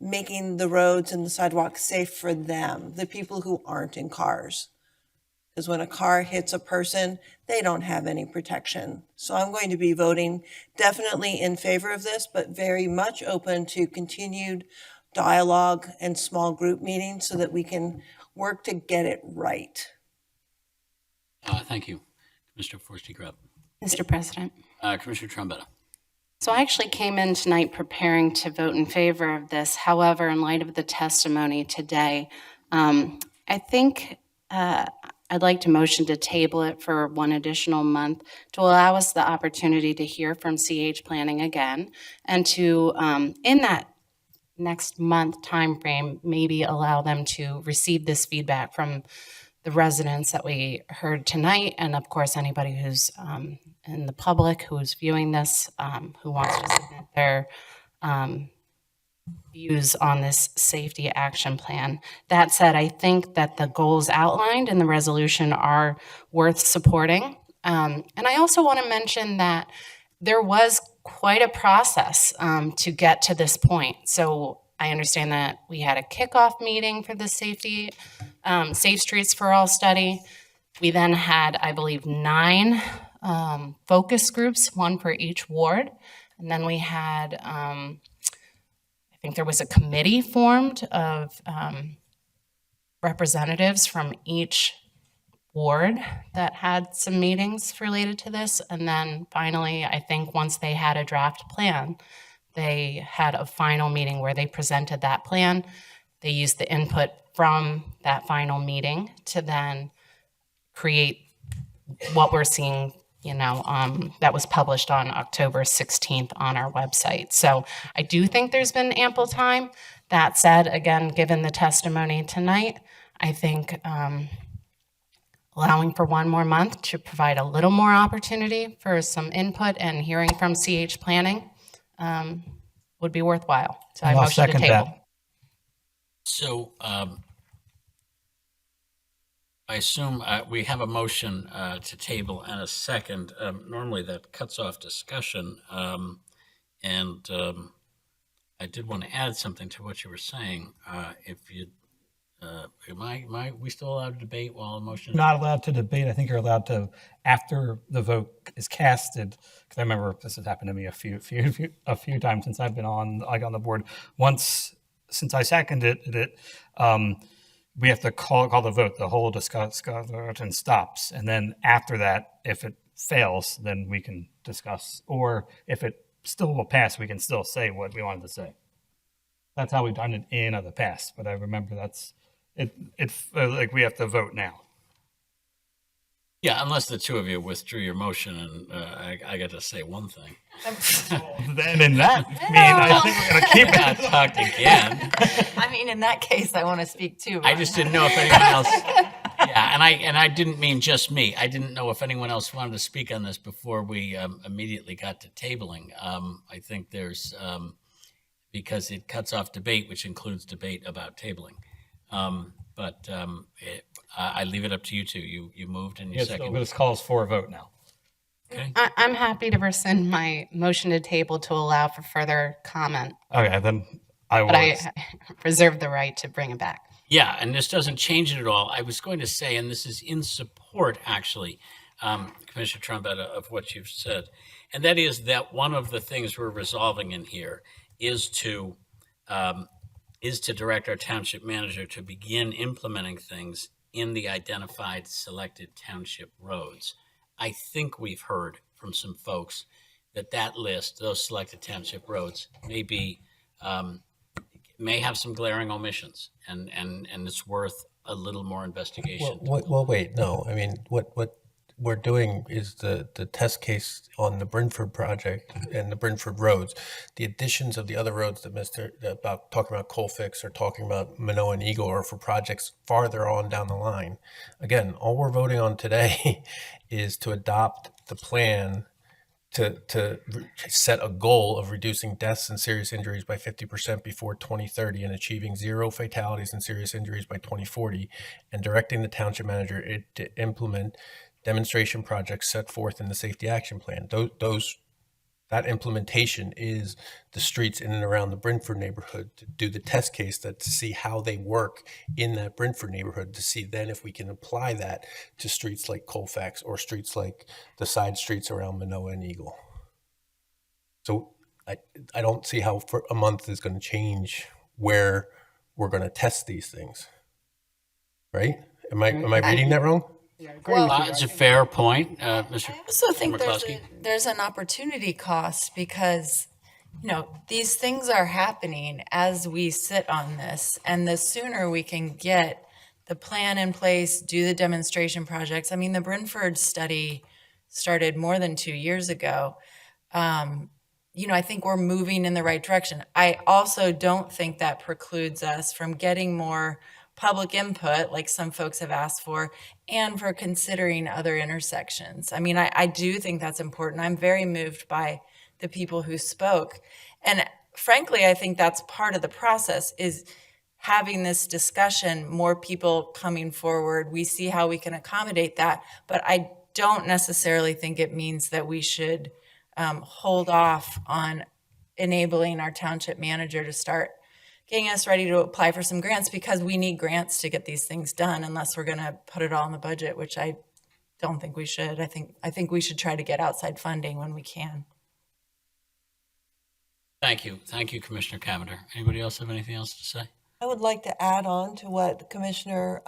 making the roads and the sidewalks safe for them, the people who aren't in cars. Because when a car hits a person, they don't have any protection. So I'm going to be voting definitely in favor of this, but very much open to continued dialogue and small group meetings so that we can work to get it right. Thank you. Commissioner Forster-Grubb. Mr. President. Commissioner Trombetta. So I actually came in tonight preparing to vote in favor of this. However, in light of the testimony today, I think I'd like to motion to table it for one additional month to allow us the opportunity to hear from CH Planning again and to, in that next month timeframe, maybe allow them to receive this feedback from the residents that we heard tonight, and of course, anybody who's in the public who's viewing this, who wants to submit their views on this safety action plan. That said, I think that the goals outlined in the resolution are worth supporting. And I also want to mention that there was quite a process to get to this point. So I understand that we had a kickoff meeting for the Safe Streets for All study. We then had, I believe, 9 focus groups, one for each ward. And then we had, I think there was a committee formed of representatives from each ward that had some meetings related to this. And then finally, I think once they had a draft plan, they had a final meeting where they presented that plan. They used the input from that final meeting to then create what we're seeing, that was published on October 16th on our website. So I do think there's been ample time. That said, again, given the testimony tonight, I think allowing for one more month to provide a little more opportunity for some input and hearing from CH Planning would be worthwhile. So I And I'll motion to second table. that. So I assume we have a motion to table and a second. Normally that cuts off discussion. And I did want to add something to what you were saying. If you, we still allowed to debate while a motion? Not allowed to debate. I think you're allowed to, after the vote is casted, because I remember this has happened to me a few times since I've been on the board. Once, since I seconded it, we have to call the vote. The whole discussion stops, and then after that, if it fails, then we can discuss. Or if it still will pass, we can still say what we wanted to say. That's how we've done it in the past. But I remember that's it. Like we have to vote now. Yeah, unless the two of you withdrew your motion and I got to say one thing. Then in that, I think we're going to keep not talked again. I mean, in that case, I want to speak too. I just didn't know if anyone else. Yeah, and I didn't mean just me. I didn't know if anyone else wanted to speak on this before we immediately got to tabling. I think there's because it cuts off debate, which includes debate about tabling. But I leave it up to you two. You moved and you Yes, seconded. but this calls for a vote now. Okay. I'm happy to rescind my motion to table to allow for further comment, Okay, then I will. but I reserve the right to bring it back. Yeah, and this doesn't change it at all. I was going to say, and this is in support, actually, Commissioner Trombetta, of what you've said, and that is that one of the things we're resolving in here is to direct our township manager to begin implementing things in the identified selected township roads. I think we've heard from some folks that list, those selected township roads, may have some glaring omissions, and it's worth a little more investigation. Well, wait, no. I mean, what we're doing is the test case on the Brentford project and the Brentford roads. The additions of the other roads that talking about Colfix or talking about Minoa and Eagle are for projects farther on down the line. Again, all we're voting on today is to adopt the plan to set a goal of reducing deaths and serious injuries by 50% before 2030 and achieving 0 fatalities and serious injuries by 2040, and directing the township manager to implement demonstration projects set forth in the safety action plan. That implementation is the streets in and around the Brentford neighborhood, to do the test case to see how they work in that Brentford neighborhood, to see then if we can apply that to streets like Colfax or streets like the side streets around Minoa and Eagle. So I don't see how for a month is going to change where we're going to test these things. Right? Am I reading that wrong? It's a fair point, Mr. I also think McCloskey. there's an opportunity cost because, these things are happening as we sit on this. And the sooner we can get the plan in place, do the demonstration projects. I mean, the Brentford study started more than 2 years ago. I think we're moving in the right direction. I also don't think that precludes us from getting more public input, like some folks have asked for, and for considering other intersections. I mean, I do think that's important. I'm very moved by the people who spoke. And frankly, I think that's part of the process, is having this discussion, more people coming forward. We see how we can accommodate that. But I don't necessarily think it means that we should hold off on enabling our township manager to start getting us ready to apply for some grants, because we need grants to get these things done unless we're going to put it all in the budget, which I don't think we should. I think we should try to get outside funding when we can. Thank you. Thank you, Commissioner Cavender. Anybody else have anything else to say? I would like to add on to what Commissioner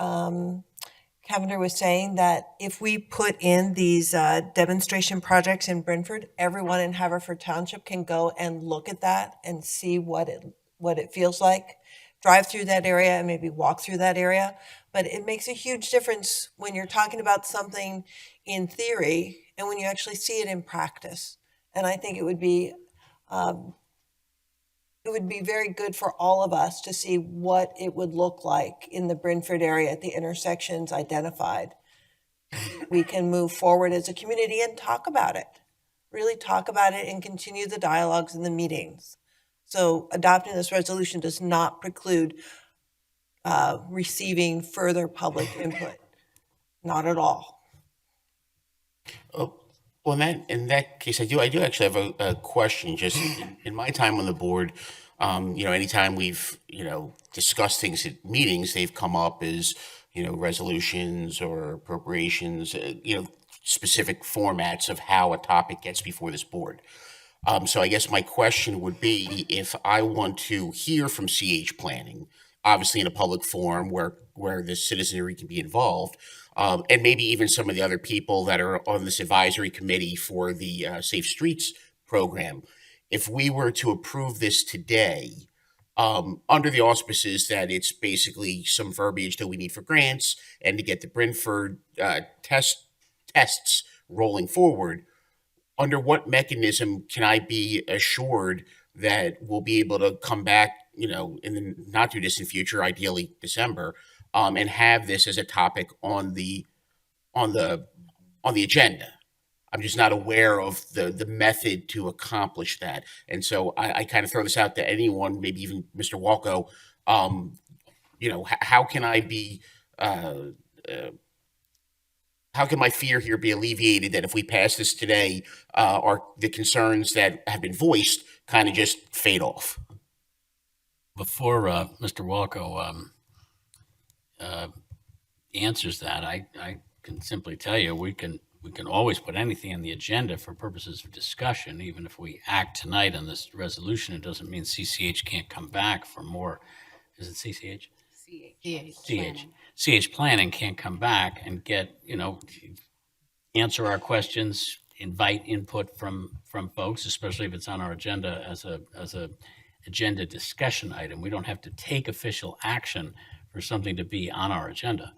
Cavender was saying, that if we put in these demonstration projects in Brentford, everyone in Haverford Township can go and look at that and see what it feels like. Drive through that area and maybe walk through that area. But it makes a huge difference when you're talking about something in theory and when you actually see it in practice. And I think it would be very good for all of us to see what it would look like in the Brentford area at the intersections identified. We can move forward as a community and talk about it, really talk about it and continue the dialogues and the meetings. So adopting this resolution does not preclude receiving further public input, not at all. Oh, well, in that case, I do actually have a question. Just in my time on the board, anytime we've, discussed things at meetings, they've come up as, resolutions or appropriations, specific formats of how a topic gets before this board. So I guess my question would be, if I want to hear from CH Planning, obviously in a public forum where the citizenry can be involved, and maybe even some of the other people that are on this advisory committee for the Safe Streets program, if we were to approve this today, under the auspices that it's basically some verbiage that we need for grants and to get the Brentford tests rolling forward, under what mechanism can I be assured that we'll be able to come back, in the not too distant future, ideally December, and have this as a topic on the agenda? I'm just not aware of the method to accomplish that, and so I kind of throw this out to anyone, maybe even Mr. Walko. How can I be? How can my fear here be alleviated that if we pass this today, the concerns that have been voiced kind of just fade off? Before Mr. Walko answers that, I can simply tell you we can always put anything on the agenda for purposes of discussion. Even if we act tonight on this resolution, it doesn't mean CCH can't come back for more. Is it CCH? CH Planning can't come back and get, answer our questions, invite input from folks, especially if it's on our agenda as a agenda discussion item. We don't have to take official action for something to be on our agenda.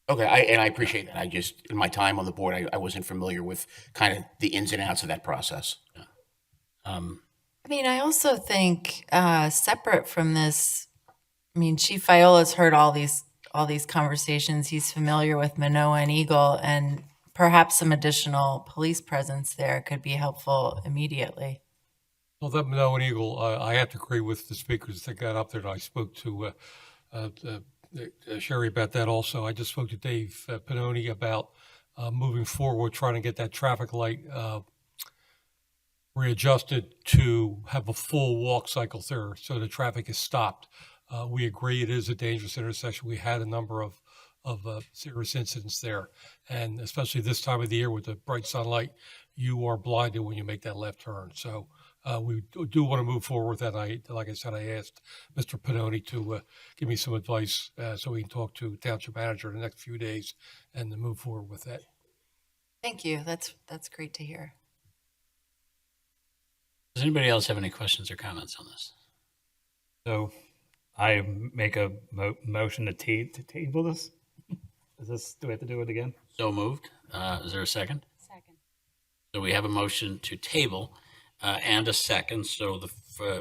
Okay, I appreciate that. I just, in my time on the board, I wasn't familiar with kind of the ins and outs of that process. I also think separate from this, Chief Viola's heard all these conversations. He's familiar with Manoa and Eagle, and perhaps some additional police presence there could be helpful immediately. Well, that Manoa and Eagle, I have to agree with the speakers that got up there. And I spoke to Sherry about that also. I just spoke to Dave Pinoni about moving forward, trying to get that traffic light readjusted to have a full walk cycle there so the traffic is stopped. We agree it is a dangerous intersection. We had a number of serious incidents there. And especially this time of the year with the bright sunlight, you are blinded when you make that left turn. So we do want to move forward with that. Like I said, I asked Mr. Pinoni to give me some advice so we can talk to Township Manager in the next few days and to move forward with that. Thank you. That's great to hear. Does anybody else have any questions or comments on this? So I make a motion to table this. Do we have to do it again? So moved. Is there a second? Second. So we have a motion to table and a second. So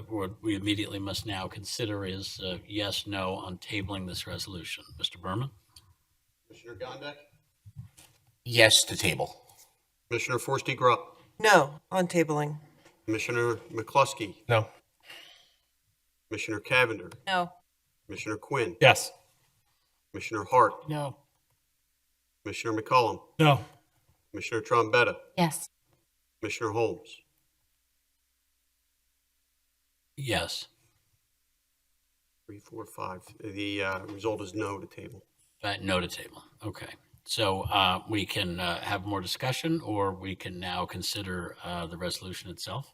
what we immediately must now consider is yes, no on tabling this resolution. Mr. Berman? Commissioner Gondek? Yes to table. Commissioner Forste-Grupp? No on tabling. Commissioner McCluskey? No. Commissioner Cavender? No. Commissioner Quinn? Yes. Commissioner Hart? No. Commissioner McCollum? No. Commissioner Trombetta? Yes. Commissioner Holmes? Yes. 3, 4, 5. The result is no to table. No to table. Okay. So we can have more discussion, or we can now consider the resolution itself.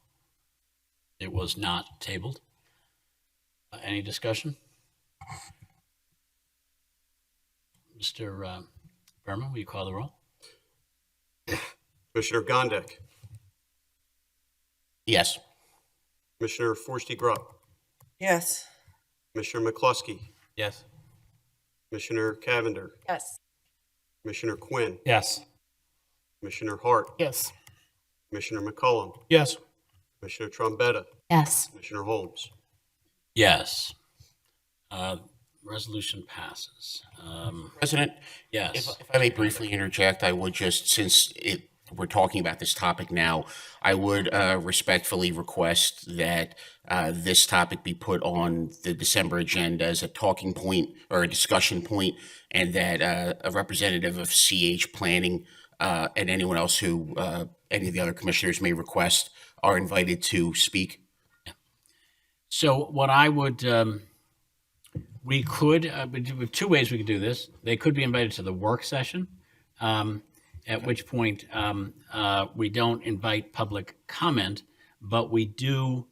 It was not tabled. Any discussion? Mr. Berman, will you call the roll? Commissioner Gondek. Yes. Commissioner Forresty Grubb. Yes. Commissioner McCluskey. Yes. Commissioner Cavender. Yes. Commissioner Quinn. Yes. Commissioner Hart. Yes. Commissioner McCullum. Yes. Commissioner Trombetta. Yes. Commissioner Holmes. Yes. Resolution passes. President? Yes. If I may briefly interject, I would just, since we're talking about this topic now, I would respectfully request that this topic be put on the December agenda as a talking point or a discussion point, and that a representative of CH Planning and anyone else who, any of the other commissioners may request, are invited to speak. So what I would, we could, we have two ways we could do this. They could be invited to the work session, at which point we don't invite public comment, but we do,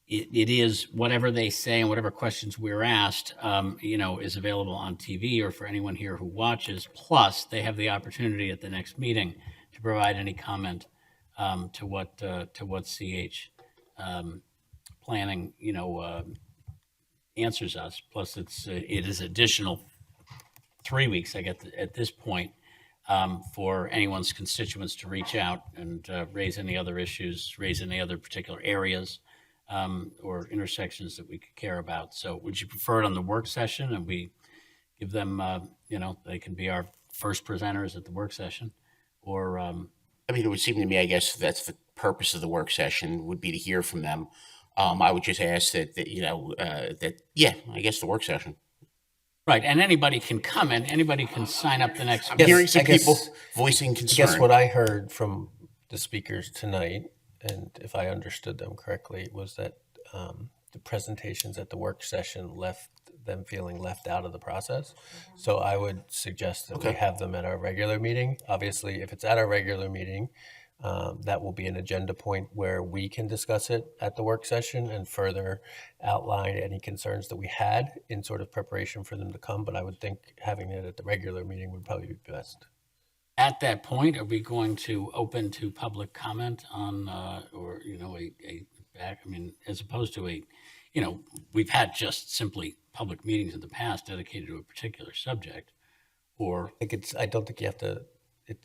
it is whatever they say and whatever questions we're asked, is available on TV or for anyone here who watches. Plus, they have the opportunity at the next meeting to provide any comment to what CH Planning, answers us. Plus, it is additional 3 weeks, I get at this point, for anyone's constituents to reach out and raise any other issues, raise any other particular areas or intersections that we could care about. So would you prefer it on the work session and we give them, they can be our first presenters at the work session? Or, I mean, it would seem to me, I guess that's the purpose of the work session, would be to hear from them. I would just ask that I guess the work session. right, and anybody can come and anybody can sign up the next. I'm hearing some people voicing concern. I guess what I heard from the speakers tonight, and if I understood them correctly, was that the presentations at the work session left them feeling left out of the process. So I would suggest that we have them at our regular meeting. Obviously, if it's at our regular meeting, that will be an agenda point where we can discuss it at the work session and further outline any concerns that we had in sort of preparation for them to come. But I would think having it at the regular meeting would probably be best. At that point, are we going to open to public comment on, as opposed to we've had just simply public meetings in the past dedicated to a particular subject, or I don't think you have to.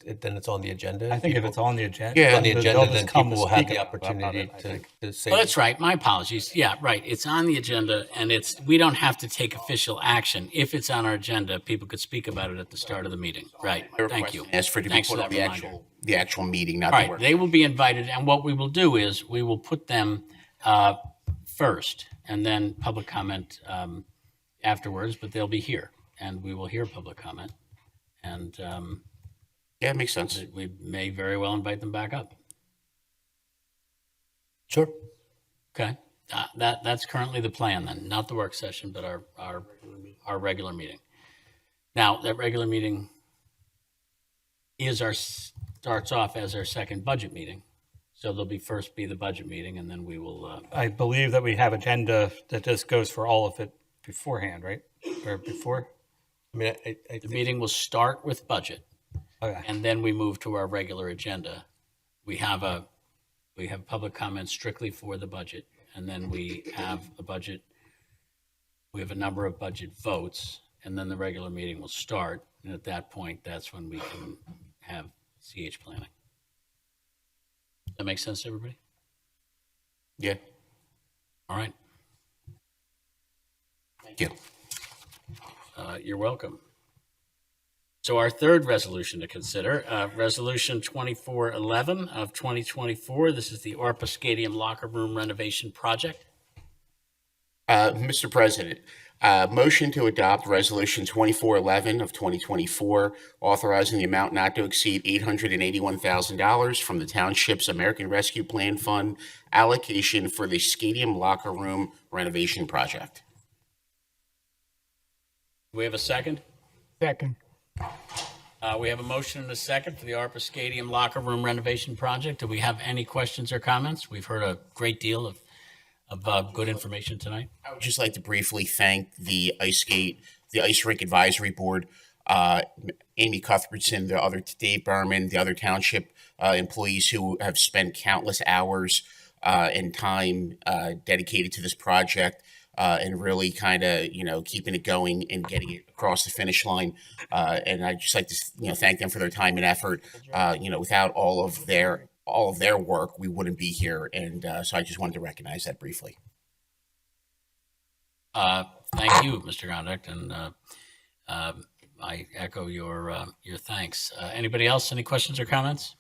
Then it's on the agenda. I think if it's on the agenda, on the they'll agenda, just then come people to will have speak the about opportunity it, to say. Well, that's right. My apologies. Yeah, right. It's on the agenda, and we don't have to take official action. If it's on our agenda, people could speak about it at the start of the meeting. Right. Thank you. As for to be Thanks put for on that the actual meeting, not All the right, work. they will be invited, and what we will do is we will put them first, and then public comment afterwards. But they'll be here, and we will hear public comment, and yeah, it makes sense. We may very well invite them back up. Sure. Okay, that's currently the plan then, not the work session, but our regular meeting. Now, that regular meeting starts off as our second budget meeting. So there'll be the budget meeting, and then we will. I believe that we have agenda that just goes for all of it beforehand, right? Or before? I mean, the meeting will start with budget, okay, and then we move to our regular agenda. We have public comments strictly for the budget, and then we have a budget. We have a number of budget votes, and then the regular meeting will start. And at that point, that's when we can have CH planning. That makes sense to everybody? Yeah. All right. Thank you. You're welcome. So our third resolution to consider, Resolution 2411 of 2024. This is the ARPA Stadium Locker Room Renovation Project. Mr. President, motion to adopt Resolution 2411 of 2024, authorizing the amount not to exceed $881,000 from the Township's American Rescue Plan Fund allocation for the Stadium Locker Room Renovation Project. Do we have a second? Second. We have a motion and a second for the ARPA Stadium locker room renovation project. Do we have any questions or comments? We've heard a great deal of good information tonight. I would just like to briefly thank the Ice Rink Advisory Board, Amy Cuthbertson, Dave Berman, the other township employees who have spent countless hours and time dedicated to this project and really kind of, keeping it going and getting it across the finish line. And I'd just like to, thank them for their time and effort. Without all of their work, we wouldn't be here. And so I just wanted to recognize that briefly. Thank you, Mr. Gondek, and I echo your thanks. Anybody else? Any questions or comments?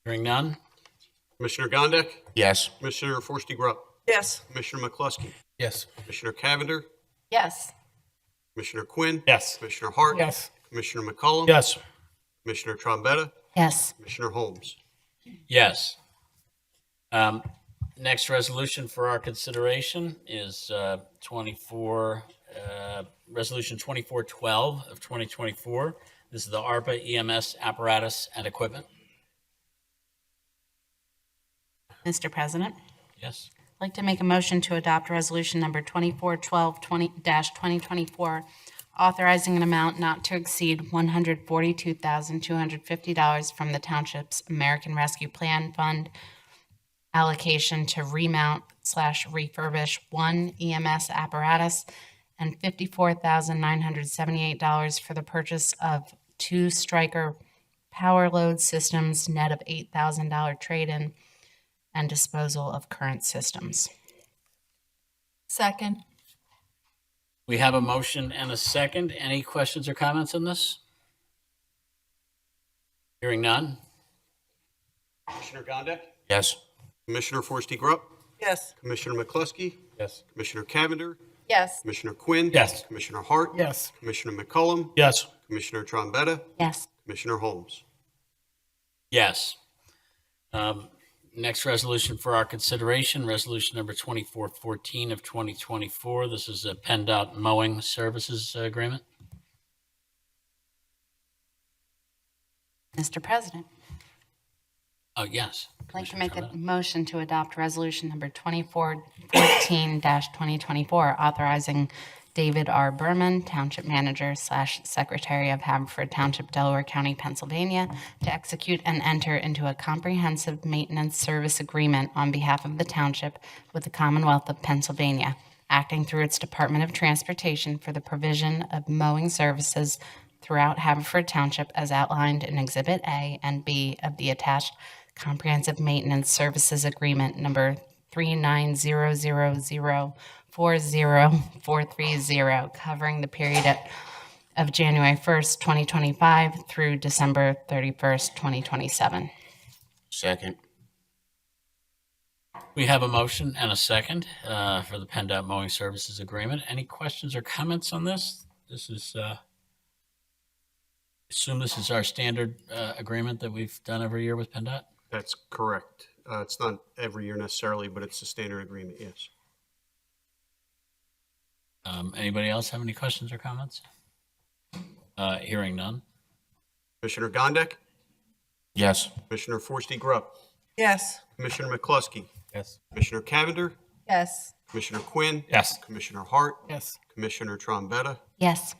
Hearing none. Commissioner Gondek? Yes. Commissioner Forresty Grubb? Yes. Commissioner McCluskey? Yes. Commissioner Cavender? Yes. Commissioner Quinn? Yes. Commissioner Hart? Yes. Commissioner McCollum? Yes. Commissioner Trombetta? Yes. Commissioner Holmes? Yes. Next resolution for our consideration is Resolution 2412 of 2024. This is the ARPA EMS apparatus and equipment. Mr. President, Yes. I'd like to make a motion to adopt resolution number 2412-2024, authorizing an amount not to exceed $142,250 from the Township's American Rescue Plan Fund allocation to remount/refurbish one EMS apparatus and $54,978 for the purchase of two Stryker power load systems, net of $8,000 trade-in and disposal of current systems. Second. We have a motion and a second. Any questions or comments on this? Hearing none. Commissioner Gondek? Yes. Commissioner Forresty Grubb? Yes. Commissioner McCluskey? Yes. Commissioner Cavender? Yes. Commissioner Quinn? Yes. Commissioner Hart? Yes. Commissioner McCollum? Yes. Commissioner Trombetta? Yes. Commissioner Holmes? Yes. Next resolution for our consideration, resolution number 2414 of 2024. This is a PennDOT mowing services agreement. Mr. President, Oh, yes. I'd like to Commissioner make a Trombetta. motion to adopt resolution number 2414-2024, authorizing David R. Berman, Township Manager / Secretary of Haverford Township, Delaware County, Pennsylvania, to execute and enter into a comprehensive maintenance service agreement on behalf of the Township with the Commonwealth of Pennsylvania, acting through its Department of Transportation for the provision of mowing services throughout Haverford Township as outlined in Exhibit A and B of the attached Comprehensive Maintenance Services Agreement number 390040430, covering the period of January 1st, 2025 through December 31st, 2027. Second. We have a motion and a second for the PennDOT mowing services agreement. Any questions or comments on this? This is, assume this is our standard agreement that we've done every year with PennDOT? That's correct. It's not every year necessarily, but it's a standard agreement, yes. Anybody else have any questions or comments? Hearing none. Commissioner Gondek? Yes. Commissioner Forresty Grubb? Yes. Commissioner McCluskey? Yes. Commissioner Cavender? Yes. Commissioner Quinn? Yes. Commissioner Hart? Yes. Commissioner Trombetta? Yes.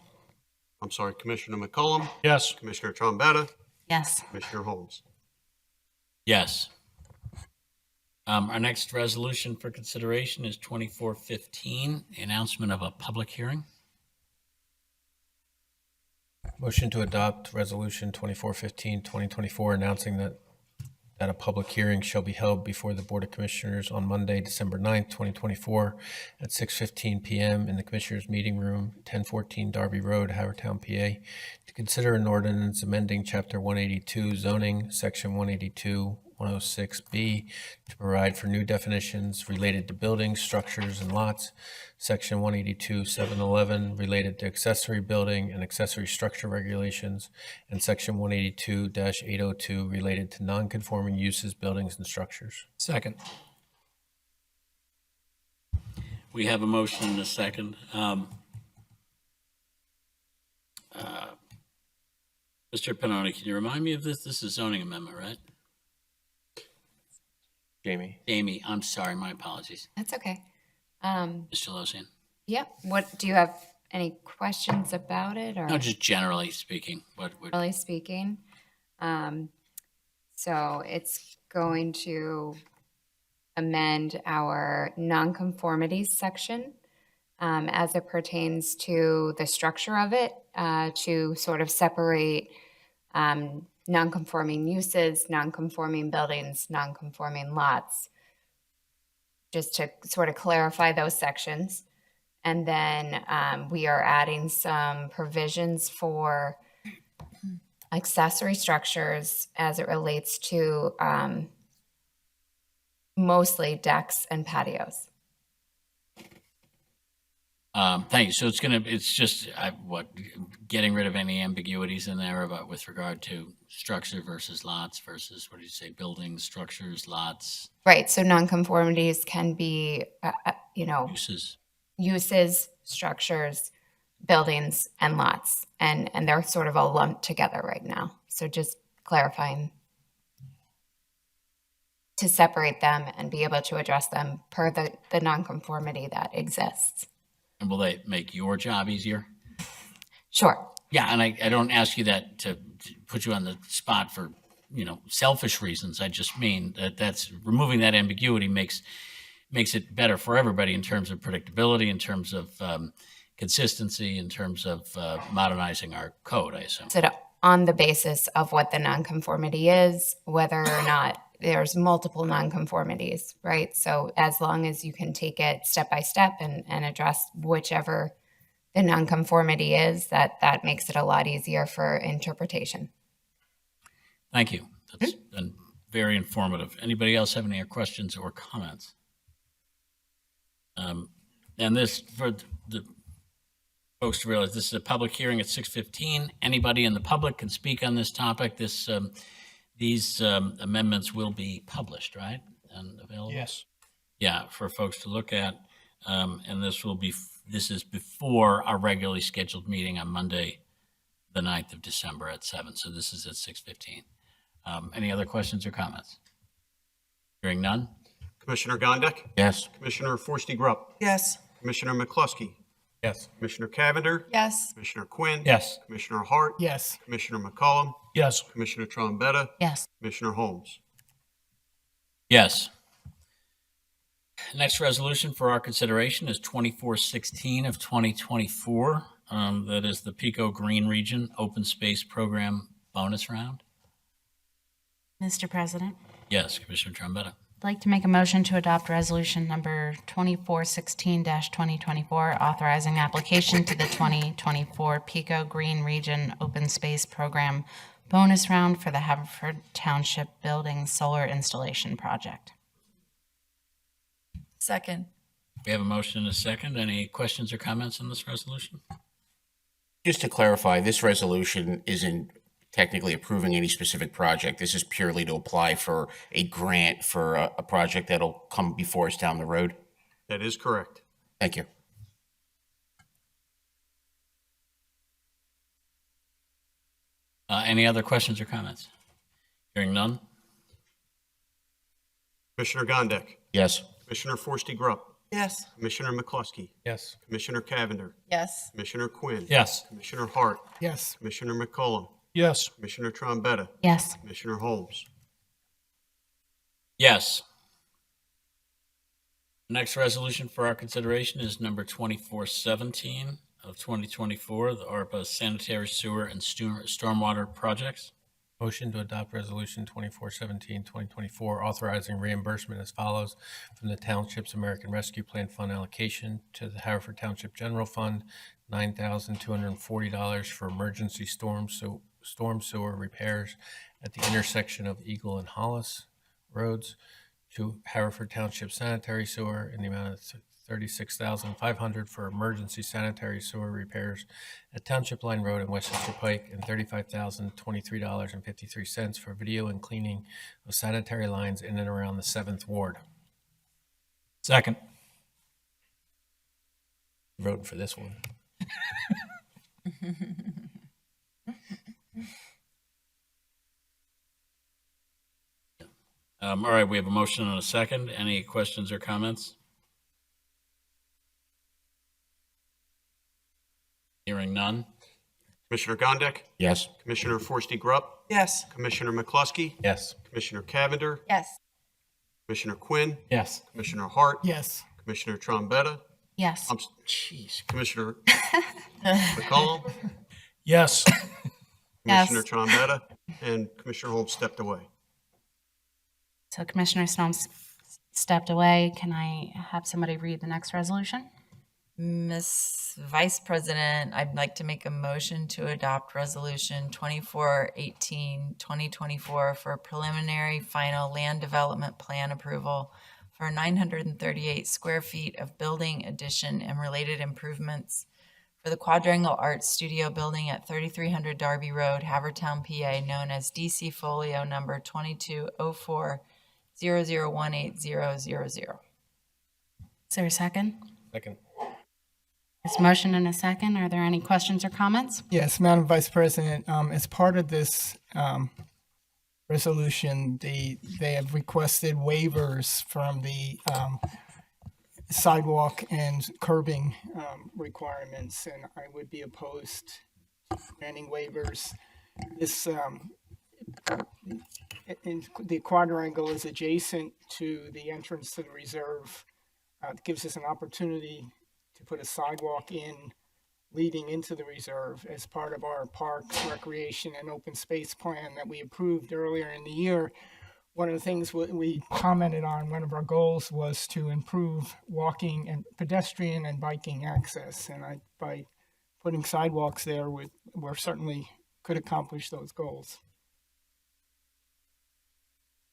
I'm sorry, Commissioner McCollum? Yes. Commissioner Trombetta? Yes. Commissioner Holmes? Yes. Our next resolution for consideration is 2415, the announcement of a public hearing. Motion to adopt Resolution 2415, 2024, announcing that a public hearing shall be held before the Board of Commissioners on Monday, December 9th, 2024, at 6:15 p.m. in the Commissioners' Meeting Room, 1014 Darby Road, Havertown, PA, to consider an ordinance amending Chapter 182 zoning, Section 182-106B, to provide for new definitions related to buildings, structures, and lots, Section 182-711 related to accessory building and accessory structure regulations, and Section 182-802 related to non-conforming uses, buildings, and structures. Second. We have a motion and a second. Mr. Pennoni, can you remind me of this? This is zoning amendment, right? Jamie. Amy, I'm sorry, my apologies. That's okay. Mr. Losian. Yep. What, do you have any questions about it or? No, just generally speaking, what would, Generally speaking. So it's going to amend our nonconformities section as it pertains to the structure of it, to sort of separate nonconforming uses, nonconforming buildings, nonconforming lots, just to sort of clarify those sections. And then we are adding some provisions for accessory structures as it relates to mostly decks and patios. thank you. So it's just, getting rid of any ambiguities in there about with regard to structure versus lots versus, what did you say, buildings, structures, lots, Right. So nonconformities can be, uses. structures, buildings, and lots. And they're sort of all lumped together right now. So just clarifying to separate them and be able to address them per the nonconformity that exists. And will they make your job easier? Sure. Yeah, and I don't ask you that to put you on the spot for, selfish reasons. I just mean that's removing that ambiguity makes it better for everybody in terms of predictability, in terms of consistency, in terms of modernizing our code, I assume. So on the basis of what the nonconformity is, whether or not there's multiple nonconformities, right? So as long as you can take it step by step and address whichever the nonconformity is, that makes it a lot easier for interpretation. Thank you. That's been very informative. Anybody else have any questions or comments? And this, for the folks to realize, this is a public hearing at 6:15. Anybody in the public can speak on this topic. These amendments will be published, right? And available? Yes. Yeah, for folks to look at. And this is before our regularly scheduled meeting on Monday, the 9th of December at 7. So this is at 6:15. Any other questions or comments? Hearing none? Commissioner Gondik? Yes. Commissioner Forresty-Grubb? Yes. Commissioner McCluskey? Yes. Commissioner Cavender? Yes. Commissioner Quinn? Yes. Commissioner Hart? Yes. Commissioner McCollum? Yes. Commissioner Trombetta? Yes. Commissioner Holmes? Yes. Next resolution for our consideration is 2416 of 2024. That is the Pico Green Region Open Space Program bonus round. Mr. President, Yes, Commissioner Trombetta. I'd like to make a motion to adopt resolution number 2416-2024, authorizing application to the 2024 Pico Green Region Open Space Program bonus round for the Haverford Township Building Solar Installation Project. Second. We have a motion and a second. Any questions or comments on this resolution? Just to clarify, this resolution isn't technically approving any specific project. This is purely to apply for a grant for a project that'll come before us down the road. That is correct. Thank you. Any other questions or comments? Hearing none? Commissioner Gondik? Yes. Commissioner Forresty-Grubb? Yes. Commissioner McCluskey? Yes. Commissioner Cavender? Yes. Commissioner Quinn? Yes. Commissioner Hart? Yes. Commissioner McCollum? Yes. Commissioner Trombetta? Yes. Commissioner Holmes? Yes. Next resolution for our consideration is number 2417 of 2024, the ARPA sanitary sewer and stormwater projects. Motion to adopt resolution 2417, 2024, authorizing reimbursement as follows from the Township's American Rescue Plan Fund allocation to the Haverford Township General Fund, $9,240 for emergency storm sewer repairs at the intersection of Eagle and Hollis Roads, to Haverford Township Sanitary Sewer in the amount of $36,500 for emergency sanitary sewer repairs at Township Line Road and Westchester Pike, and $35,023.53 for video and cleaning of sanitary lines in and around the 7th Ward. Second. Voting for this one. All right, we have a motion and a second. Any questions or comments? Hearing none. Commissioner Gondik. Yes. Commissioner Forresty Grubb. Yes. Commissioner McCluskey. Yes. Commissioner Cavender. Yes. Commissioner Quinn. Yes. Commissioner Hart. Yes. Commissioner Trombetta. Yes. Jeez. Commissioner McCollum. Yes. Commissioner Trombetta. And Commissioner Holmes stepped away. So Commissioner Snow stepped away. Can I have somebody read the next resolution? Ms. Vice President, I'd like to make a motion to adopt Resolution 2418-2024 for preliminary final land development plan approval for 938 square feet of building addition and related improvements for the Quadrangle Art Studio building at 3300 Darby Road, Havertown, PA, known as DC Folio number 2204001800. Is there a second? Second. There's a motion and a second. Are there any questions or comments? Yes, Madam Vice President, as part of this resolution, they have requested waivers from the sidewalk and curbing requirements, and I would be opposed to granting waivers. This the quadrangle is adjacent to the entrance to the reserve. It gives us an opportunity to put a sidewalk in leading into the reserve as part of our parks, recreation, and open space plan that we approved earlier in the year. One of the things we commented on, one of our goals was to improve walking and pedestrian and biking access. And by putting sidewalks there, we certainly could accomplish those goals.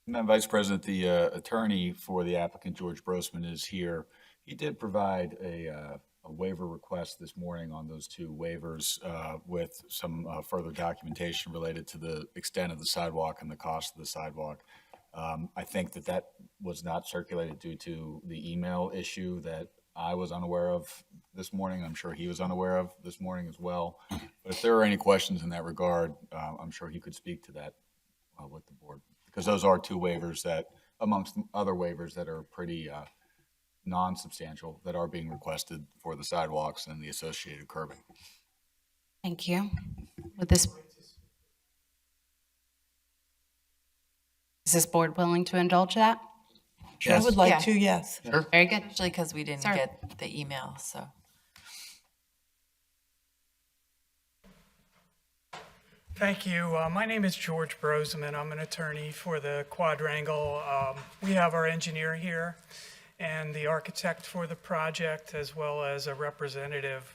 Madam Vice President, the attorney for the applicant, George Brosman, is here. He did provide a waiver request this morning on those two waivers with some further documentation related to the extent of the sidewalk and the cost of the sidewalk. I think that was not circulated due to the email issue that I was unaware of this morning. I'm sure he was unaware of this morning as well. But if there are any questions in that regard, I'm sure he could speak to that with the board. Because those are two waivers that, amongst other waivers that are pretty non-substantial, that are being requested for the sidewalks and the associated curbing. Thank you. Is this board willing to indulge that? I would like to, yes. Sure. Very good. Especially because we didn't Sir. get the email, so. Thank you. My name is George Brosman. I'm an attorney for the Quadrangle. We have our engineer here and the architect for the project, as well as a representative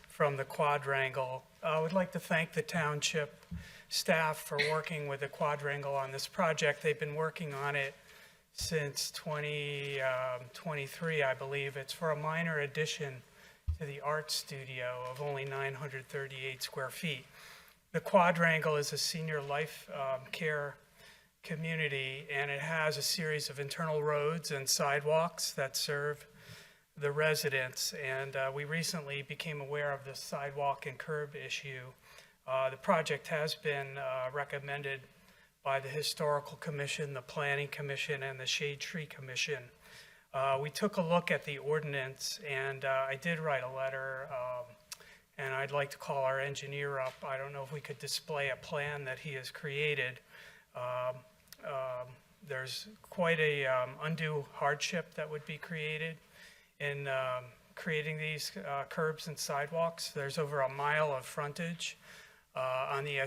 from the Quadrangle. I would like to thank the township staff for working with the Quadrangle on this project. They've been working on it since 2023, I believe. It's for a minor addition to the art studio of only 938 square feet. The Quadrangle is a senior life care community, and it has a series of internal roads and sidewalks that serve the residents. And we recently became aware of the sidewalk and curb issue. The project has been recommended by the Historical Commission, the Planning Commission, and the Shade Tree Commission. We took a look at the ordinance, and I did write a letter, and I'd like to call our engineer up. I don't know if we could display a plan that he has created. There's quite a undue hardship that would be created in creating these curbs and sidewalks. There's over a mile of frontage on the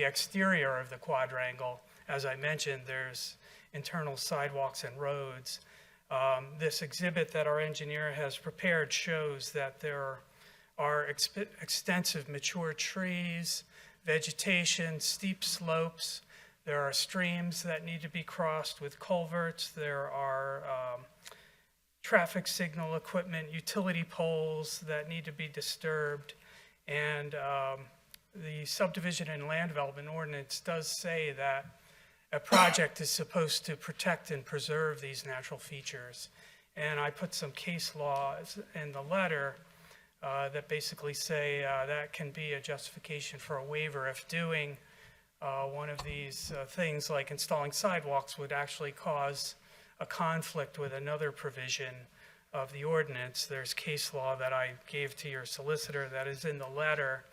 exterior of the Quadrangle. As I mentioned, there's internal sidewalks and roads. This exhibit that our engineer has prepared shows that there are extensive mature trees, vegetation, steep slopes. There are streams that need to be crossed with culverts. There are traffic signal equipment, utility poles that need to be disturbed. And the subdivision and land development ordinance does say that a project is supposed to protect and preserve these natural features. And I put some case laws in the letter that basically say that can be a justification for a waiver if doing one of these things like installing sidewalks would actually cause a conflict with another provision of the ordinance. There's case law that I gave to your solicitor that is in the letter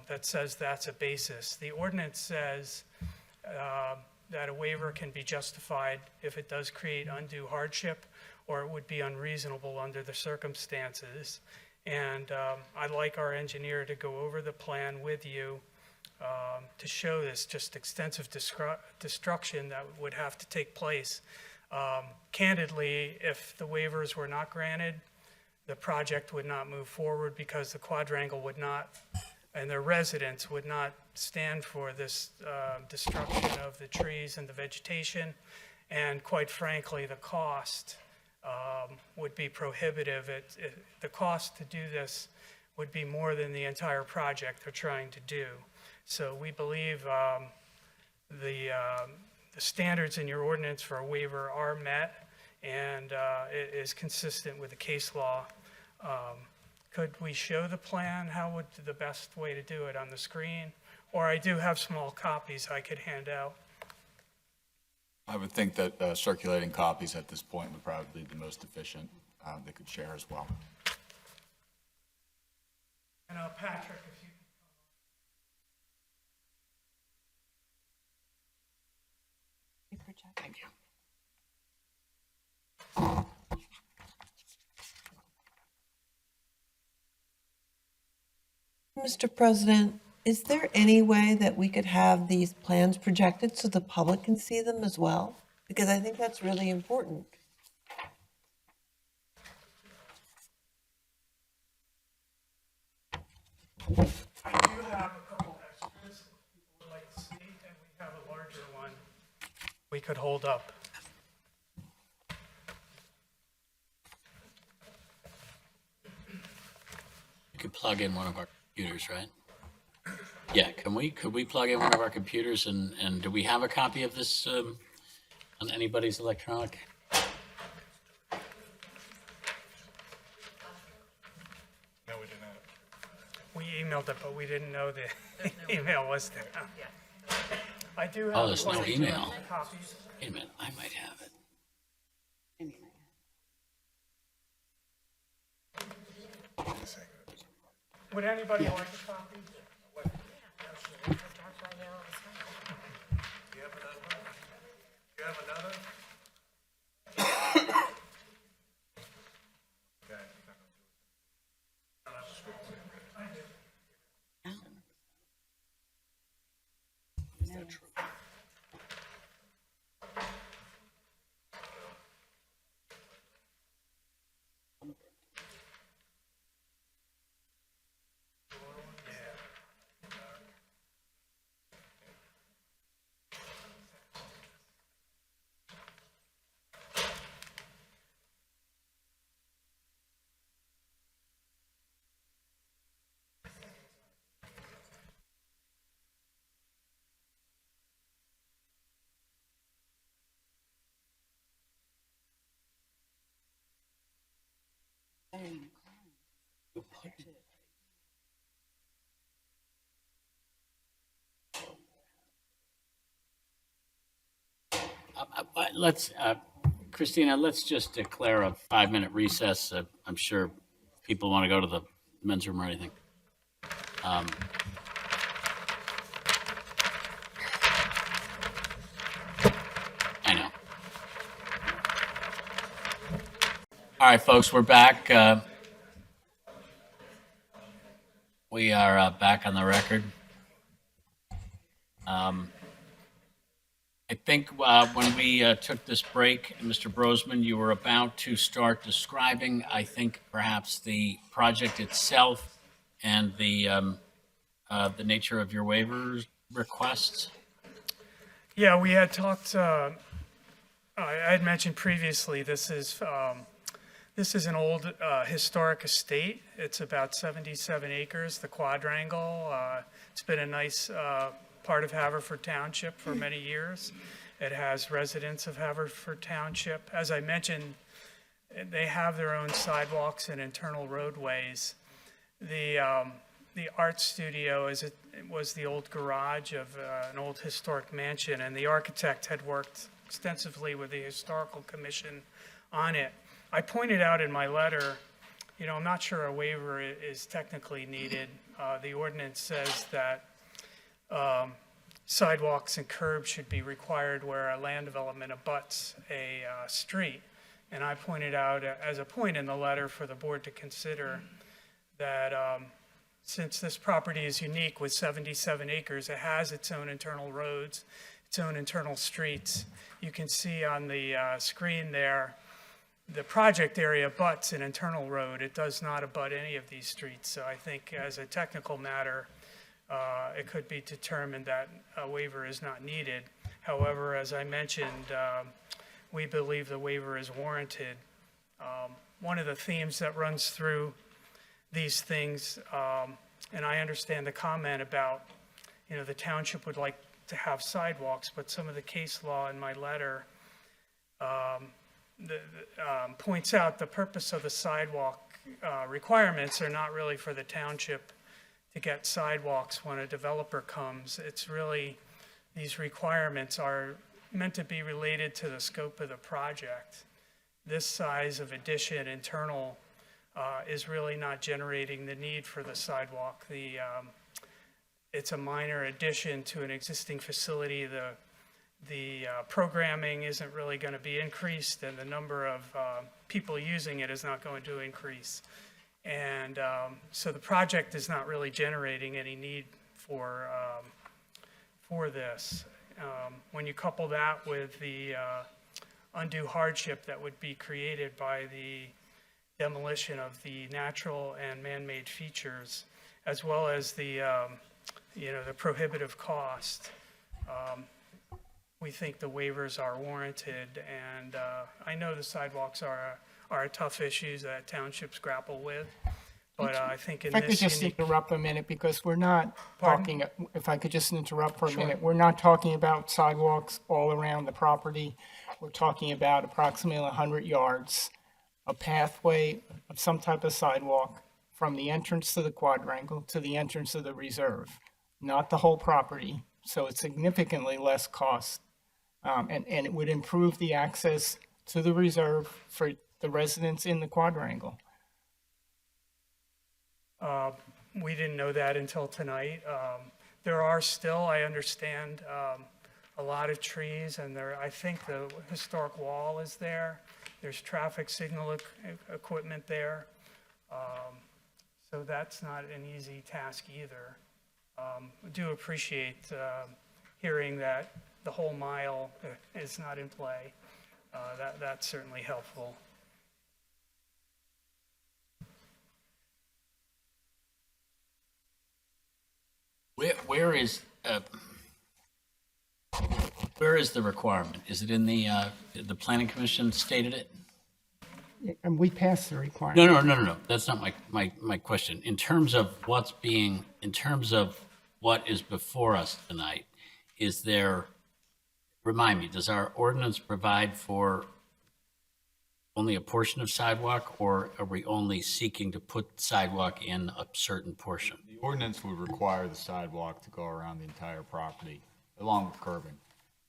that says that's a basis. The ordinance says that a waiver can be justified if it does create undue hardship or it would be unreasonable under the circumstances. And I'd like our engineer to go over the plan with you to show this just extensive destruction that would have to take place. Candidly, if the waivers were not granted, the project would not move forward because the quadrangle would not, and their residents would not stand for this destruction of the trees and the vegetation. And quite frankly, the cost would be prohibitive. The cost to do this would be more than the entire project they're trying to do. So we believe the standards in your ordinance for a waiver are met, and it is consistent with the case law. Could we show the plan? How would the best way to do it on the screen? Or I do have small copies I could hand out. I would think that circulating copies at this point would probably be the most efficient. They could share as well. And Patrick, if you Thank you. Mr. President, is there any way that we could have these plans projected so the public can see them as well? Because I think that's really important. I do have a couple extras people would like to see, and we have a larger one we could hold up. You could plug in one of our computers, right? Yeah, could we plug in one of our computers and do we have a copy of this on anybody's electronic? No, we did not. We emailed it, but we didn't know the email was there. I do have. Oh, there's no 22 email. copies. Wait a minute, I might have it. Would anybody like a copy? You have another? Is that true? Let's, Christina, let's just declare a 5-minute recess. I'm sure people want to go to the men's room or anything. I know. All right, folks, we're back. We are back on the record. I think when we took this break, Mr. Brosman, you were about to start describing, I think, perhaps the project itself and the nature of your waivers requests. Yeah, we had talked, I had mentioned previously, this is an old historic estate. It's about 77 acres, the quadrangle. It's been a nice part of Haverford Township for many years. It has residents of Haverford Township. As I mentioned, they have their own sidewalks and internal roadways. The the art studio it was the old garage of an old historic mansion, and the architect had worked extensively with the Historical Commission on it. I pointed out in my letter, I'm not sure a waiver is technically needed. The ordinance says that sidewalks and curbs should be required where a land development abuts a street. And I pointed out as a point in the letter for the board to consider that since this property is unique with 77 acres, it has its own internal roads, its own internal streets. You can see on the screen there, the project area abuts an internal road. It does not abut any of these streets. So I think as a technical matter, it could be determined that a waiver is not needed. However, as I mentioned, we believe the waiver is warranted. One of the themes that runs through these things, and I understand the comment about, the township would like to have sidewalks, but some of the case law in my letter points out the purpose of the sidewalk requirements are not really for the township to get sidewalks when a developer comes. It's really, these requirements are meant to be related to the scope of the project. This size of addition internal is really not generating the need for the sidewalk. It's a minor addition to an existing facility. The programming isn't really going to be increased, and the number of people using it is not going to increase. And so the project is not really generating any need for this. When you couple that with the undue hardship that would be created by the demolition of the natural and man-made features, as well as the prohibitive cost, we think the waivers are warranted. And I know the sidewalks are a tough issue that townships grapple with, but I think in If I could this just unique. interrupt a minute, because we're not Pardon? talking, if I could just interrupt for a Sure. minute, we're not talking about sidewalks all around the property. We're talking about approximately 100 yards, a pathway of some type of sidewalk from the entrance to the quadrangle to the entrance of the reserve, not the whole property. So it's significantly less cost. And it would improve the access to the reserve for the residents in the quadrangle. We didn't know that until tonight. There are still, I understand, a lot of trees, and I think the historic wall is there. There's traffic signal equipment there. So that's not an easy task either. I do appreciate hearing that the whole mile is not in play. That's certainly helpful. Where is the requirement? Is it in the planning commission stated it? And we passed the requirement. No. That's not my question. In terms of what is before us tonight, remind me, does our ordinance provide for only a portion of sidewalk, or are we only seeking to put sidewalk in a certain portion? The ordinance would require the sidewalk to go around the entire property, along with curbing.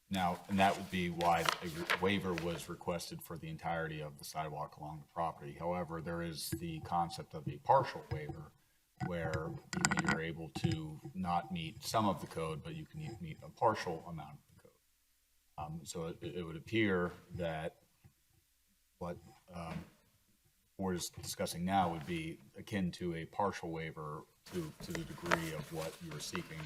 Now, and that would be why a waiver was requested for the entirety of the sidewalk along the property. However, there is the concept of a partial waiver, where you're able to not meet some of the code, but you can meet a partial amount of the code. So it would appear that what the board is discussing now would be akin to a partial waiver to the degree of what you were seeking.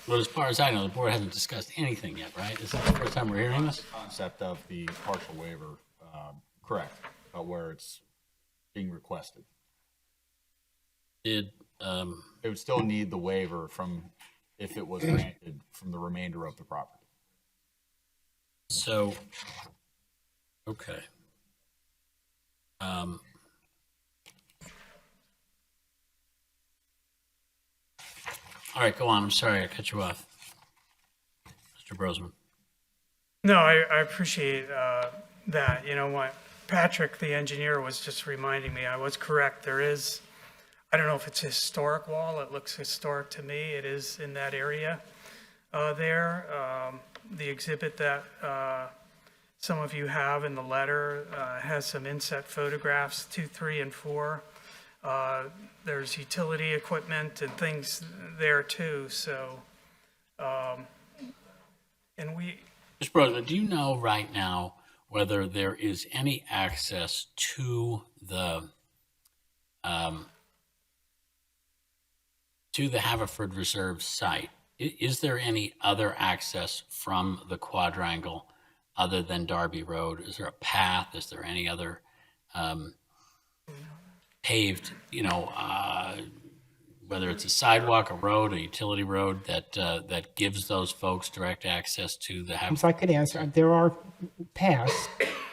Well, as far as I know, the board hasn't discussed anything yet, right? Is this the first time we're hearing this? Concept of the partial waiver, correct, but where it's being requested. It would still need the waiver if it was granted from the remainder of the property. So, okay. All right, go on. I'm sorry, I cut you off. Mr. Brosman. No, I appreciate that. You know what? Patrick, the engineer, was just reminding me I was correct. There is I don't know if it's a historic wall. It looks historic to me. It is in that area there. The exhibit that some of you have in the letter has some inset photographs, 2, 3, and 4. There's utility equipment and things there too, so, and we, Mr. President, do you know right now whether there is any access to the Haverford Reserve site? Is there any other access from the quadrangle other than Darby Road? Is there a path? Is there any other paved, whether it's a sidewalk, a road, a utility road that gives those folks direct access to the Haverford? So I could answer. There are paths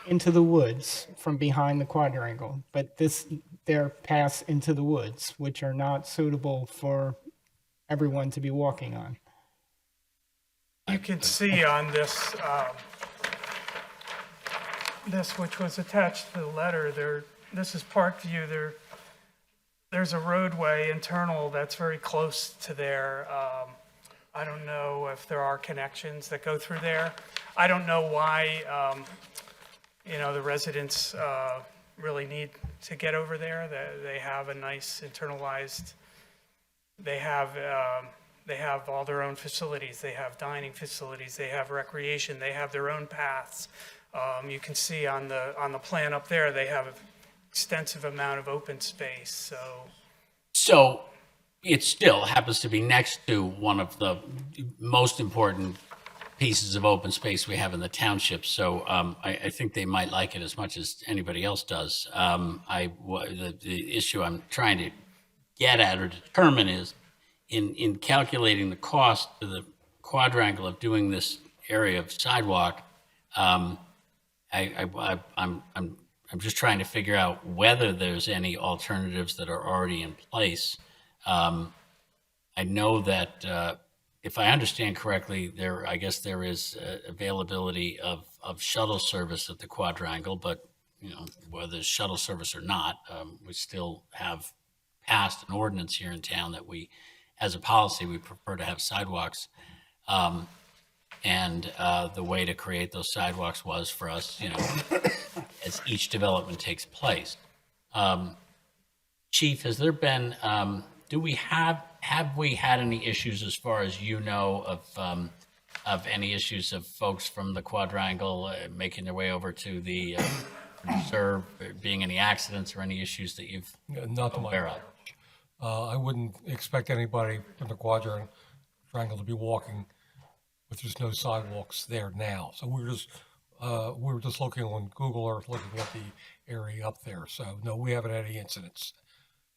into the woods from behind the quadrangle, but there are paths into the woods which are not suitable for everyone to be walking on. you can see on this, this which was attached to the letter there, this is Parkview. There's a roadway internal that's very close to there. I don't know if there are connections that go through there. I don't know why, the residents really need to get over there. They have a nice internalized, they have all their own facilities. They have dining facilities. They have recreation. They have their own paths. You can see on the plan up there, they have extensive amount of open space, So it still happens to be next to one of the most important pieces of open space we have in the township. So I think they might like it as much as anybody else does. The issue I'm trying to get at or determine is in calculating the cost to the quadrangle of doing this area of sidewalk, I'm just trying to figure out whether there's any alternatives that are already in place. I know that if I understand correctly, I guess there is availability of shuttle service at the quadrangle, but whether there's shuttle service or not, we still have passed an ordinance here in town that we, as a policy, we prefer to have sidewalks. And the way to create those sidewalks was for us, as each development takes place. Chief, has there been, have we had any issues as far as of any issues of folks from the quadrangle making their way over to the reserve, being any accidents or any issues that you've Not to my aware of? knowledge. I wouldn't expect anybody from the quadrangle to be walking if there's no sidewalks there now. So we were just looking on Google Earth, looking at the area up there. So no, we haven't had any incidents,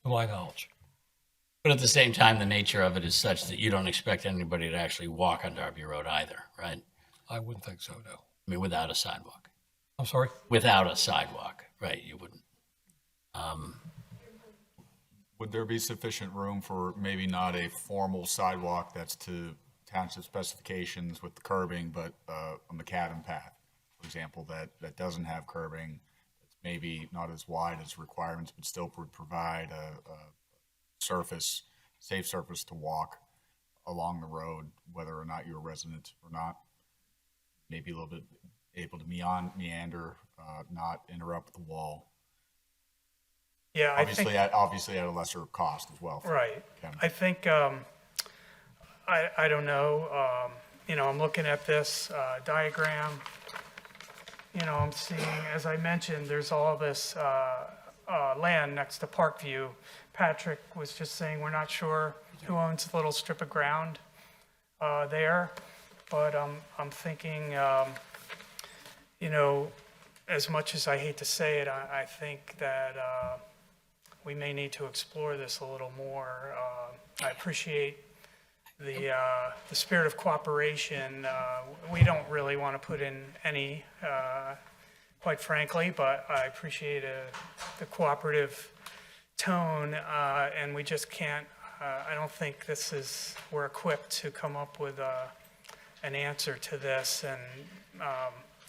to my knowledge. But at the same time, the nature of it is such that you don't expect anybody to actually walk on Darby Road either, right? I wouldn't think so, no. I mean, without a sidewalk. I'm sorry? Without a sidewalk, right, you wouldn't. Would there be sufficient room for maybe not a formal sidewalk that's to township specifications with the curbing, but a macadam path, for example, that doesn't have curbing, that's maybe not as wide as requirements, but still would provide a safe surface to walk along the road, whether or not you're a resident or not. Maybe a little bit able to meander, not interrupt the wall. yeah, Obviously at a lesser cost as well. Right. Kevin. I think, I don't know, I'm looking at this diagram. I'm seeing, as I mentioned, there's all this land next to Parkview. Patrick was just saying, we're not sure who owns the little strip of ground there, but I'm thinking, as much as I hate to say it, I think that we may need to explore this a little more. I appreciate the spirit of cooperation. We don't really want to put in any, quite frankly, but I appreciate the cooperative tone, and we just can't, I don't think we're equipped to come up with an answer to this, and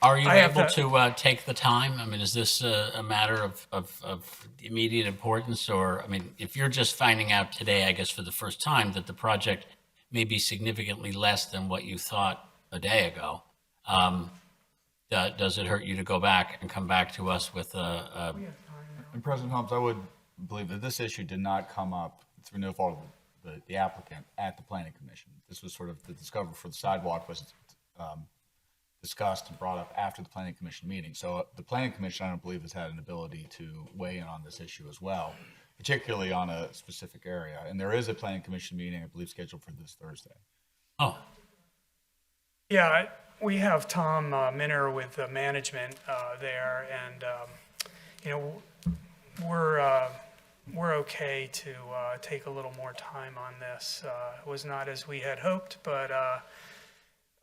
Are you I have able the- to take the time? I mean, is this a matter of immediate importance? Or, I mean, if you're just finding out today, I guess for the first time, that the project may be significantly less than what you thought a day ago, does it hurt you to go back and come back to us with a And President Holmes, I would believe that this issue did not come up through no fault of the applicant at the planning commission. This was sort of the discovery for the sidewalk was discussed and brought up after the planning commission meeting. So the planning commission, I don't believe, has had an ability to weigh in on this issue as well, particularly on a specific area. And there is a planning commission meeting, I believe, scheduled for this Thursday. Oh. Yeah, we have Tom Minner with the management there, and you know, we're okay to take a little more time on this. It was not as we had hoped, but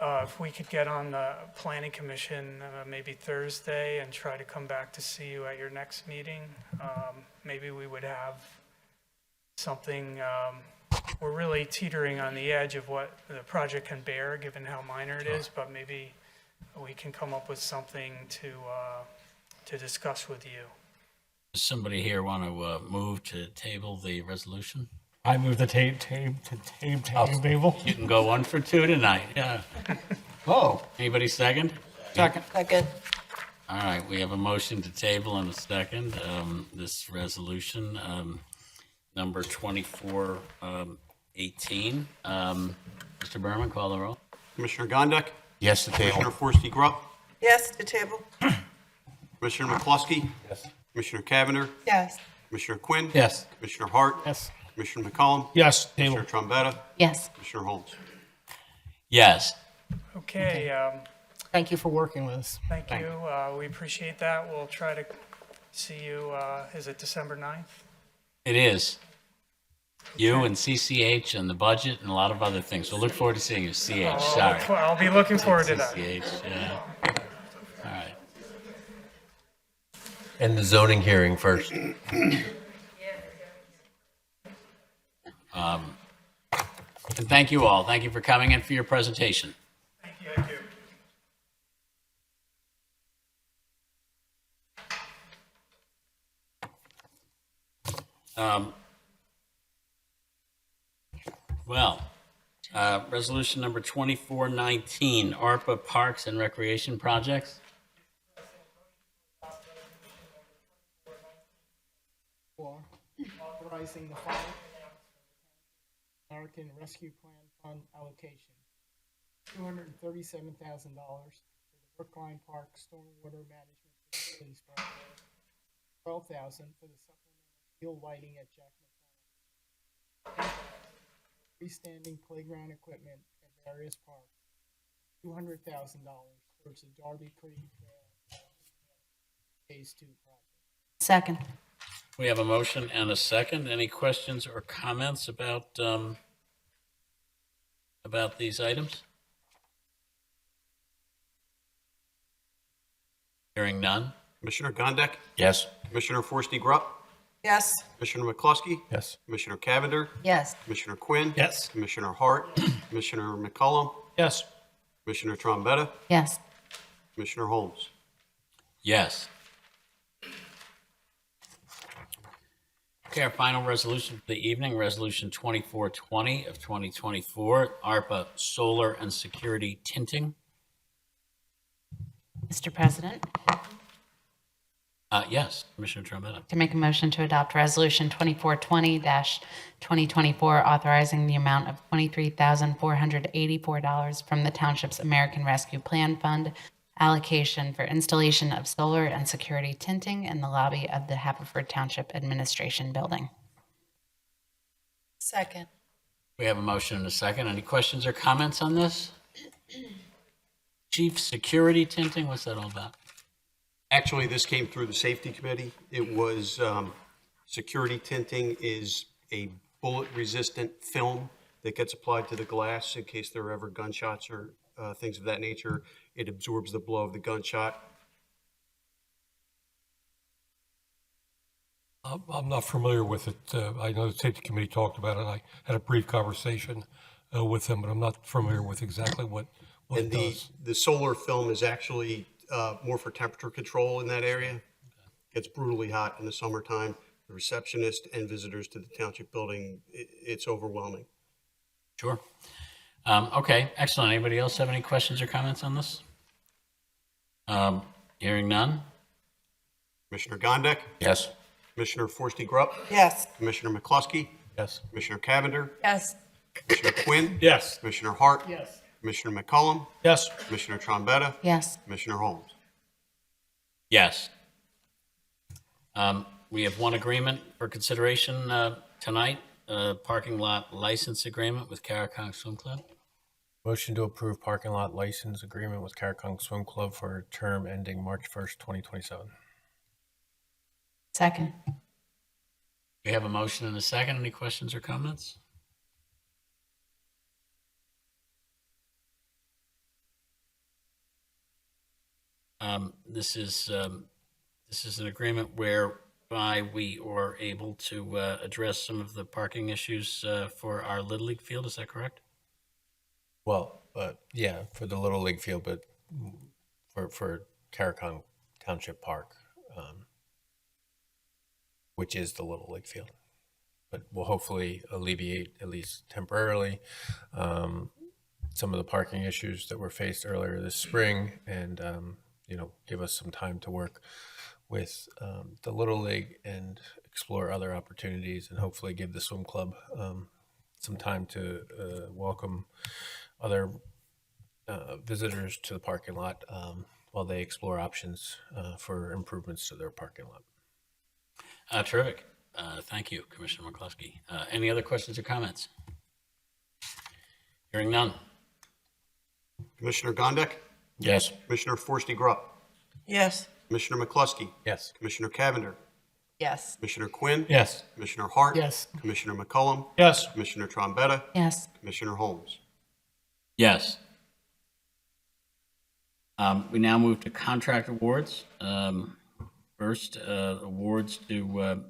if we could get on the planning commission maybe Thursday and try to come back to see you at your next meeting, maybe we would have something. We're really teetering on the edge of what the project can bear, given how minor it is, but maybe we can come up with something to discuss with you. Does somebody here want to move to table the resolution? I move the table. You can go 1 for 2 tonight, yeah. Oh. Anybody second? Second. Second. All right, we have a motion to table and a second. This resolution, number 2418. Mr. Berman, call the roll. Commissioner Gondik. Yes, to table. Commissioner Forresty Grubb. Yes, to table. Commissioner McCluskey. Yes. Commissioner Cavender. Yes. Commissioner Quinn. Yes. Commissioner Hart. Yes. Commissioner McCollum. Yes. Table. Commissioner Trombetta. Yes. Commissioner Holmes. Yes. Okay, Thank you for working with us. thank you. We appreciate that. We'll try to see you, is it December 9th? It is. You and CCH and the budget and a lot of other things. We'll look forward to seeing you, CH, sorry. I'll be looking forward to that. CCH, yeah. All right. And the zoning hearing first. And thank you all. Thank you for coming and for your presentation. Thank you. Resolution number 2419, ARPA Parks and Recreation Projects. For authorizing the following American Rescue Plan Fund allocation. $237,000 for the Brookline Park Stormwater Management Facilities Project. $12,000 for the supplemental field lighting at Jack McDonald. Freestanding playground equipment at various parks. $200,000 towards the Darby Creek Trail Phase 2 project. Second. We have a motion and a second. Any questions or comments about these items? Hearing none. Commissioner Gondik. Yes. Commissioner Forresty Grubb. Yes. Commissioner McCluskey. Yes. Commissioner Cavender. Yes. Commissioner Quinn. Yes. Commissioner Hart. Commissioner McCollum. Yes. Commissioner Trombetta. Yes. Commissioner Holmes. Yes. Okay, our final resolution for the evening, Resolution 2420 of 2024, ARPA Solar and Security Tinting. Mr. President, Yes, Commissioner Trombetta. to make a motion to adopt Resolution 2420-2024, authorizing the amount of $23,484 from the Township's American Rescue Plan Fund allocation for installation of solar and security tinting in the lobby of the Haverford Township Administration Building. Second. We have a motion and a second. Any questions or comments on this? Chief, security tinting, what's that all about? Actually, this came through the safety committee. It was, security tinting is a bullet-resistant film that gets applied to the glass in case there are ever gunshots or things of that nature. It absorbs the blow of the gunshot. I'm not familiar with it. I know the safety committee talked about it. I had a brief conversation with them, but I'm not familiar with exactly what it And does. the solar film is actually more for temperature control in that area. It's brutally hot in the summertime. The receptionist and visitors to the township building, it's overwhelming. Sure. Okay, excellent. Anybody else have any questions or comments on this? Hearing none? Commissioner Gondek? Yes. Commissioner Forresty Grubb? Yes. Commissioner McCluskey? Yes. Commissioner Cavender? Yes. Commissioner Quinn? Yes. Commissioner Hart? Yes. Commissioner McCollum? Yes. Commissioner Trombetta? Yes. Commissioner Holmes? Yes. We have one agreement for consideration tonight, parking lot license agreement with Caracon Swim Club. Motion to approve parking lot license agreement with Caracon Swim Club for a term ending March 1st, 2027. Second. We have a motion and a second. Any questions or comments? This is an agreement whereby we are able to address some of the parking issues for our Little League field. Is that correct? Well, yeah, for the Little League field, but for Caracon Township Park, which is the Little League field. But will hopefully alleviate, at least temporarily, some of the parking issues that were faced earlier this spring, and give us some time to work with the Little League and explore other opportunities, and hopefully give the swim club some time to welcome other visitors to the parking lot while they explore options for improvements to their parking lot. Terrific. Thank you, Commissioner McCluskey. Any other questions or comments? Hearing none. Commissioner Gondek? Yes. Commissioner Forresty Grubb? Yes. Commissioner McCluskey? Yes. Commissioner Cavender? Yes. Commissioner Quinn? Yes. Commissioner Hart? Yes. Commissioner McCollum? Yes. Commissioner Trombetta? Yes. Commissioner Holmes? Yes. We now move to contract awards. First, awards to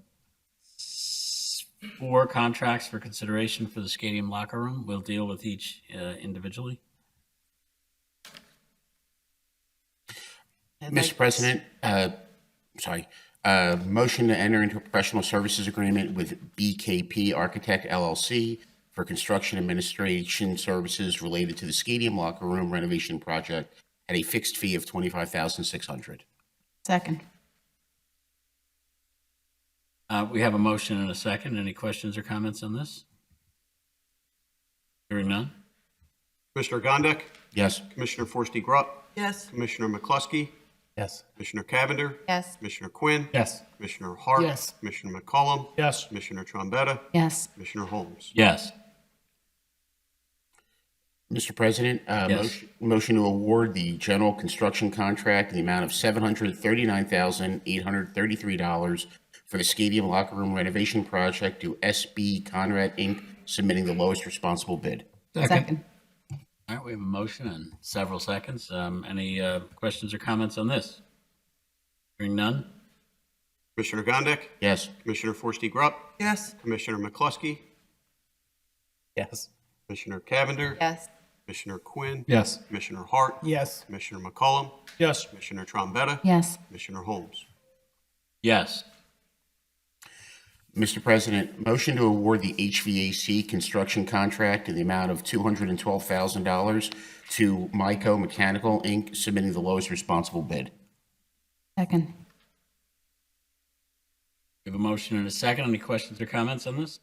4 contracts for consideration for the stadium locker room. We'll deal with each individually. Mr. President, motion to enter into a professional services agreement with BKP Architect LLC for construction administration services related to the stadium locker room renovation project at a fixed fee of $25,600. Second. We have a motion and a second. Any questions or comments on this? Hearing none. Commissioner Gondek? Yes. Commissioner Forresty Grubb? Yes. Commissioner McCluskey? Yes. Commissioner Cavender? Yes. Commissioner Quinn? Yes. Commissioner Hart? Yes. Commissioner McCollum? Yes. Commissioner Trombetta? Yes. Commissioner Holmes? Yes. Mr. President, Yes. motion to award the general construction contract in the amount of $739,833 for the stadium locker room renovation project to SB Conrad, Inc., submitting the lowest responsible bid. Second. All right, we have a motion and several seconds. Any questions or comments on this? Hearing none. Commissioner Gondek? Yes. Commissioner Forresty Grubb? Yes. Commissioner McCluskey? Yes. Commissioner Cavender? Yes. Commissioner Quinn? Yes. Commissioner Hart? Yes. Commissioner McCollum? Yes. Commissioner Trombetta? Yes. Commissioner Holmes? Yes. Mr. President, motion to award the HVAC construction contract in the amount of $212,000 to Myco Mechanical, Inc., submitting the lowest responsible bid. Second. We have a motion and a second. Any questions or comments on this?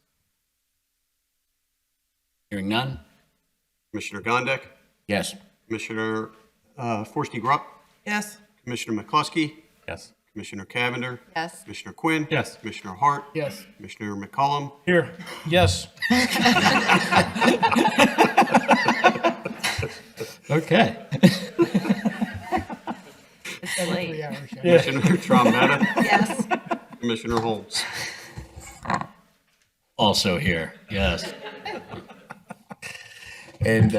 Hearing none. Commissioner Gondek? Yes. Commissioner Forresty Grubb? Yes. Commissioner McCluskey? Yes. Commissioner Cavender? Yes. Commissioner Quinn? Yes. Commissioner Hart? Yes. Commissioner McCollum? Here. Yes. Okay. It's late. 3 hours. Yeah. Commissioner Trombetta? Yes. Commissioner Holmes? Also here. Yes. And,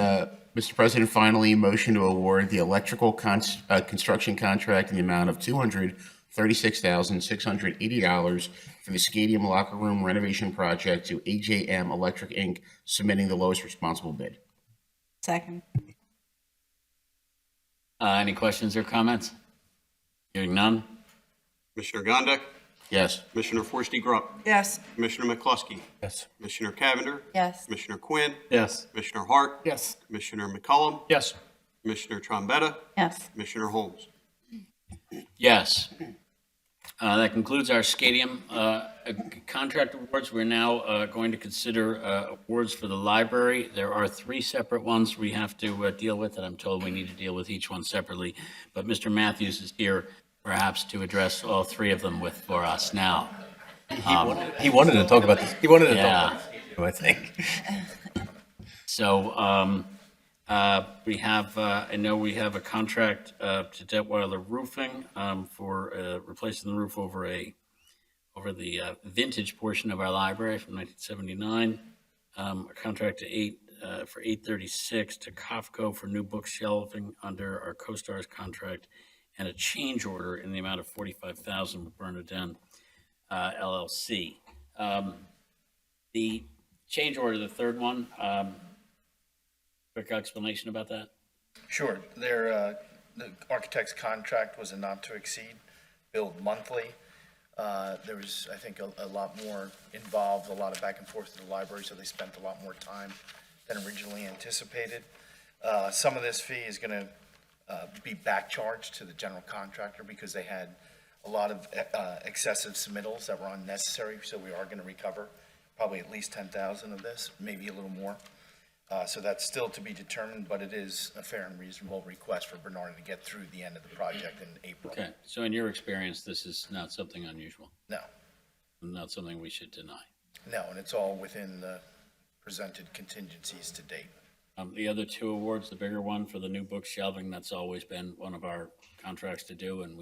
Mr. President, finally, motion to award the electrical construction contract in the amount of $236,680 for the stadium locker room renovation project to AJM Electric, Inc., submitting the lowest responsible bid. Second. Any questions or comments? Hearing none? Commissioner Gondik. Yes. Commissioner Forresty Grubb. Yes. Commissioner McCluskey. Yes. Commissioner Cavender. Yes. Commissioner Quinn. Yes. Commissioner Hart. Yes. Commissioner McCollum. Yes. Commissioner Trombetta. Yes. Commissioner Holmes. Yes. That concludes our stadium contract awards. We're now going to consider awards for the library. There are 3 separate ones we have to deal with, and I'm told we need to deal with each one separately. But Mr. Matthews is here perhaps to address all 3 of them for us now. He wanted to talk about this. He wanted to Yeah. talk about this, I think. So we have, I know we have a contract to Detweiler Roofing for replacing the roof over the vintage portion of our library from 1979. A contract for 836 to Kofco for new book shelving under our CoStarz contract, and a change order in the amount of $45,000 with Bernardin LLC. The change order, the third one, quick explanation about that? Sure. The architect's contract was a not to exceed, billed monthly. There was, I think, a lot more involved, a lot of back and forth to the library, so they spent a lot more time than originally anticipated. Some of this fee is going to be back charged to the general contractor because they had a lot of excessive submittals that were unnecessary, so we are going to recover probably at least 10,000 of this, maybe a little more. So that's still to be determined, but it is a fair and reasonable request for Bernard to get through the end of the project in April. Okay, so in your experience, this is not something unusual? No, Not something we should deny? no, and it's all within the presented contingencies to date. The other 2 awards, the bigger one for the new book shelving, that's always been one of our contracts to do, and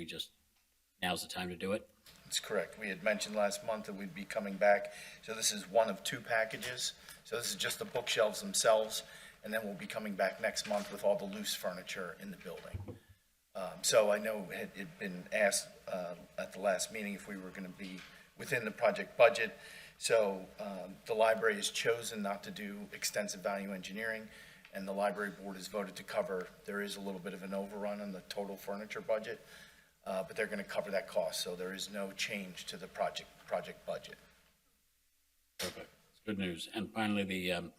now's the time to do it? That's correct. We had mentioned last month that we'd be coming back. So this is one of 2 packages. So this is just the bookshelves themselves, and then we'll be coming back next month with all the loose furniture in the building. So I know it had been asked at the last meeting if we were going to be within the project budget. So the library has chosen not to do extensive value engineering, and the library board has voted to cover. There is a little bit of an overrun on the total furniture budget, but they're going to cover that cost. So there is no change to the project budget. Perfect. It's good news. And finally, the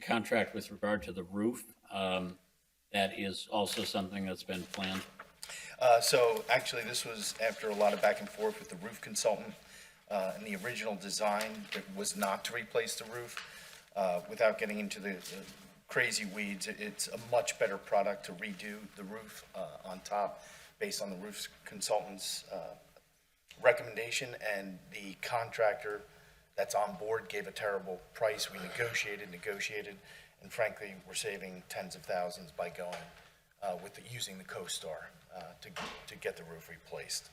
contract with regard to the roof, that is also something that's been planned? So actually, this was after a lot of back and forth with the roof consultant. And the original design was not to replace the roof. Without getting into the crazy weeds, it's a much better product to redo the roof on top based on the roof consultant's recommendation, and the contractor that's on board gave a terrible price. We negotiated, and frankly, we're saving tens of thousands by going using the CoStar to get the roof replaced.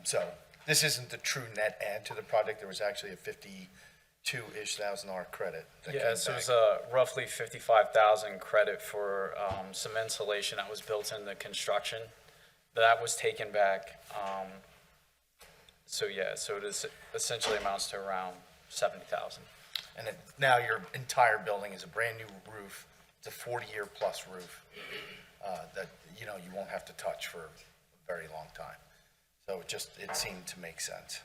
So this isn't the true net add to the project. There was actually a $52,000-ish credit. Yes, it was a roughly 55,000 credit for some insulation that was built in the construction. That was taken back. So it is essentially amounts to around 70,000. And now your entire building is a brand new roof. It's a 40-year plus roof that you won't have to touch for a very long time. So it seemed to make sense.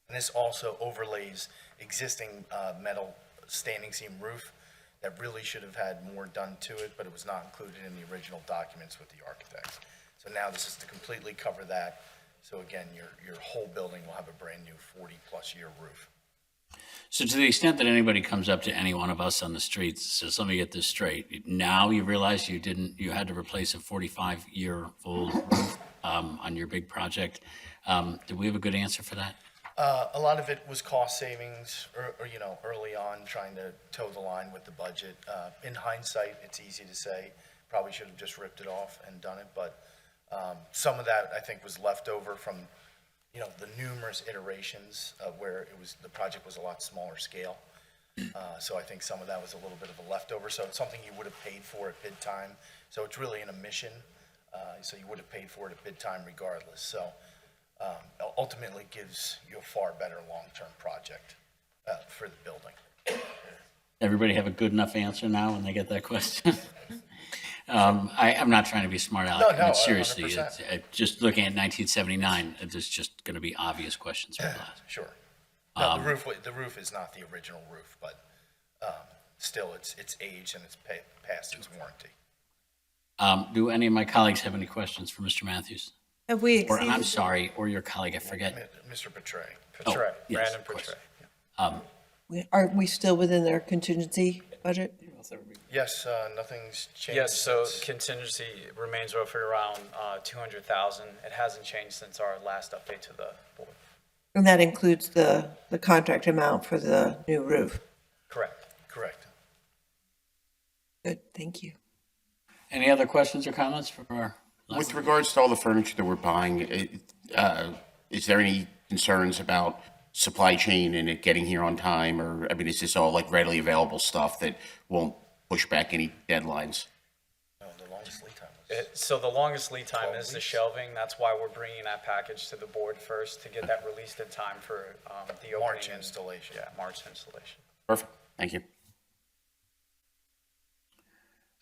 And this also overlays existing metal standing seam roof that really should have had more done to it, but it was not included in the original documents with the architect. So now this is to completely cover that. So again, your whole building will have a brand new 40-plus year roof. So to the extent that anybody comes up to any one of us on the streets, says, let me get this straight, now you realize you had to replace a 45-year-old roof on your big project. Do we have a good answer for that? A lot of it was cost savings, or early on, trying to toe the line with the budget. In hindsight, it's easy to say, probably should have just ripped it off and done it, but some of that, I think, was left over from, the numerous iterations of where the project was a lot smaller scale. So I think some of that was a little bit of a leftover. So it's something you would have paid for at bid time. So it's really an omission. So you would have paid for it at bid time regardless. So ultimately gives you a far better long-term project for the building. Everybody have a good enough answer now when they get that question? I'm not trying to be smart aleck, No, no, but seriously, 100%. it's, just looking at 1979, there's just going to be obvious questions for that. Sure. No, Um, the roof is not the original roof, but still, it's aged and it's past its warranty. Do any of my colleagues have any questions for Mr. Matthews? Have we Or, I'm exceeded? sorry, or your colleague, I forget. Mr. Petray. Petray, yes, Brandon of course. Petray. Are we still within their contingency budget? Yes, nothing's changed. Yes, so since- contingency remains roughly around 200,000. It hasn't changed since our last update to the board. And that includes the contract amount for the new roof. Correct. Correct. Good, thank you. Any other questions or comments for our? With regards to all the furniture that we're buying, is there any concerns about supply chain and it getting here on time? Or, I mean, is this all like readily available stuff that won't push back any deadlines? No, the longest lead time was. So the longest lead time is the shelving. That's why we're bringing that package to the board first to get that released in time for the opening. March installation. Yeah, March installation. Perfect. Thank you.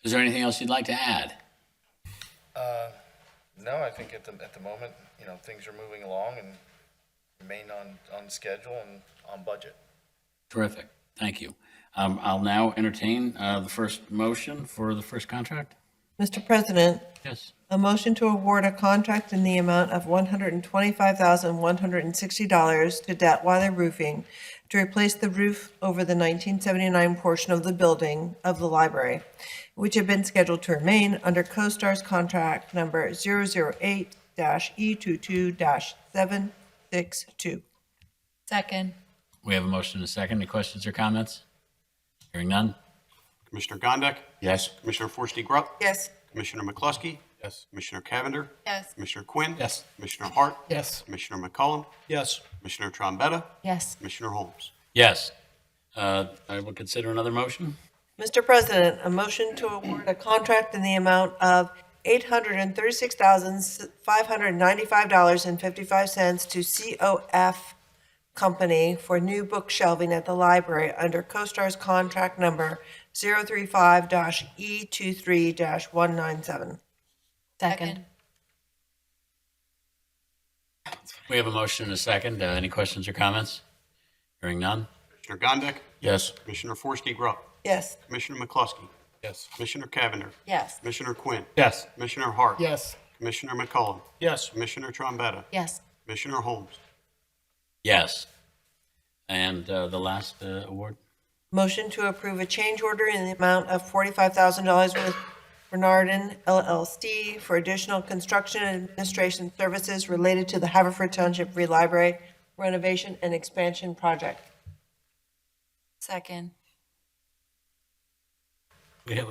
Is there anything else you'd like to add? No, I think at the moment, things are moving along and remain on schedule and on budget. Terrific. Thank you. I'll now entertain the first motion for the first contract. Mr. President, Yes. a motion to award a contract in the amount of $125,160 to Datwyler Roofing to replace the roof over the 1979 portion of the building of the library, which had been scheduled to remain under CoStar's contract number 008-E22-762. Second. We have a motion and a second. Any questions or comments? Hearing none. Commissioner Gondik. Yes. Commissioner Forresty Grubb. Yes. Commissioner McCluskey. Yes. Commissioner Cavender. Yes. Commissioner Quinn. Yes. Commissioner Hart. Yes. Commissioner McCollum. Yes. Commissioner Trombetta. Yes. Commissioner Holmes. Yes. I will consider another motion. Mr. President, a motion to award a contract in the amount of $836,595.55 to COF Company for new book shelving at the library under CoStar's contract number 035-E23-197. Second. We have a motion and a second. Any questions or comments? Hearing none. Commissioner Gondik. Yes. Commissioner Forresty Grubb. Yes. Commissioner McCluskey. Yes. Commissioner Cavender. Yes. Commissioner Quinn. Yes. Commissioner Hart. Yes. Commissioner McCollum. Yes. Commissioner Trombetta. Yes. Commissioner Holmes. Yes. And the last award. Motion to approve a change order in the amount of $45,000 with Bernardin LLC for additional construction and administration services related to the Haverford Township Free Library renovation and expansion project. Second. We have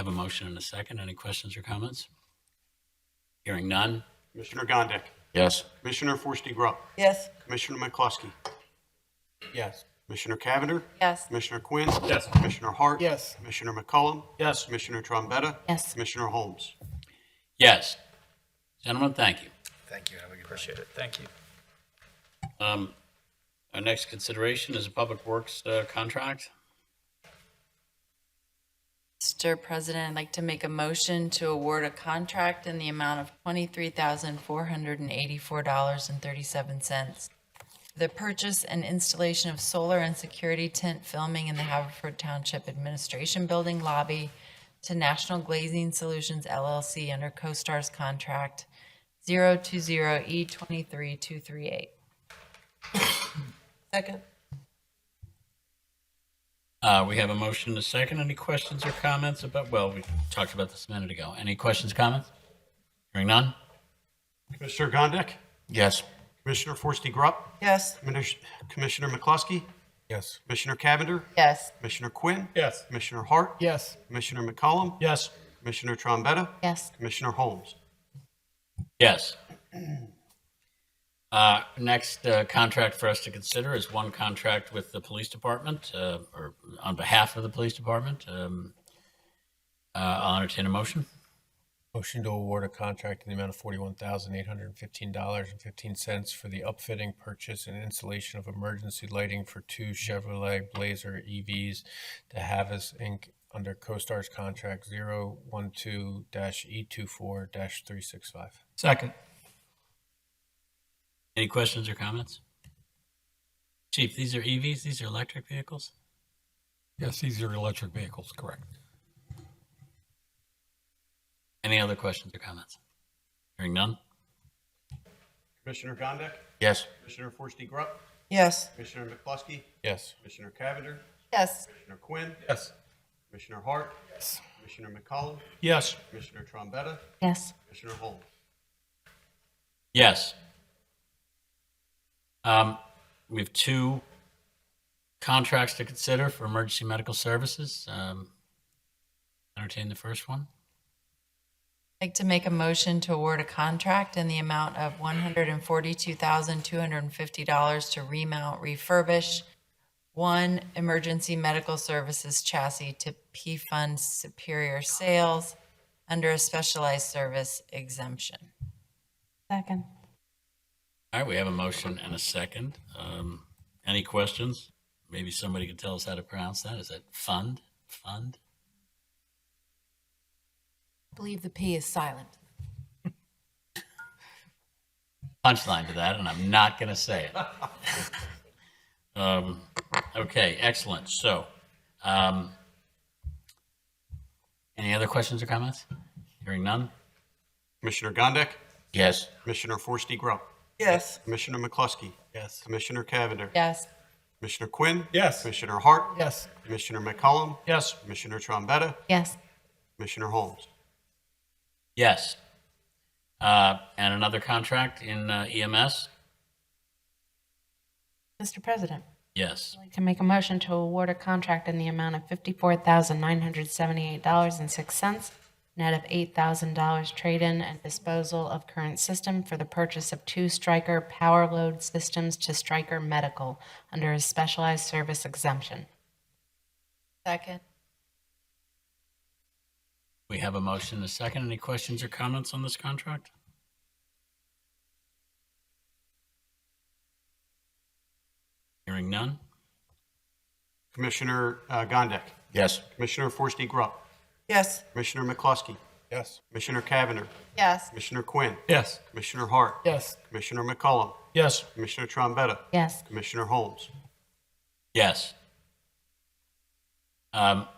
a motion and a second. Any questions or comments? Hearing none. Commissioner Gondik. Yes. Commissioner Forresty Grubb. Yes. Commissioner McCluskey. Yes. Commissioner Cavender. Yes. Commissioner Quinn. Yes. Commissioner Hart. Yes. Commissioner McCollum. Yes. Commissioner Trombetta. Yes. Commissioner Holmes. Yes. Gentlemen, thank you. Thank you. Have a good night. Appreciate it. Thank you. Our next consideration is a Public Works contract. Mr. President, I'd like to make a motion to award a contract in the amount of $23,484.37. The purchase and installation of solar and security tent filming in the Haverford Township Administration Building lobby to National Glazing Solutions LLC under CoStar's contract 020E23238. Second. We have a motion and a second. Any questions or comments about, well, we talked about this a minute ago. Any questions, comments? Hearing none. Commissioner Gondik. Yes. Commissioner Forresty Grubb. Yes. Commissioner McCluskey. Yes. Commissioner Cavender. Yes. Commissioner Quinn. Yes. Commissioner Hart. Yes. Commissioner McCollum. Yes. Commissioner Trombetta. Yes. Commissioner Holmes. Yes. Next contract for us to consider is one contract with the police department, or on behalf of the police department. I'll entertain a motion. Motion to award a contract in the amount of $41,815.15 for the upfitting, purchase, and installation of emergency lighting for two Chevrolet Blazer EVs to Havas Inc. under CoStar's contract 012-E24-365. Second. Any questions or comments? Chief, these are EVs, these are electric vehicles? Yes, these are electric vehicles, correct. Any other questions or comments? Hearing none? Commissioner Gondik? Yes. Commissioner Forresty Grubb? Yes. Commissioner McCluskey? Yes. Commissioner Cavender? Yes. Commissioner Quinn? Yes. Commissioner Hart? Yes. Commissioner McCollum? Yes. Commissioner Trombetta? Yes. Commissioner Holmes? Yes. We have two contracts to consider for emergency medical services. Entertain the first one. I'd like to make a motion to award a contract in the amount of $142,250 to remount, refurbish one emergency medical services chassis to P Fund Superior Sales under a specialized service exemption. Second. All right, we have a motion and a second. Any questions? Maybe somebody can tell us how to pronounce that. Is that fund? Fund? I believe the P is silent. Punchline to that, and I'm not going to say it. Okay, excellent. So, any other questions or comments? Hearing none? Commissioner Gondik? Yes. Commissioner Forresty Grubb? Yes. Commissioner McCluskey? Yes. Commissioner Cavender? Yes. Commissioner Quinn? Yes. Commissioner Hart? Yes. Commissioner McCollum? Yes. Commissioner Trombetta? Yes. Commissioner Holmes? Yes. And another contract in EMS? Mr. President, Yes. I'd like to make a motion to award a contract in the amount of $54,978.06, net of $8,000 trade-in and disposal of current system for the purchase of two Stryker power load systems to Stryker Medical under a specialized service exemption. Second. We have a motion and a second. Any questions or comments on this contract? Hearing none? Commissioner Gondik? Yes. Commissioner Forresty Grubb? Yes. Commissioner McCluskey? Yes. Commissioner Cavender? Yes. Commissioner Quinn? Yes. Commissioner Hart? Yes. Commissioner McCollum? Yes. Commissioner Trombetta? Yes. Commissioner Holmes? Yes. Our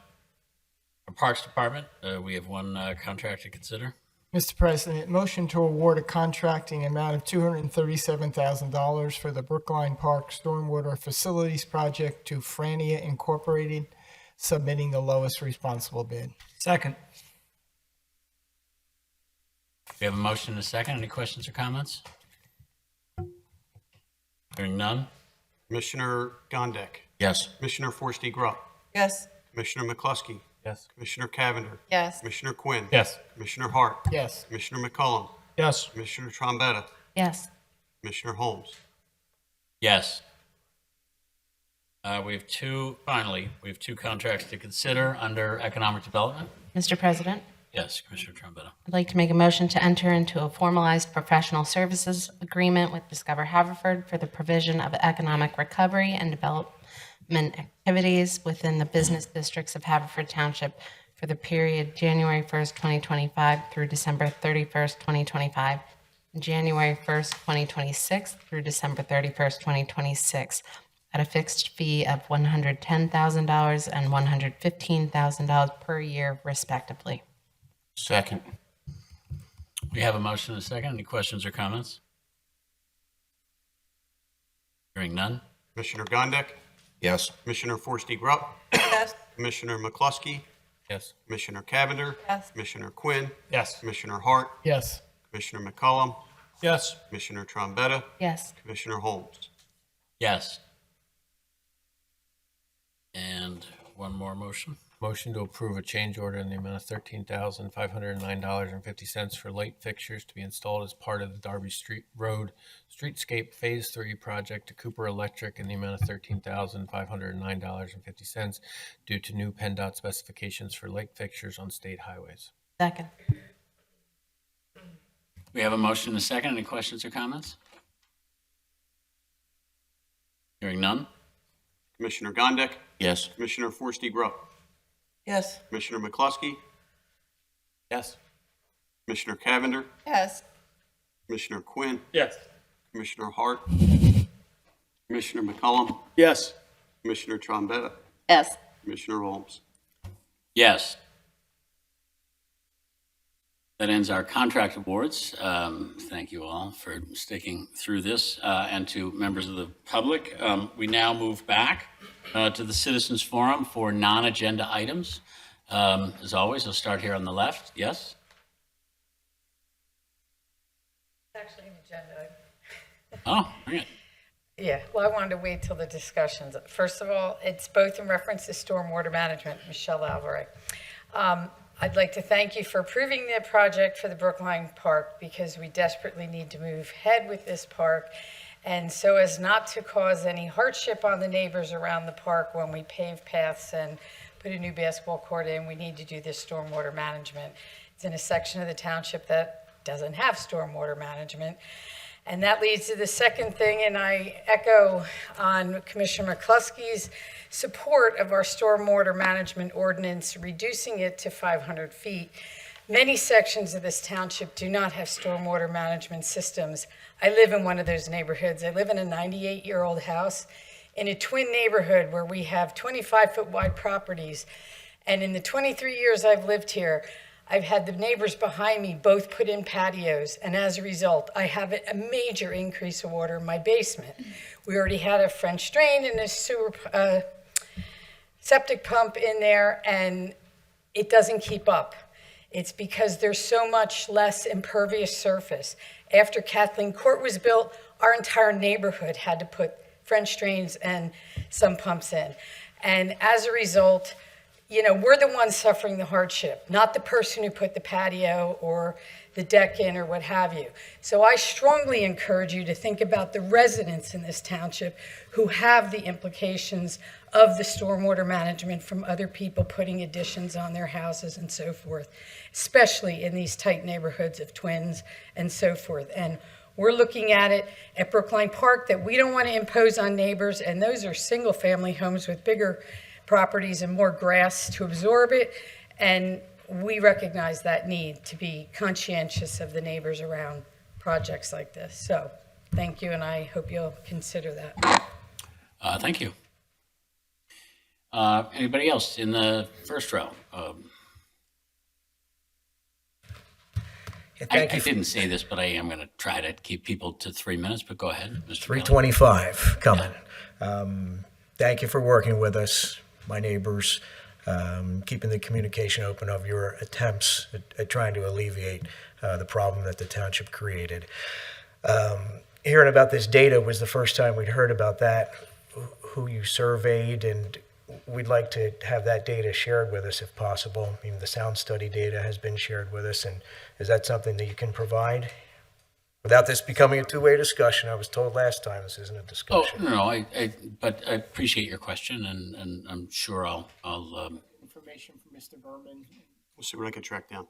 Parks Department, we have one contract to consider. Mr. President, motion to award a contracting amount of $237,000 for the Brookline Park Stormwater Facilities Project to Frania Incorporated, submitting the lowest responsible bid. Second. We have a motion and a second. Any questions or comments? Hearing none? Commissioner Gondik? Yes. Commissioner Forresty Grubb? Yes. Commissioner McCluskey? Yes. Commissioner Cavender? Yes. Commissioner Quinn? Yes. Commissioner Hart? Yes. Commissioner McCollum? Yes. Commissioner Trombetta? Yes. Commissioner Holmes? Yes. We have two contracts to consider under economic development. Mr. President, Yes, Commissioner Trombetta. I'd like to make a motion to enter into a formalized professional services agreement with Discover Haverford for the provision of economic recovery and development activities within the business districts of Haverford Township for the period January 1st, 2025 through December 31st, 2025, and January 1st, 2026 through December 31st, 2026, at a fixed fee of $110,000 and $115,000 per year, respectively. Second. We have a motion and a second. Any questions or comments? Hearing none? Commissioner Gondik? Yes. Commissioner Forresty Grubb? Yes. Commissioner McCluskey? Yes. Commissioner Cavender? Yes. Commissioner Quinn? Yes. Commissioner Hart? Yes. Commissioner McCollum? Yes. Commissioner Trombetta? Yes. Commissioner Holmes? Yes. And one more motion. Motion to approve a change order in the amount of $13,509.50 for light fixtures to be installed as part of the Darby Street Road Streetscape Phase 3 project to Cooper Electric in the amount of $13,509.50 due to new PennDOT specifications for light fixtures on state highways. Second. We have a motion and a second. Any questions or comments? Hearing none? Commissioner Gondik? Yes. Commissioner Forresty Grubb? Yes. Commissioner McCluskey, Yes. Commissioner Cavender, Yes. Commissioner Quinn, Yes. Commissioner Hart, Commissioner McCollum, Yes. Commissioner Trombetta, Yes. Commissioner Holmes. Yes. That ends our contract awards. Thank you all for sticking through this, and to members of the public. We now move back to the Citizens Forum for non-agenda items. As always, I'll start here on the left. Yes? Actually, an agenda. Oh, bring it. Yeah, well, I wanted to wait till the discussions. First of all, it's both in reference to stormwater management, Michelle Alvarez. I'd like to thank you for approving the project for the Brookline Park because we desperately need to move ahead with this park. And so as not to cause any hardship on the neighbors around the park when we pave paths and put a new basketball court in, we need to do this stormwater management. It's in a section of the township that doesn't have stormwater management. And that leads to the second thing, and I echo on Commissioner McCluskey's support of our stormwater management ordinance, reducing it to 500 feet. Many sections of this township do not have stormwater management systems. I live in one of those neighborhoods. I live in a 98-year-old house in a twin neighborhood where we have 25-foot wide properties. And in the 23 years I've lived here, I've had the neighbors behind me both put in patios, and as a result, I have a major increase of water in my basement. We already had a French drain and a sewer septic pump in there, and it doesn't keep up. It's because there's so much less impervious surface. After Kathleen Court was built, our entire neighborhood had to put French drains and some pumps in. And as a result, you know, we're the ones suffering the hardship, not the person who put the patio or the deck in or what have you. So I strongly encourage you to think about the residents in this township who have the implications of the stormwater management from other people putting additions on their houses and so forth, especially in these tight neighborhoods of twins and so forth. And we're looking at it at Brookline Park that we don't want to impose on neighbors, and those are single-family homes with bigger properties and more grass to absorb it, and we recognize that need to be conscientious of the neighbors around projects like this. So thank you, and I hope you'll consider that. Thank you. Anybody else in the first row? I didn't say this, but I am going to try to keep people to 3 minutes, but go ahead, Mr. Bailey. 3:25 coming. Thank you for working with us, my neighbors, keeping the communication open of your attempts at trying to alleviate the problem that the township created. Hearing about this data was the first time we'd heard about that, who you surveyed, and we'd like to have that data shared with us if possible. I mean, the sound study data has been shared with us, and is that something that you can provide? Without this becoming a two-way discussion, I was told last time this isn't a discussion. Oh, no, but I appreciate your question, and I'm sure I'll Information from Mr. Berman. We'll see what I can track down.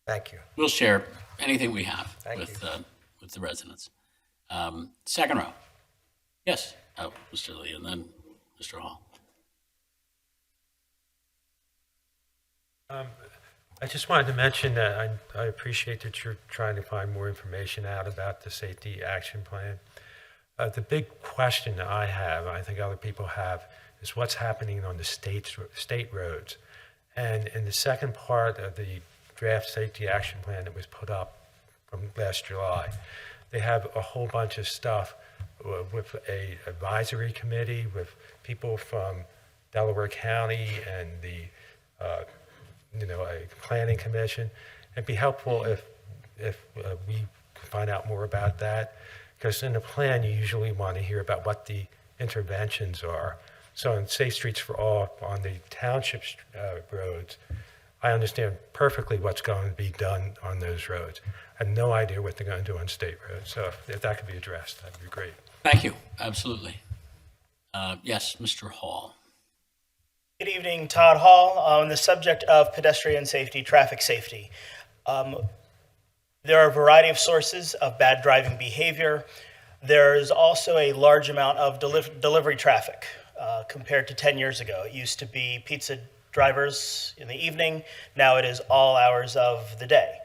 Thank you. we'll share anything we have Thank with the residents. Second row. Yes. Oh, Mr. Lee, and then Mr. Hall. I just wanted to mention that I appreciate that you're trying to find more information out about the safety action plan. The big question that I have, and I think other people have, is what's happening on the state roads. And in the second part of the draft safety action plan that was put up from last July, they have a whole bunch of stuff with a advisory committee, with people from Delaware County and the a planning commission. It'd be helpful if we could find out more about that, because in the plan you usually want to hear about what the interventions are. So in Safe Streets for All on the township roads, I understand perfectly what's going to be done on those roads. I have no idea what they're going to do on state roads. So if that could be addressed, that'd be great. Thank you. Absolutely. Yes, Mr. Hall. Good evening, Todd Hall, on the subject of pedestrian safety, traffic safety. There are a variety of sources of bad driving behavior. There's also a large amount of delivery traffic compared to 10 years ago. It used to be pizza drivers in the evening. Now it is all hours of the day.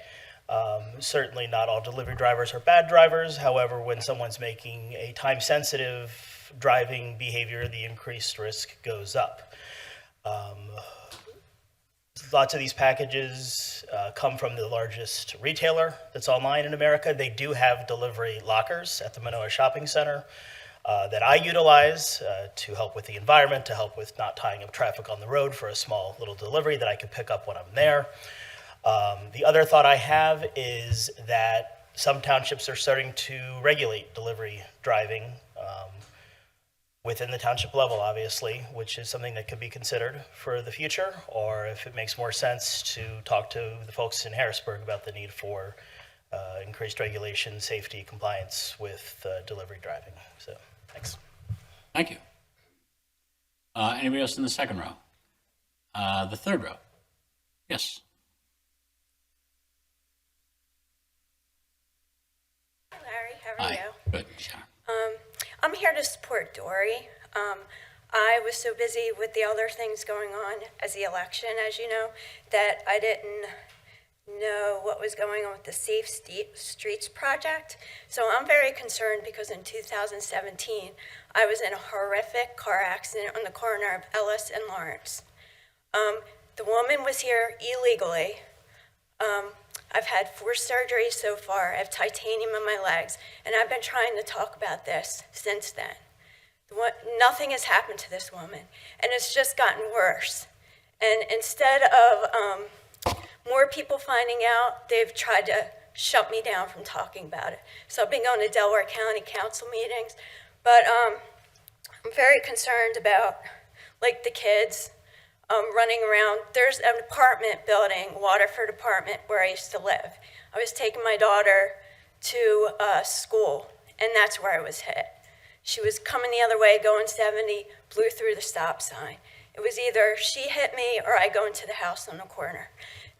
Certainly not all delivery drivers are bad drivers. However, when someone's making a time-sensitive driving behavior, the increased risk goes up. Lots of these packages come from the largest retailer that's online in America. They do have delivery lockers at the Manoa Shopping Center that I utilize to help with the environment, to help with not tying up traffic on the road for a small little delivery that I can pick up when I'm there. The other thought I have is that some townships are starting to regulate delivery driving within the township level, obviously, which is something that could be considered for the future, or if it makes more sense to talk to the folks in Harrisburg about the need for increased regulation, safety, compliance with delivery driving. So, thanks. Thank you. Anybody else in the second row? The third row? Yes. Larry, how are Hi. you? Good, Sharon. I'm here to support Dory. I was so busy with the other things going on as the election, as you know, that I didn't know what was going on with the Safe Streets project. So I'm very concerned because in 2017, I was in a horrific car accident on the corner of Ellis and Lawrence. The woman was here illegally. I've had 4 surgeries so far. I have titanium in my legs, and I've been trying to talk about this since then. Nothing has happened to this woman, and it's just gotten worse. And instead of more people finding out, they've tried to shut me down from talking about it. So I've been going to Delaware County Council meetings, but I'm very concerned about, like, the kids running around. There's an apartment building, Waterford apartment, where I used to live. I was taking my daughter to school, and that's where I was hit. She was coming the other way, going 70, blew through the stop sign. It was either she hit me or I go into the house on the corner.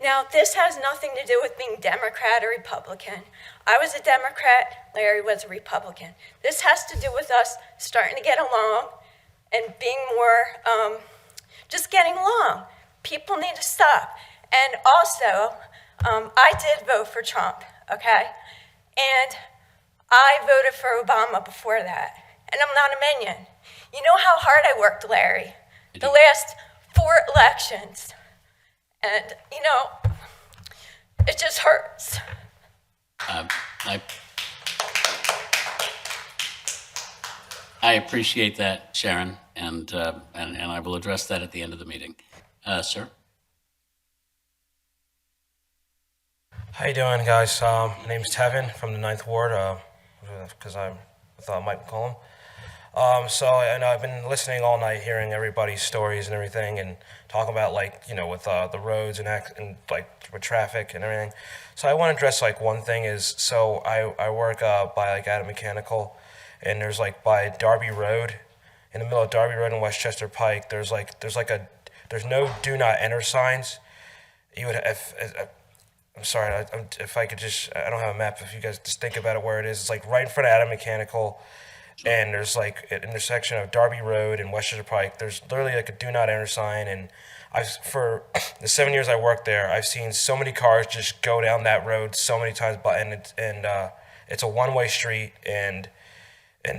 Now, this has nothing to do with being Democrat or Republican. I was a Democrat, Larry was a Republican. This has to do with us starting to get along and being more, just getting along. People need to stop. And also, I did vote for Trump, okay? And I voted for Obama before that. And I'm not a minion. You know how hard I worked, Larry? The last 4 elections. And, you know, it just hurts. I appreciate that, Sharon, and I will address that at the end of the meeting. Sir? How you doing, guys? My name's Tevin from the 9th Ward, because I thought I might call him. And I've been listening all night, hearing everybody's stories and everything, and talking about, like, you know, with the roads and like with traffic and everything. So I want to address, like, one thing is, so I work by, like, Adam Mechanical, and there's, like, by Darby Road, in the middle of Darby Road and Westchester Pike, there's no do not enter signs. You would I'm sorry, if I could just, I don't have a map, if you guys just think about it where it is. It's like right in front of Adam Mechanical, and there's like an intersection of Darby Road and Westchester Pike. There's literally like a do not enter sign, and for the 7 years I worked there, I've seen so many cars just go down that road so many times, it's a one-way street, and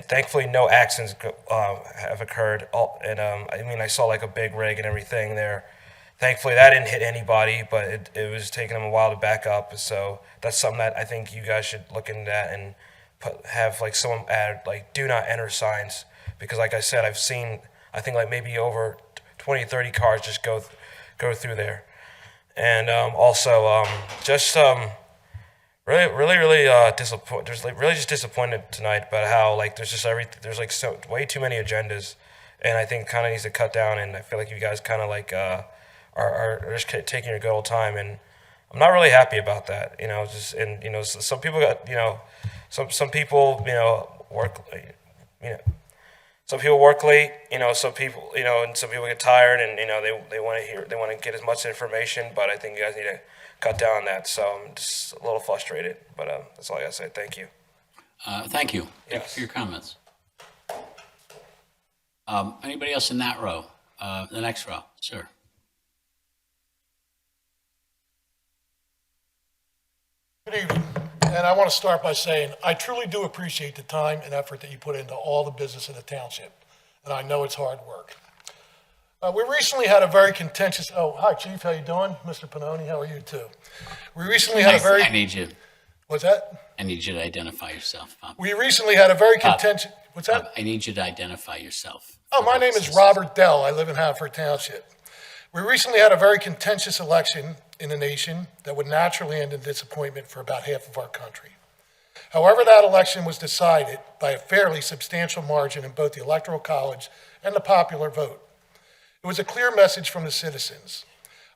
thankfully no accidents have occurred. I mean, I saw like a big rig and everything there. Thankfully, that didn't hit anybody, but it was taking them a while to back up. So that's something that I think you guys should look into that and have like someone add like do not enter signs, because like I said, I've seen, I think like maybe over 20, 30 cars just go through there. And also really disappointed tonight about how like there's like way too many agendas, and I think kind of needs to cut down. And I feel like you guys kind of like are just taking your good old time, and I'm not really happy about that. You know, some people got, some people work, some people work late. Some people and some people get tired, and they want to get as much information. But I think you guys need to cut down on that. So I'm just a little frustrated. But that's all I gotta say. Thank you. Thank you. Thank you for your comments. Anybody else in that row? The next row, sir. Good evening. And I want to start by saying I truly do appreciate the time and effort that you put into all the business in the township. And I know it's hard work. We recently had a very contentious, oh, hi, Chief, how you doing? Mr. Pannoni, how are you too? We recently had a very, I need you. what's that? I need you to identify yourself, Bob. We recently had a very contentious, what's that? Bob, I need you to identify yourself. Oh, my name is Robert Dell. I live in Haverford Township. We recently had a very contentious election in the nation that would naturally end in disappointment for about half of our country. However, that election was decided by a fairly substantial margin in both the Electoral College and the popular vote. It was a clear message from the citizens.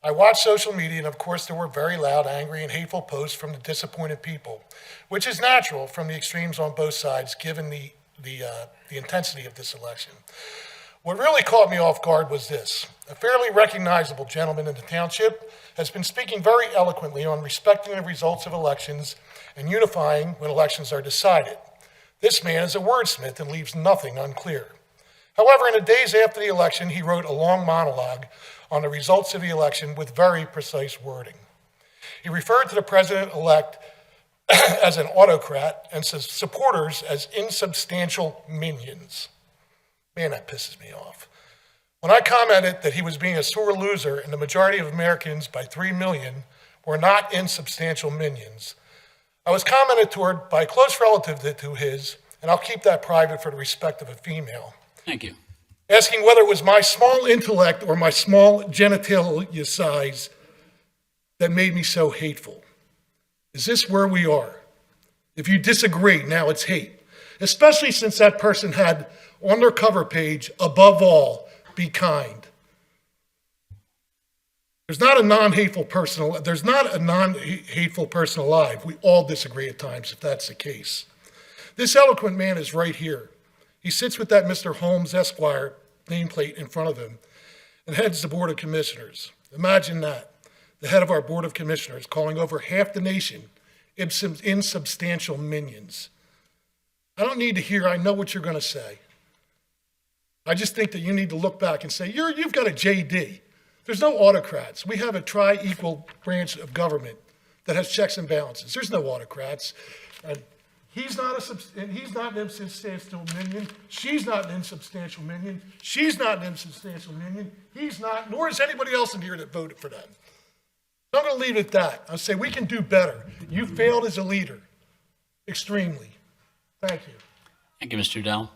I watched social media, and of course there were very loud, angry, and hateful posts from the disappointed people, which is natural from the extremes on both sides given the intensity of this election. What really caught me off guard was this. A fairly recognizable gentleman in the township has been speaking very eloquently on respecting the results of elections and unifying when elections are decided. This man is a wordsmith and leaves nothing unclear. However, in the days after the election, he wrote a long monologue on the results of the election with very precise wording. He referred to the president-elect as an autocrat and his supporters as insubstantial minions. Man, that pisses me off. When I commented that he was being a sore loser and the majority of Americans by 3 million were not insubstantial minions, I was commented toward by a close relative to his, and I'll keep that private for the respect of a female, Thank you. asking whether it was my small intellect or my small genitalia size that made me so hateful. Is this where we are? If you disagree, now it's hate, especially since that person had on their cover page, above all, be kind. There's not a non-hateful person alive. We all disagree at times if that's the case. This eloquent man is right here. He sits with that Mr. Holmes Esquire nameplate in front of him and heads the Board of Commissioners. Imagine that, the head of our Board of Commissioners calling over half the nation insubstantial minions. I don't need to hear, I know what you're going to say. I just think that you need to look back and say, you've got a JD. There's no autocrats. We have a tri-equal branch of government that has checks and balances. There's no autocrats. And he's not an insubstantial minion. She's not an insubstantial minion. She's not an insubstantial minion. He's not, nor is anybody else in here that voted for them. So I'm going to leave it at that. I'll say we can do better. You failed as a leader, extremely. Thank you. Thank you, Mr. Dell.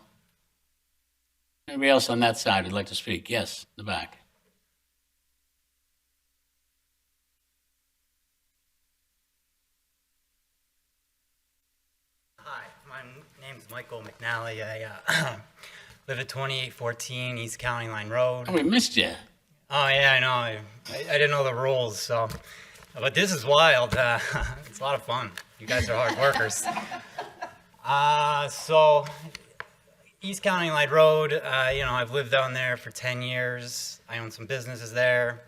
Anybody else on that side who'd like to speak? Yes, in the back. Hi, my name's Michael McNally. I live at 2814 East County Line Road. Oh, we missed you. Oh, yeah, I know. I didn't know the rules, so. But this is wild. It's a lot of fun. You guys are hard workers. So, East County Line Road, I've lived down there for 10 years. I own some businesses there.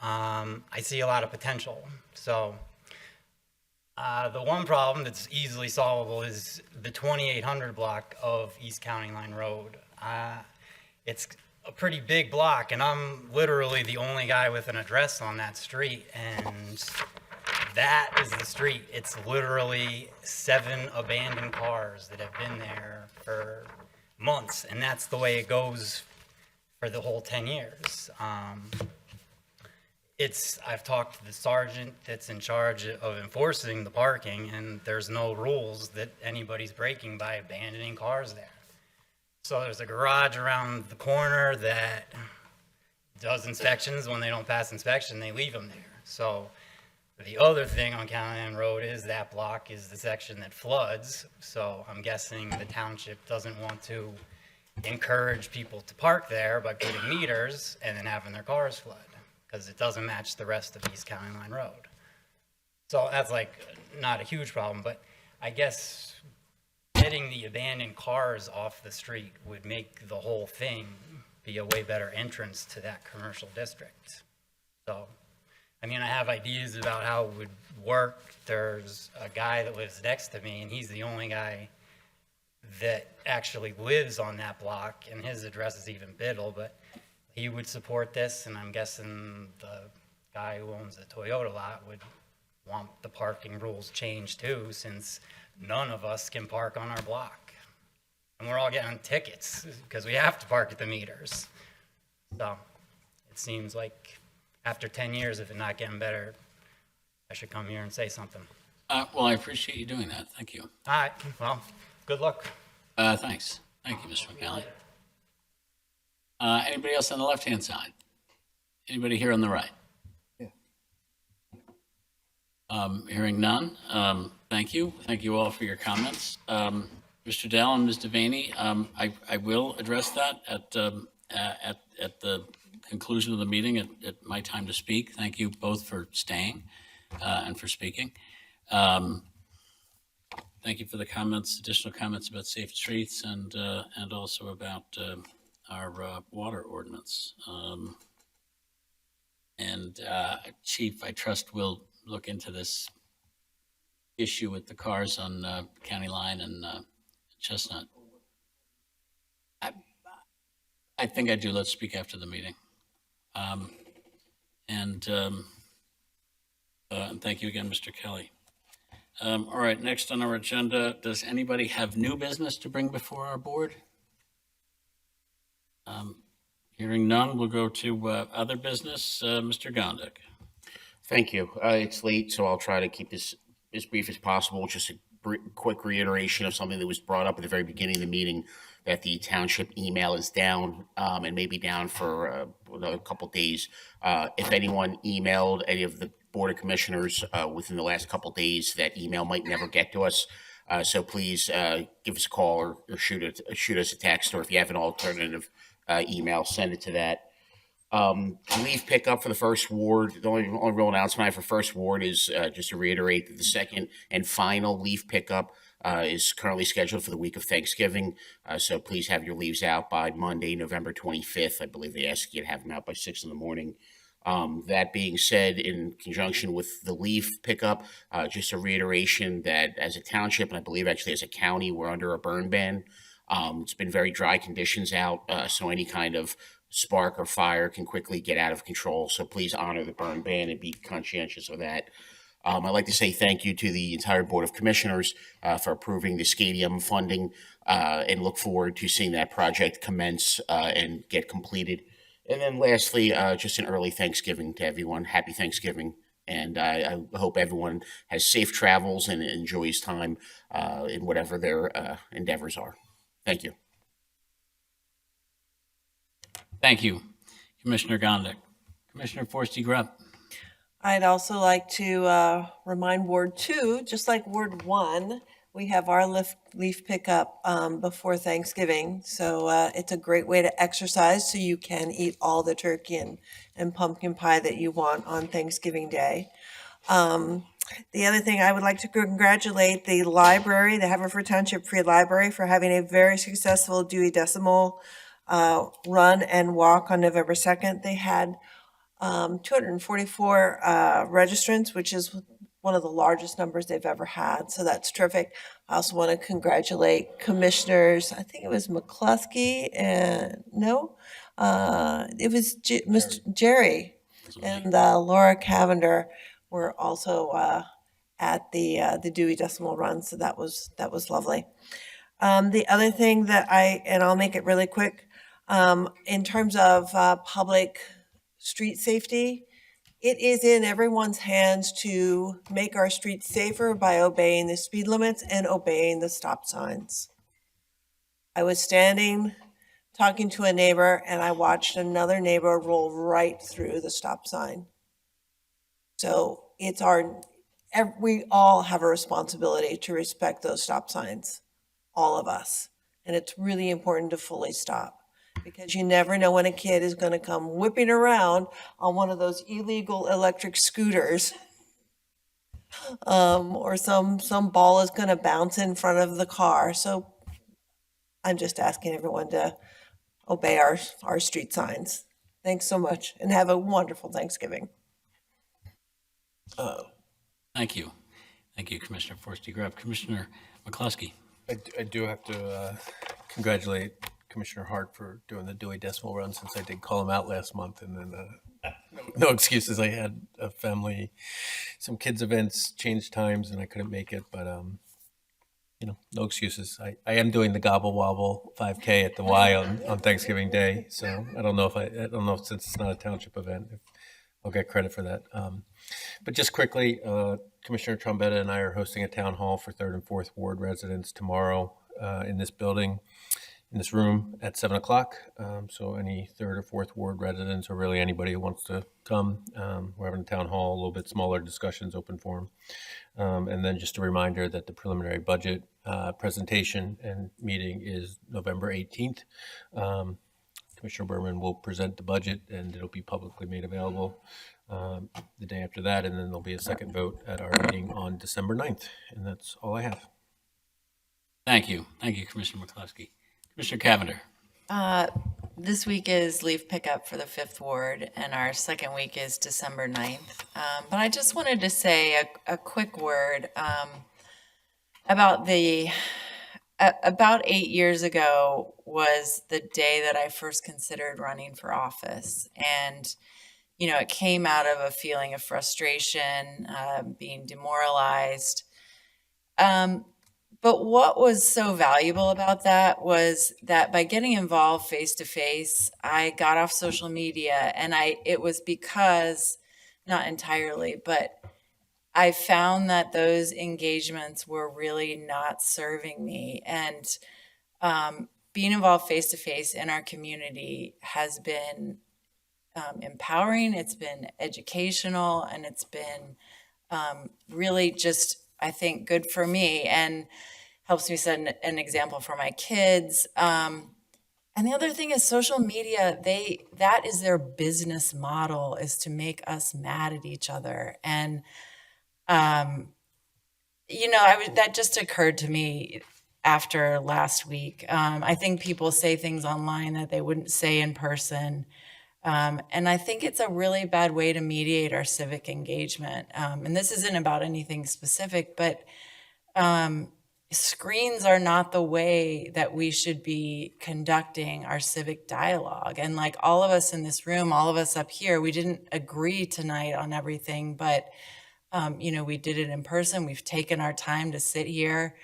I see a lot of potential. So, the one problem that's easily solvable is the 2800 block of East County Line Road. It's a pretty big block, and I'm literally the only guy with an address on that street, and that is the street. It's literally 7 abandoned cars that have been there for months, and that's the way it goes for the whole 10 years. I've talked to the sergeant that's in charge of enforcing the parking, and there's no rules that anybody's breaking by abandoning cars there. So there's a garage around the corner that does inspections. When they don't pass inspection, they leave them there. So the other thing on County Line Road is that block is the section that floods. So I'm guessing the township doesn't want to encourage people to park there by putting meters and then having their cars flood, because it doesn't match the rest of East County Line Road. So that's like not a huge problem, but I guess getting the abandoned cars off the street would make the whole thing be a way better entrance to that commercial district. So, I mean, I have ideas about how it would work. There's a guy that lives next to me, and he's the only guy that actually lives on that block, and his address is even Biddle, but he would support this, and I'm guessing the guy who owns the Toyota lot would want the parking rules changed too, since none of us can park on our block. And we're all getting tickets because we have to park at the meters. So it seems like after 10 years, if it's not getting better, I should come here and say something. Well, I appreciate you doing that. Thank you. All right, well, good luck. Thanks. Thank you, Mr. McNally. Anybody else on the left-hand side? Anybody here on the right? Hearing none. Thank you. Thank you all for your comments. Mr. Dell and Ms. Devaney, I will address that at the conclusion of the meeting at my time to speak. Thank you both for staying and for speaking. Thank you for the comments, additional comments about safe streets and also about our water ordinance. Chief, I trust will look into this issue with the cars on County Line and Chestnut. I think I do. Let's speak after the meeting. And thank you again, Mr. Kelly. All right, next on our agenda, does anybody have new business to bring before our board? Hearing none, we'll go to other business. Mr. Gondik. Thank you. It's late, so I'll try to keep this as brief as possible. Just a quick reiteration of something that was brought up at the very beginning of the meeting, that the township email is down and may be down for another couple days. If anyone emailed any of the Board of Commissioners within the last couple days, that email might never get to us. So please give us a call or shoot us a text, or if you have an alternative email, send it to that. Leave pickup for the first ward. The only real announcement I have for first ward is just to reiterate that the second and final leave pickup is currently scheduled for the week of Thanksgiving. So please have your leaves out by Monday, November 25th. I believe they ask you to have them out by 6 in the morning. That being said, in conjunction with the leaf pickup, just a reiteration that as a township, and I believe actually as a county, we're under a burn ban. It's been very dry conditions out, so any kind of spark or fire can quickly get out of control. So please honor the burn ban and be conscientious of that. I'd like to say thank you to the entire Board of Commissioners for approving the stadium funding and look forward to seeing that project commence and get completed. And then lastly, just an early Thanksgiving to everyone. Happy Thanksgiving. And I hope everyone has safe travels and enjoys time in whatever their endeavors are. Thank you. Thank you, Commissioner Gondik. Commissioner Forresty Grubb. I'd also like to remind Ward 2, just like Ward 1, we have our leaf pickup before Thanksgiving. So it's a great way to exercise so you can eat all the turkey and pumpkin pie that you want on Thanksgiving Day. The other thing, I would like to congratulate the library, the Haverford Township Free Library, for having a very successful Dewey Decimal run and walk on November 2nd. They had 244 registrants, which is one of the largest numbers they've ever had. So that's terrific. I also want to congratulate Commissioners, I think it was McCluskey and it was Mr. Jerry and Laura Cavender were also at the Dewey Decimal Run. So that was lovely. The other thing that I'll make it really quick, in terms of public street safety, it is in everyone's hands to make our streets safer by obeying the speed limits and obeying the stop signs. I was standing talking to a neighbor and I watched another neighbor roll right through the stop sign. So we all have a responsibility to respect those stop signs, all of us. And it's really important to fully stop, because you never know when a kid is going to come whipping around on one of those illegal electric scooters, or some ball is going to bounce in front of the car. So I'm just asking everyone to obey our street signs. Thanks so much, and have a wonderful Thanksgiving. Thank you. Thank you, Commissioner Forresty Grubb. Commissioner McCluskey. I do have to congratulate Commissioner Hart for doing the Dewey Decimal Run, since I did call him out last month, and then No excuses. I had a family, some kids events changed times and I couldn't make it, but no excuses. I am doing the Gobble Wobble 5K at the Y on Thanksgiving Day. So I don't know since it's not a township event, if I'll get credit for that. But just quickly, Commissioner Trombetta and I are hosting a town hall for 3rd and 4th Ward residents tomorrow in this building, in this room at 7 o'clock. So any 3rd or 4th Ward residents, or really anybody who wants to come, we're having a town hall, a little bit smaller discussions, open forum. And then just a reminder that the preliminary budget presentation and meeting is November 18th. Commissioner Berman will present the budget and it'll be publicly made available the day after that. And then there'll be a second vote at our meeting on December 9th. And that's all I have. Thank you. Thank you, Commissioner McCluskey. Commissioner Cavender. This week is leaf pickup for the 5th Ward, and our second week is December 9th. But I just wanted to say a quick word about about 8 years ago was the day that I first considered running for office. And, it came out of a feeling of frustration, being demoralized. But what was so valuable about that was that by getting involved face to face, I got off social media, and it was because, not entirely, but I found that those engagements were really not serving me. And being involved face to face in our community has been empowering, it's been educational, and it's been really just, I think, good for me and helps me set an example for my kids. And the other thing is social media, that is their business model, is to make us mad at each other. And, that just occurred to me after last week. I think people say things online that they wouldn't say in person. And I think it's a really bad way to mediate our civic engagement. And this isn't about anything specific, but screens are not the way that we should be conducting our civic dialogue. And like all of us in this room, all of us up here, we didn't agree tonight on everything, but we did it in person. We've taken our time to sit here.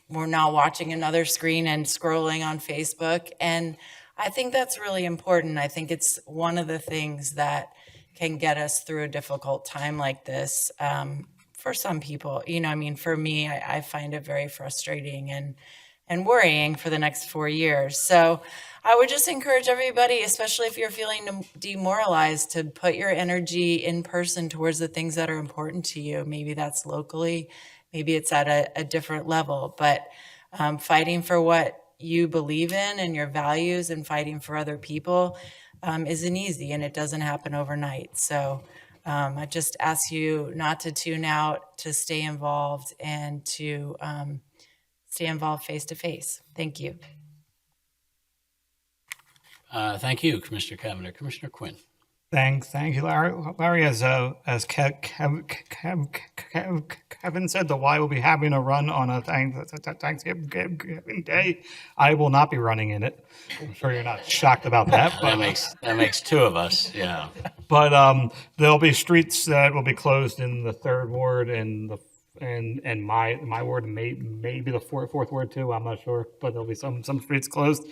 We're not watching another screen and scrolling on Facebook. And I think that's really important. I think it's one of the things that can get us through a difficult time like this. For some people, for me, I find it very frustrating and worrying for the next 4 years. So I would just encourage everybody, especially if you're feeling demoralized, to put your energy in person towards the things that are important to you. Maybe that's locally, maybe it's at a different level, but fighting for what you believe in and your values and fighting for other people isn't easy, and it doesn't happen overnight. So I just ask you not to tune out, to stay involved, and to stay involved face to face. Thank you. Thank you, Commissioner Cavender. Commissioner Quinn. Thank you, Larry. Larry, as Kevin said, the Y will be having a run on a Thanksgiving Day. I will not be running in it. I'm sure you're not shocked about that. But, that makes two of us. Yeah. But there'll be streets that will be closed in the 3rd Ward and my ward, maybe the 4th Ward too. I'm not sure, but there'll be some streets closed.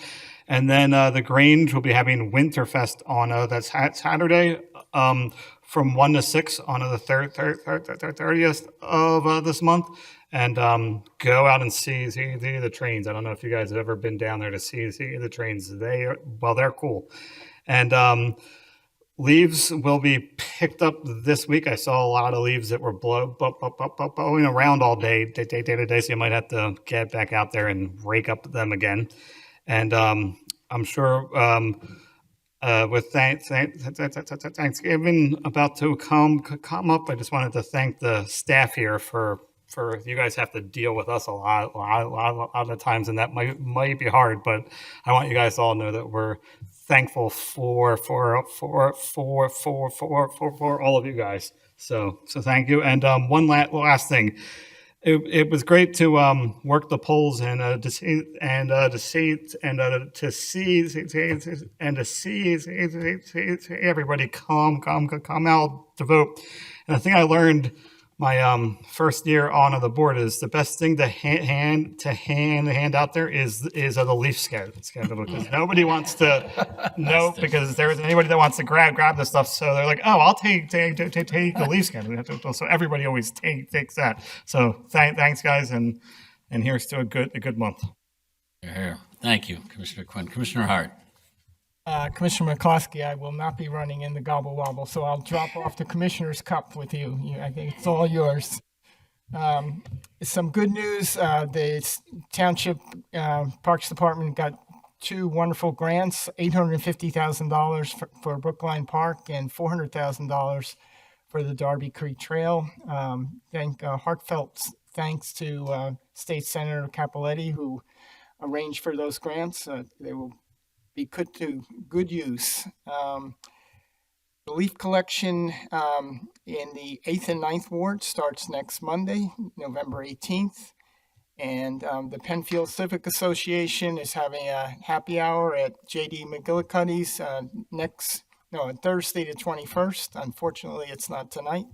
And then the Grange will be having Winterfest on that's Saturday from 1 to 6 on the 30th of this month. And go out and see the trains. I don't know if you guys have ever been down there to see the trains. They're cool. And leaves will be picked up this week. I saw a lot of leaves that were blowing around all day, so you might have to get back out there and rake up them again. And I'm sure with Thanksgiving about to come up, I just wanted to thank the staff here for you guys have to deal with us a lot of times, and that might be hard, but I want you guys to all know that we're thankful for all of you guys. So thank you. And one last thing. it was great to work the polls and to see and to see and to see and to see everybody come out to vote. And the thing I learned my first year on the board is the best thing to hand out there is the leaf schedule, because nobody wants to know, because there isn't anybody that wants to grab the stuff, so they're like, oh, I'll take the leaf schedule. So everybody always takes that. So thanks guys, and here's to a good month. Here. Thank you, Commissioner Quinn. Commissioner Hart. Commissioner McCloskey, I will not be running in the gobble wobble, so I'll drop off the commissioner's cup with you. I think it's all yours. Some good news. The Township Parks Department got 2 wonderful grants, $850,000 for Brookline Park and $400,000 for the Darby Creek Trail. Heartfelt thanks to State Senator Capoletti, who arranged for those grants. They will be put to good use. The leaf collection in the 8th and 9th Ward starts next Monday, November 18th. And the Penfield Civic Association is having a happy hour at J.D. McGillicuddy's on Thursday the 21st. Unfortunately, it's not tonight.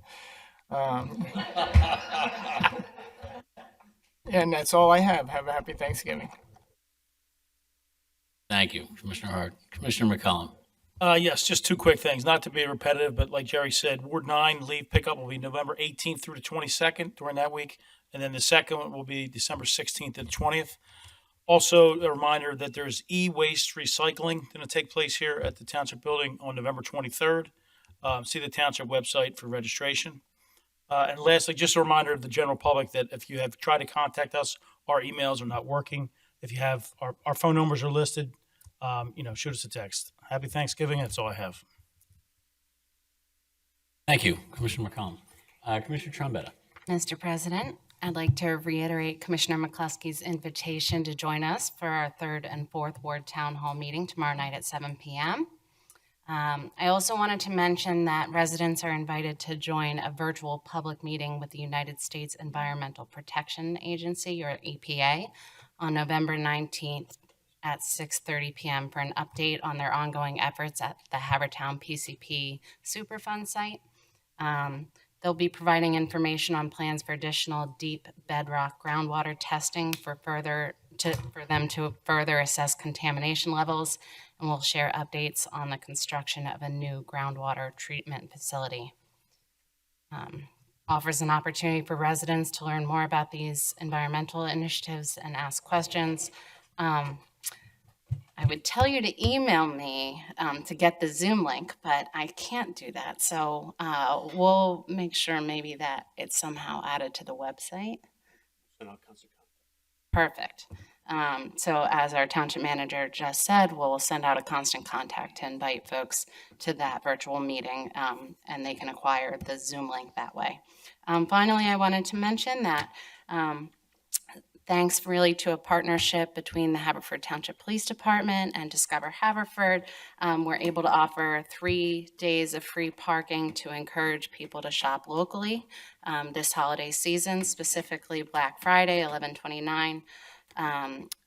And that's all I have. Have a happy Thanksgiving. Thank you, Commissioner Hart. Commissioner McCollum. Yes, just 2 quick things, not to be repetitive, but like Jerry said, Ward 9 leave pickup will be November 18th through the 22nd during that week. And then the second one will be December 16th and 20th. Also, a reminder that there's e-waste recycling going to take place here at the Township Building on November 23rd. See the Township website for registration. And lastly, just a reminder to the general public that if you have tried to contact us, our emails are not working. If you have, our phone numbers are listed. Shoot us a text. Happy Thanksgiving. That's all I have. Thank you, Commissioner McCollum. Commissioner Trombetta. Mr. President, I'd like to reiterate Commissioner McCluskey's invitation to join us for our 3rd and 4th Ward Town Hall meeting tomorrow night at 7 p.m. I also wanted to mention that residents are invited to join a virtual public meeting with the United States Environmental Protection Agency, or EPA, on November 19th at 6:30 p.m. for an update on their ongoing efforts at the Havertown PCP Superfund site. They'll be providing information on plans for additional deep bedrock groundwater testing for them to further assess contamination levels, and we'll share updates on the construction of a new groundwater treatment facility. Offers an opportunity for residents to learn more about these environmental initiatives and ask questions. I would tell you to email me to get the Zoom link, but I can't do that. So we'll make sure maybe that it's somehow added to the website. Perfect. So as our township manager just said, we'll send out a constant contact to invite folks to that virtual meeting, and they can acquire the Zoom link that way. Finally, I wanted to mention that thanks really to a partnership between the Haverford Township Police Department and Discover Haverford, we're able to offer 3 days of free parking to encourage people to shop locally this holiday season, specifically Black Friday, 11/29,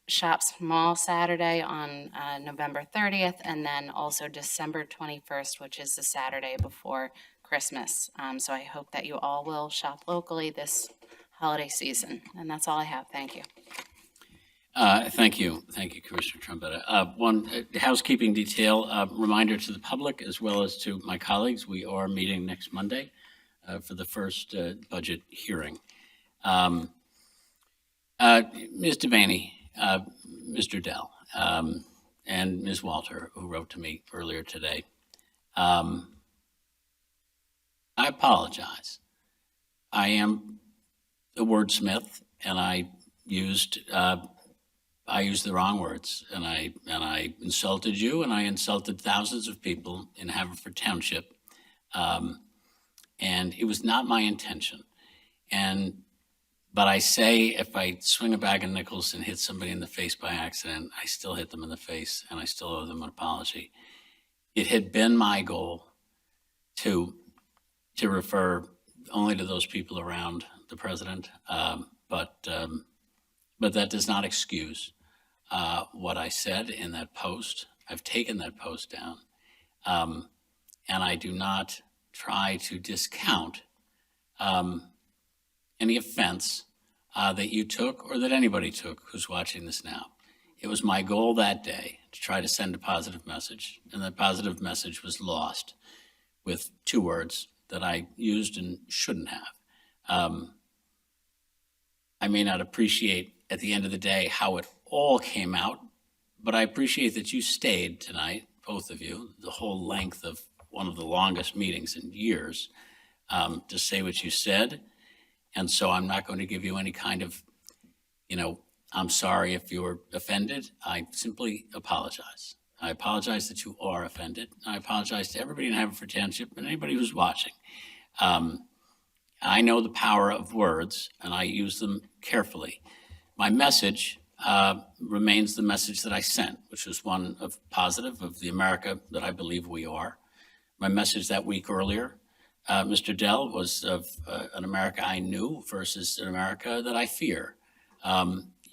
Shop Small Saturday on November 30th, and then also December 21st, which is the Saturday before Christmas. So I hope that you all will shop locally this holiday season. And that's all I have. Thank you. Thank you, Commissioner Trombetta. One housekeeping detail, reminder to the public as well as to my colleagues, we are meeting next Monday for the first budget hearing. Ms. Devaney, Mr. Dell, and Ms. Walter, who wrote to me earlier today, I apologize. I am a wordsmith, and I used the wrong words, and I insulted you, and I insulted thousands of people in Haverford Township, and it was not my intention. But I say, if I swing a bag of nickels and hit somebody in the face by accident, I still hit them in the face, and I still owe them an apology. It had been my goal to refer only to those people around the president, but that does not excuse what I said in that post. I've taken that post down, and I do not try to discount any offense that you took or that anybody took who's watching this now. It was my goal that day to try to send a positive message, and that positive message was lost with 2 words that I used and shouldn't have. I may not appreciate at the end of the day how it all came out, but I appreciate that you stayed tonight, both of you, the whole length of one of the longest meetings in years, to say what you said. And so I'm not going to give you any kind of, I'm sorry if you were offended. I simply apologize. I apologize that you are offended. I apologize to everybody in Haverford Township and anybody who's watching. I know the power of words, and I use them carefully. My message remains the message that I sent, which was one of positive, of the America that I believe we are. My message that week earlier, Mr. Dell, was of an America I knew versus an America that I fear.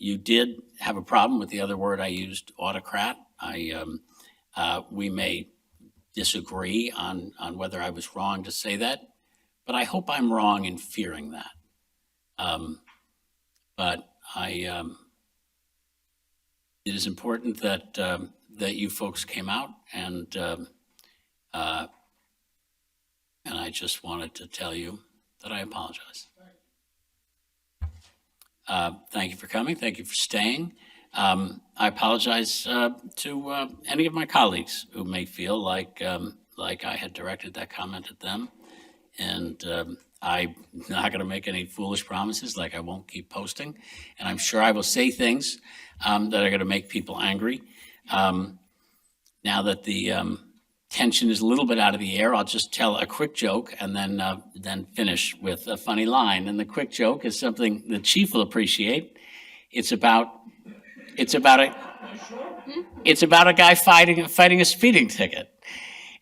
You did have a problem with the other word I used, autocrat. We may disagree on whether I was wrong to say that, but I hope I'm wrong in fearing that. But it is important that you folks came out, and I just wanted to tell you that I apologize. Thank you for coming. Thank you for staying. I apologize to any of my colleagues who may feel like I had directed that comment at them. And I'm not going to make any foolish promises, like I won't keep posting. And I'm sure I will say things that are going to make people angry. Now that the tension is a little bit out of the air, I'll just tell a quick joke and then finish with a funny line. And the quick joke is something the chief will appreciate. It's about a guy fighting a speeding ticket.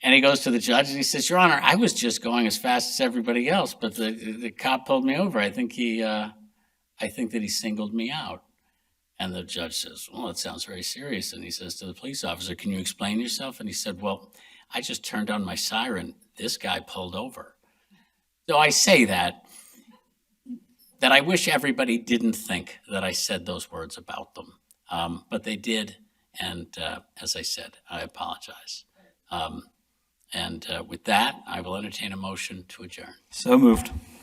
And he goes to the judge and he says, "Your Honor, I was just going as fast as everybody else, but the cop pulled me over. I think that he singled me out." And the judge says, "Well, it sounds very serious." And he says to the police officer, "Can you explain yourself?" And he said, "Well, I just turned on my siren. This guy pulled over." So I say that I wish everybody didn't think that I said those words about them. But they did. And as I said, I apologize. And with that, I will entertain a motion to adjourn. So moved.